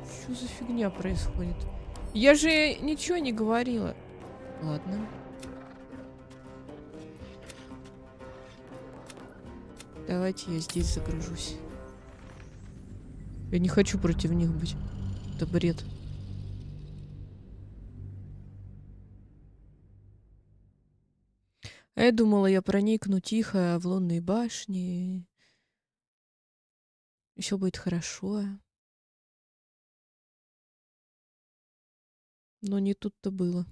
Что за фигня происходит? Я же ничего не говорила. Ладно. Давайте я здесь загружусь. Я не хочу против них быть. Это бред. А я думала, я проникну тихо в лунные башни. И все будет хорошо. Но не тут-то было.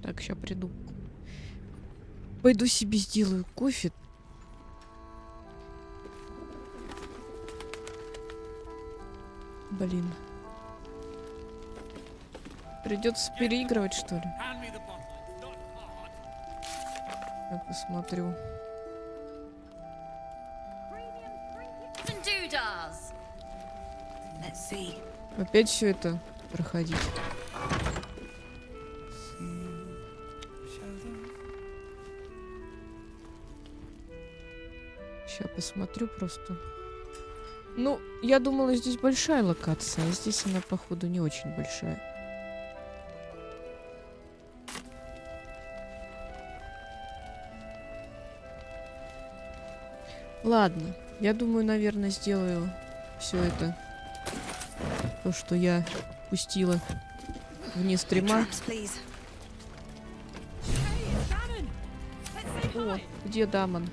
Так, сейчас приду. пойду себе сделаю кофе. Блин. Придется переигрывать, что ли? Я посмотрю. Опять все это проходить. Сейчас посмотрю просто. Ну, я думала, здесь большая локация, а здесь она, походу, не очень большая. Ладно, я думаю, наверное, сделаю все это. То, что я пустила вне стрима. О, где Дамон?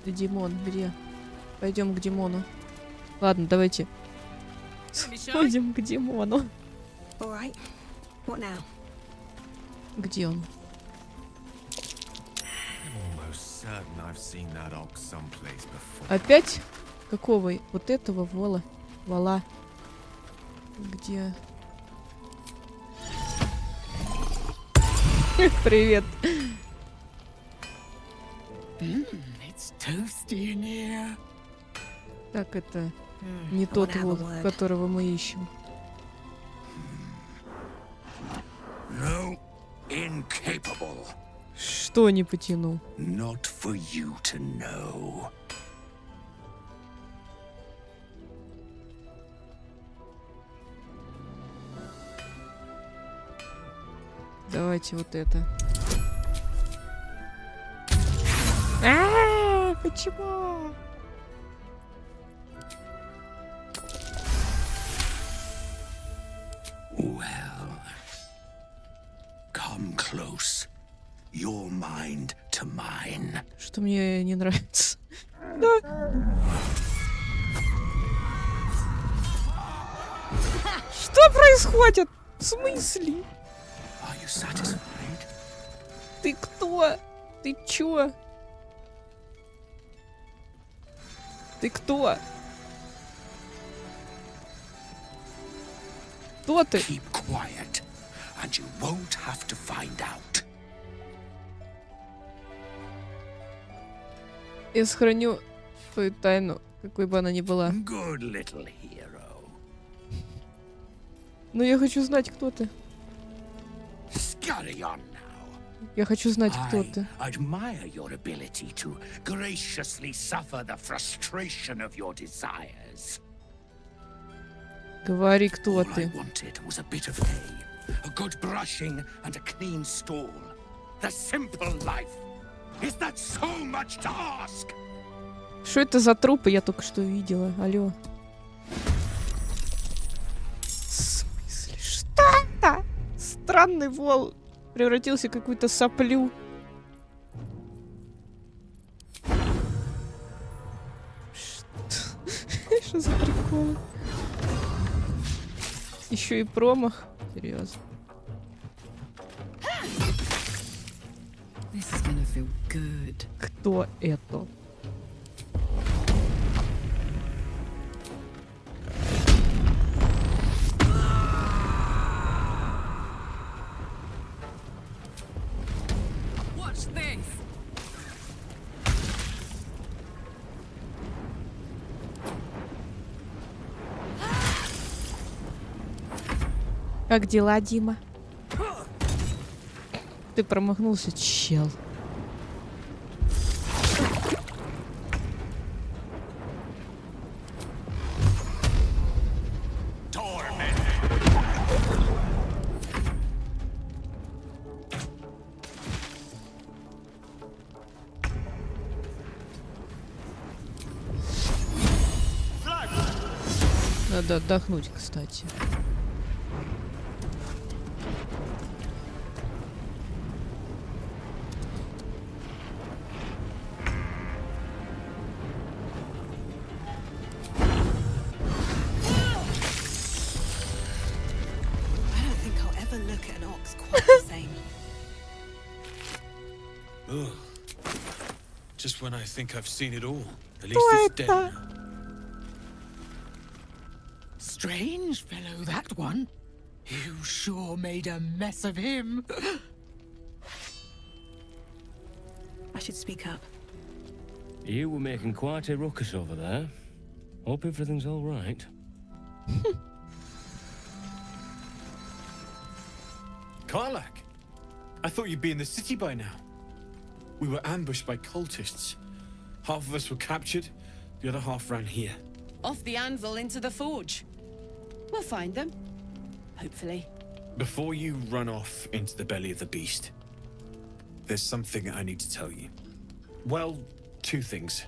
Димон, где? Пойдем к Димону. Ладно, давайте сходим к Димону. Где он? Опять? Какого? Вот этого вала. Где? Привет. Так, это не тот вол, которого мы ищем. No, incapable. Что не потянул? Not for you to know. Давайте вот это. Почему? Well, come close. Your mind to mine. Что мне не нравится. Да. Что происходит? В смысле? Are you satisfied? Ты кто? Ты чё? Ты кто? Кто ты? Keep quiet, and you won't have to find out. Я сохраню твою тайну, какой бы она ни была. Good little hero. Но я хочу знать, кто ты. Scurry on now. Я хочу знать, кто ты. I admire your ability to graciously suffer the frustration of your desires. Говори, кто All I ты. wanted was a bit of hay, a good brushing, and a clean stall. The simple life. Is that so much to ask? Что это за трупы? Я только что видела. Алло. В смысле? Что это? Странный вол превратился в какую-то соплю. Что за прикол? Еще и промах. Серьезно. This is gonna feel good. Кто это? Watch this. Как дела, Дима? Ты промахнулся, чел. Надо отдохнуть, кстати. Just when I think I've seen it all. At least it's dead now. Strange fellow, that one. You sure made a mess of him. I should speak up. You were making quite a ruckus over there. Hope everything's all right. Karlak, I thought you'd be in the city by now. We were ambushed by cultists. Half of us were captured, the other half ran here. Off the anvil into the forge. We'll find them. Hopefully. Before you run off into the belly of the beast, there's something I need to tell you. Well, two things.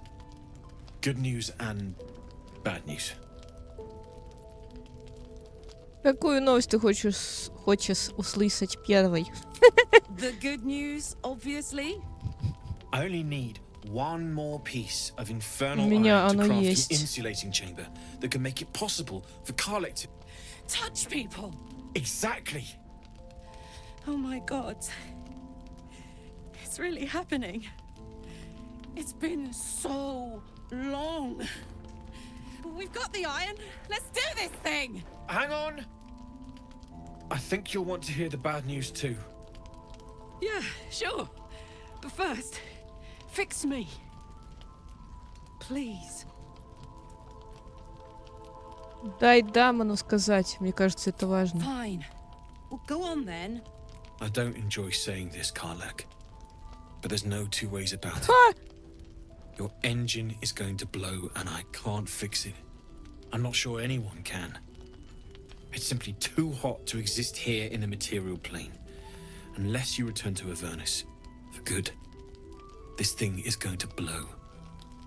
Good news and bad news. Какую новость ты хочешь услышать первой? The good news, obviously. I only need one more piece of infernal У меня iron to оно craft есть. an insulating chamber that can make it possible for Karlak to touch people. Exactly. Oh my god. It's really happening. It's been so long. We've got the iron. Let's do this thing. Hang on. I think you'll want to hear the bad news too. Yeah, sure. But first, fix me. Please. Дай Дамону сказать. Мне кажется, это важно. Fine. Well, go on then. I don't enjoy saying this, Karlak, but there's no two ways about it. Your engine is going to blow and I can't fix it. I'm not sure anyone can. It's simply too hot to exist here in the material plane. Unless you return to Avernus for good, this thing is going to blow.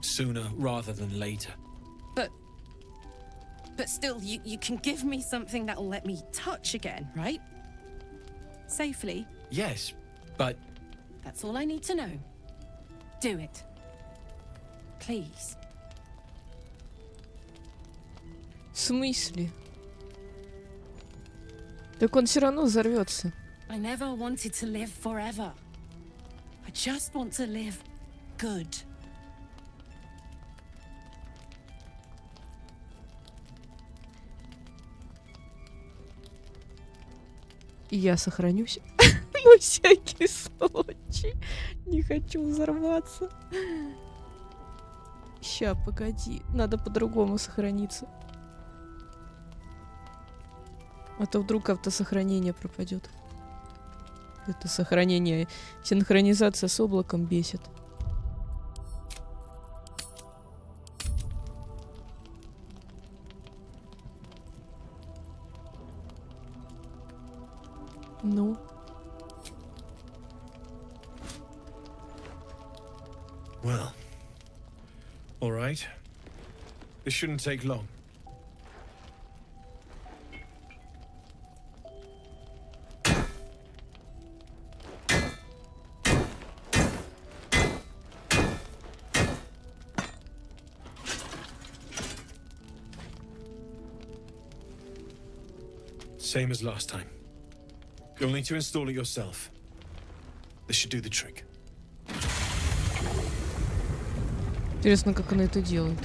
Sooner rather than later. But still, you can give me something that'll let me touch again, right? Safely. Yes, but... That's all I need to know. Do it. Please. В смысле? Так он все равно взорвется. I never wanted to live forever. I just want to live good. И я сохранюсь. На всякий случай. Не хочу взорваться. Ща, погоди. Надо по-другому сохраниться. А то вдруг автосохранение пропадет. Это сохранение, синхронизация с облаком бесит. Ну. Well. All right. This shouldn't take long. Same as last time. You'll need to install it yourself. This should do the trick. Интересно, как она это делает.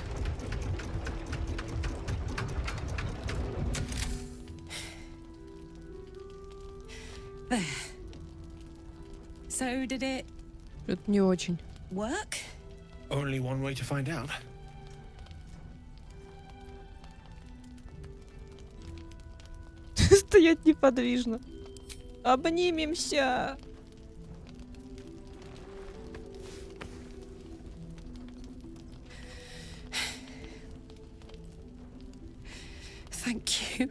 So did it Это не очень. work? Only one way to find out. Стоять неподвижно. Обнимемся. Thank you.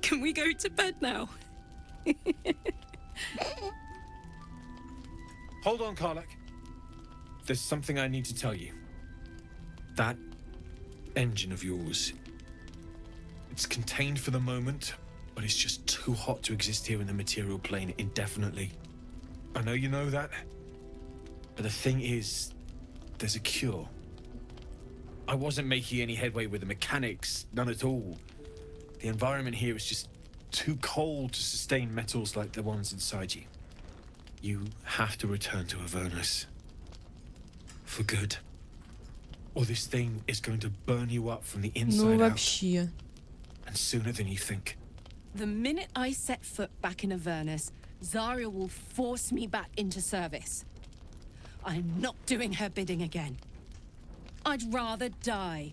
Can we go to bed now? Hold on, Karlak. There's something I need to tell you. That engine of yours, it's contained for the moment, but it's just too hot to exist here in the material plane indefinitely. I know you know that, but the thing is, there's a cure. I wasn't making any headway with the mechanics, none at all. The environment here is just too cold to sustain metals like the ones inside you. You have to return to Avernus. For good. Or this thing is going to burn you up from the inside out. And sooner than you think. The minute I set foot back in Avernus, Zarya will force me back into service. I'm not doing her bidding again. I'd rather die.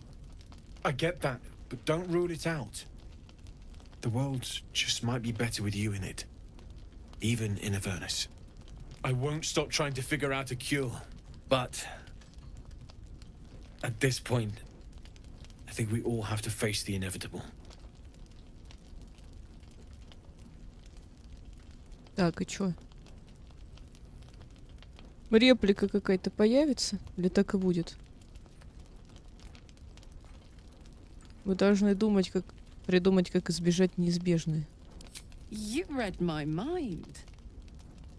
I get that, but don't rule it out. The world just might be better with you in it. Even in Avernus. I won't stop trying to figure out a cure, but at this point, I think we all have to face the inevitable. Так, и чё? Реплика какая-то появится? Или так и будет? Вы должны думать, как... придумать, как избежать неизбежное. You read my mind.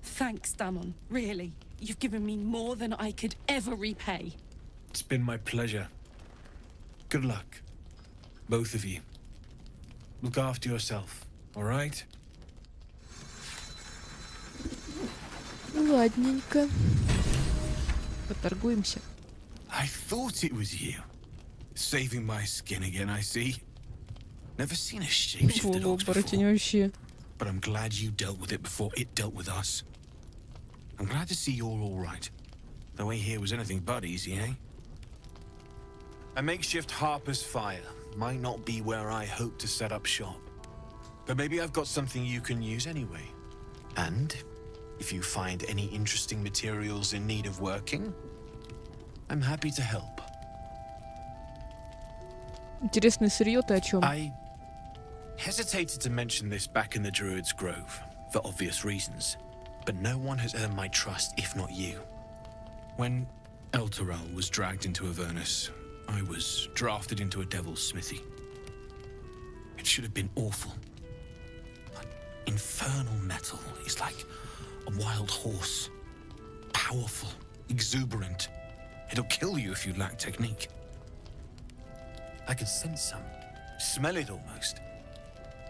Thanks, Damon. Really. You've given me more than I could ever repay. It's been my pleasure. Good luck. Both of you. Look after yourself, all right? Ладненько. Поторгуемся. I thought it was you. Saving my skin again, I see. Never seen a shapeshifter dogs before. But I'm glad you dealt with it before it dealt with us. I'm glad to see you're all right. The way here was anything but easy, eh? A makeshift Harper's Fire might not be where I hope to set up shop. But maybe I've got something you can use anyway. And if you find any interesting materials in need of working, I'm happy to help. Интересное сырье-то о чем? I hesitated to mention this back in the Druid's Grove, for obvious reasons. But no one has earned my trust if not you. When Elturel was dragged into Avernus, I was drafted into a devil's smithy. It should have been awful. But infernal metal is like a wild horse. Powerful, exuberant. It'll kill you if you lack technique. I could sense some. Smell it almost.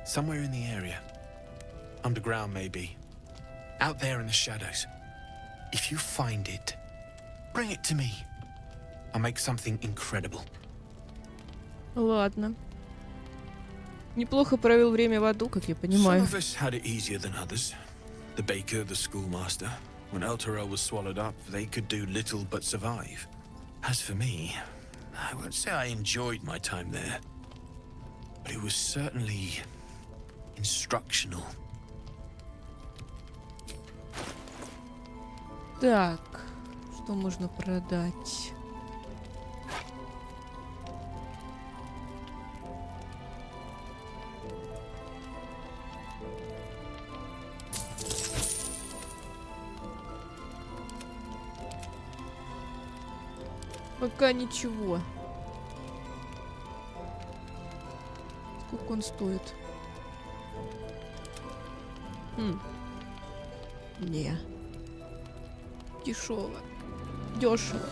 Somewhere in the area. Underground, maybe. Out there in the shadows. If you find it, bring it to me. I'll make something incredible. Ладно. Неплохо провел время в аду, как я понимаю. Some of us had it easier than others. The baker, the schoolmaster. When Elturel was swallowed up, they could do little but survive. As for me, I won't say I enjoyed my time there. But it was certainly instructional. Так, что можно продать? Пока ничего. Сколько он стоит? Не. Дешево. Дешево.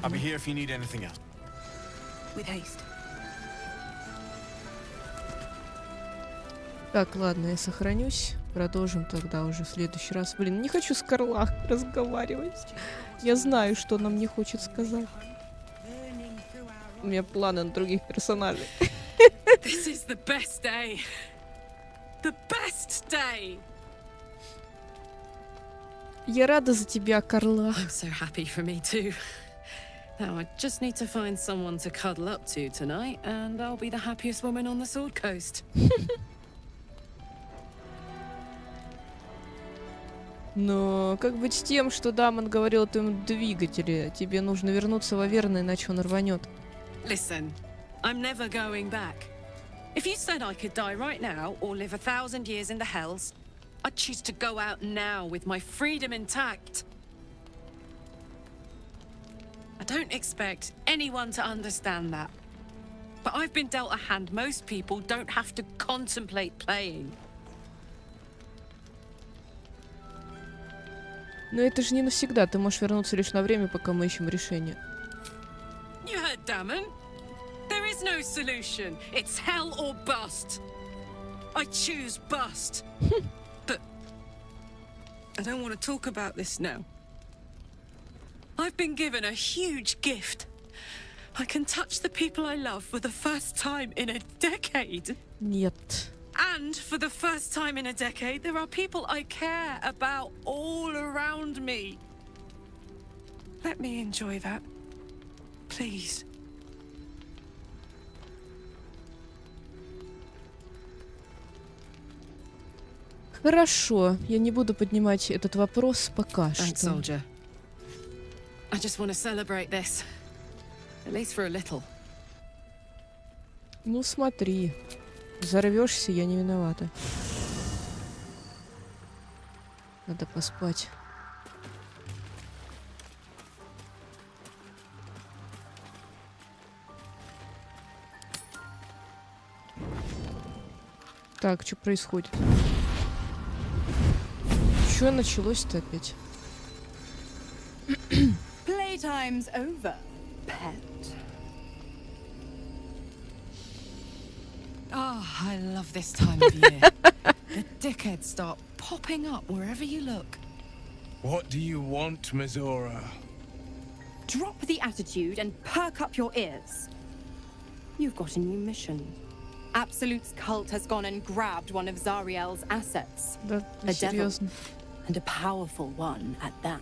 I'll be here if you need anything else. With haste. Так, ладно, я сохранюсь. Продолжим тогда уже в следующий раз. Блин, не хочу с Карлах разговаривать. Я знаю, что она мне хочет сказать. У меня планы на других персонажей. This is the best day. The best day. Я рада за тебя, Карла. I'm so happy for me too. Now I just need to find someone to cuddle up to tonight, and I'll be the happiest woman on the Sword Coast. Но как быть с тем, что Дамон говорил о твоем двигателе? Тебе нужно вернуться в Аверну, иначе он рванет. Listen, I'm never going back. If you said I could die right now or live 1,000 years in the Hells, I'd choose to go out now with my freedom intact. I don't expect anyone to understand that. But I've been dealt a hand most people don't have to contemplate playing. Но это же не навсегда. Ты можешь вернуться лишь на время, пока мы ищем решение. You heard Damon. There is is no solution. It's hell or bust. I choose bust. But I don't want to talk about this now. I've been given a huge gift. I can touch the people I love for the first time in a decade. Нет. And for the first time in a decade, there are people I care about all around me. Let me enjoy that. Please. Хорошо, я не буду поднимать этот вопрос пока Thanks, что. soldier. I just want to celebrate this. At least for a little. Ну смотри, взорвешься, я не виновата. Надо поспать. Так, что происходит? Что началось-то опять? Playtime's over, pet. Oh, I love this time of year. The dickheads start popping up wherever you look. What do you want, Mizora? Drop the attitude and perk up your ears. You've got a new mission. Absolute's cult has gone and grabbed one of Zariel's assets. Да, A devil. серьезно. And a powerful one at that.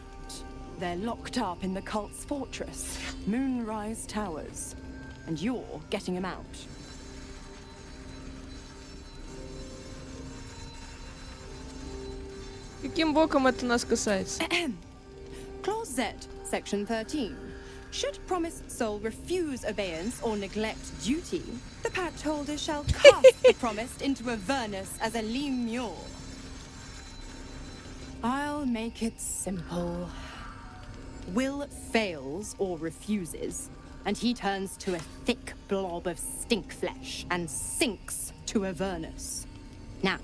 They're locked up in the cult's fortress, Moonrise Towers. And you're getting them out. Каким боком это нас касается? Clause Z, Section 13. Should promised soul refuse obeyance or neglect duty, the pact holder shall cast the promised into Avernus as a lemure. I'll make it simple. Will fails or refuses, and he turns to a thick blob of stink flesh and sinks to Avernus. Now,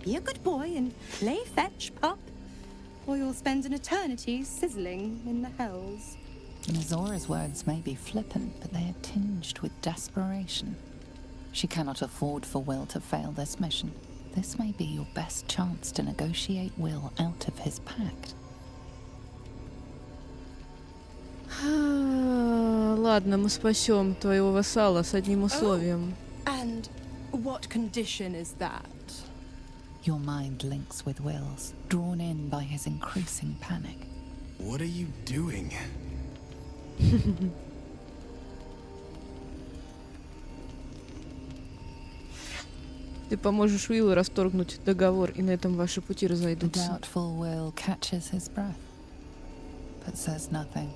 be a good boy and play fetch, pup, or you'll spend an eternity sizzling in the hells. Mizora's words may be flippant, but they are tinged with desperation. She cannot afford for Will to fail this mission. This may be your best chance to negotiate Will out of his pact. Ладно, мы спасем твоего вассала с одним условием. And what condition is that? Your mind links with Will's, drawn in by his increasing panic. What are you doing? Ты поможешь Уиллу расторгнуть договор, и на этом ваши пути The разойдутся. doubtful Will catches his breath, but says nothing,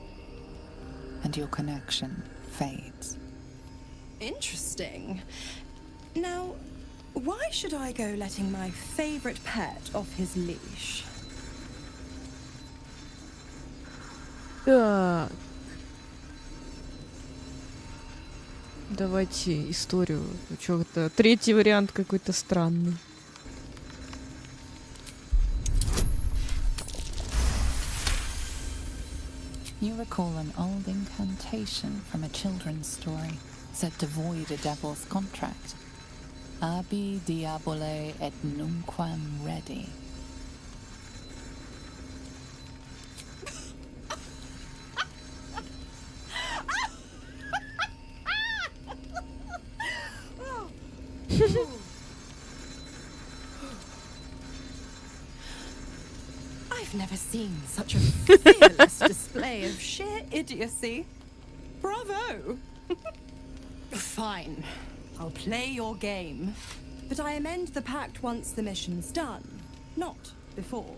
and your connection fades. Interesting. Now, why should I go letting my favorite pet off his leash? Так. Давайте историю. Чё-то третий вариант какой-то странный. You recall an old incantation from a children's story said to void a devil's contract. Abi diabole et nunquam redi. I've never seen such a fearless display of sheer idiocy. Bravo! Fine. I'll play your game. But I amend the pact once the mission's done, not before.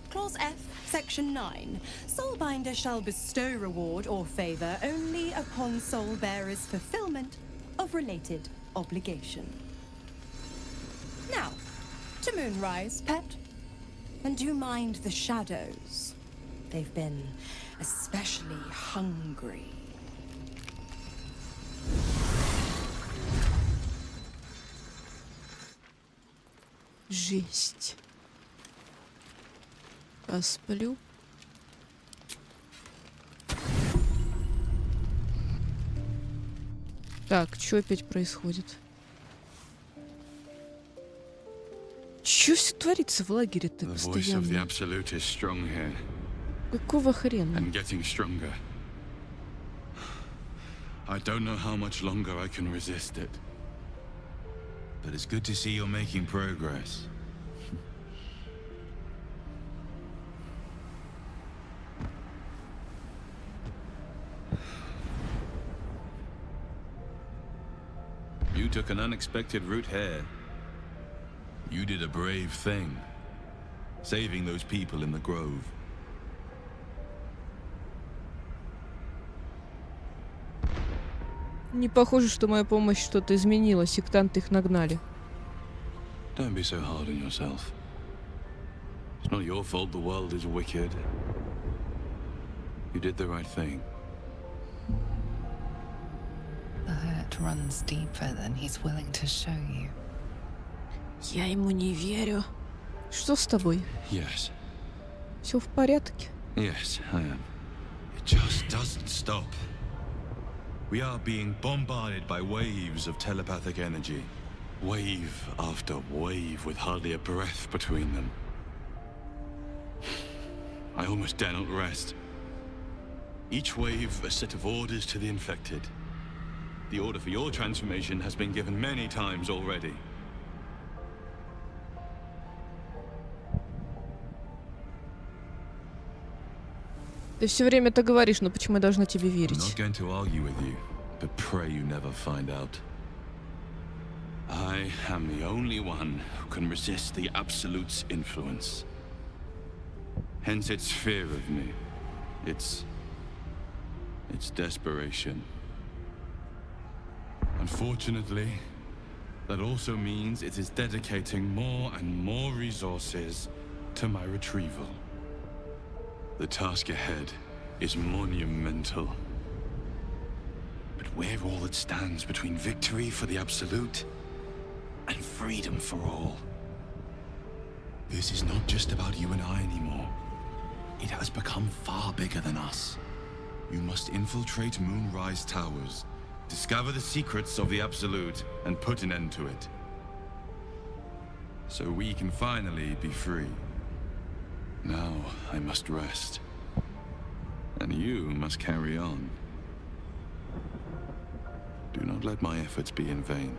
Clause F, Section 9. Soulbinder shall bestow reward or favor only upon soul bearer's fulfillment of related obligation. Now, to Moonrise, pet. And do mind the shadows. They've been especially hungry. Жесть. Посплю. Так, что опять происходит? Что все творится в лагере-то постоянно? Какого хрена? I don't know how much longer I can resist it. But it's good to see you're making progress. You took an unexpected route here. You did a brave thing, saving those people in the grove. Не похоже, что моя помощь что-то изменила. Сектанты их нагнали. Don't be so hard on yourself. It's not your fault the world is wicked. You did the right thing. The hurt runs deeper than he's willing to show you. Я ему не верю. Что с тобой? Yes. Все в порядке? Yes, I am. It just doesn't stop. We are being bombarded by waves of telepathic energy. Wave after wave with hardly a breath between them. I almost dare not rest. Each wave a set of orders to the infected. The order for your transformation has been given many times already. Ты все время это говоришь, но почему я должна тебе I'm верить? not going to argue with you, but pray you never find out. I am the only one who can resist the Absolute's influence. Hence its fear of me. Its desperation. Unfortunately, that also means it is dedicating more and more resources to my retrieval. The task ahead is monumental. But we're all that stands between victory for the Absolute and freedom for all. This is not just about you and I anymore. It has become far bigger than us. You must infiltrate Moonrise Towers, discover the secrets of the Absolute, and put an end to it. So we can finally be free. Now I must rest. And you must carry on. Do not let my efforts be in vain.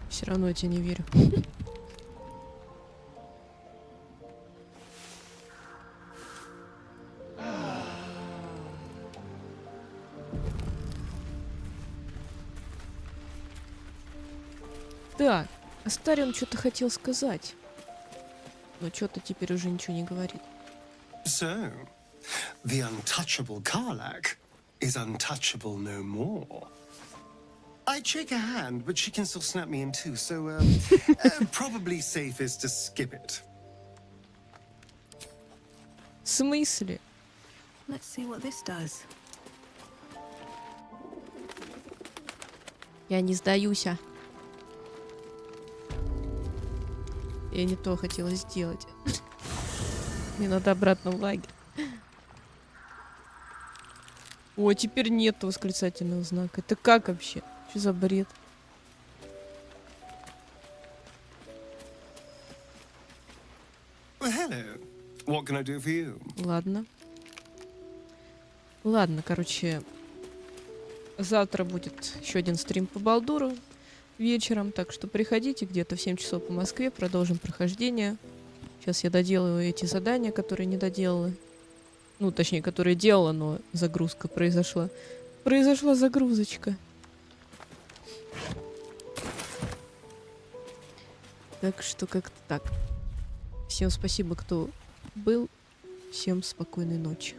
Все равно я тебе не верю. Так, Астарион что-то хотел сказать. Но что-то теперь уже ничего не говорит. So, the untouchable Karlak is untouchable no more. I'd shake her hand, but she can still snap me in two, so probably safest to skip it. В смысле? Let's see what this does. Я не сдаюсь. Я не то хотела сделать. Мне надо обратно в лагерь. О, теперь нет восклицательного знака. Это как вообще? Что за бред? Well, hello. What can I do for you? Ладно. Ладно, короче, завтра будет еще один стрим по Балдуру вечером, так что приходите где-то в 7 часов по Москве, продолжим прохождение. Сейчас я доделаю эти задания, которые не доделала. Ну, точнее, которые делала, но загрузка произошла. Произошла загрузочка. Так что как-то так. Всем спасибо, кто был. Всем спокойной ночи.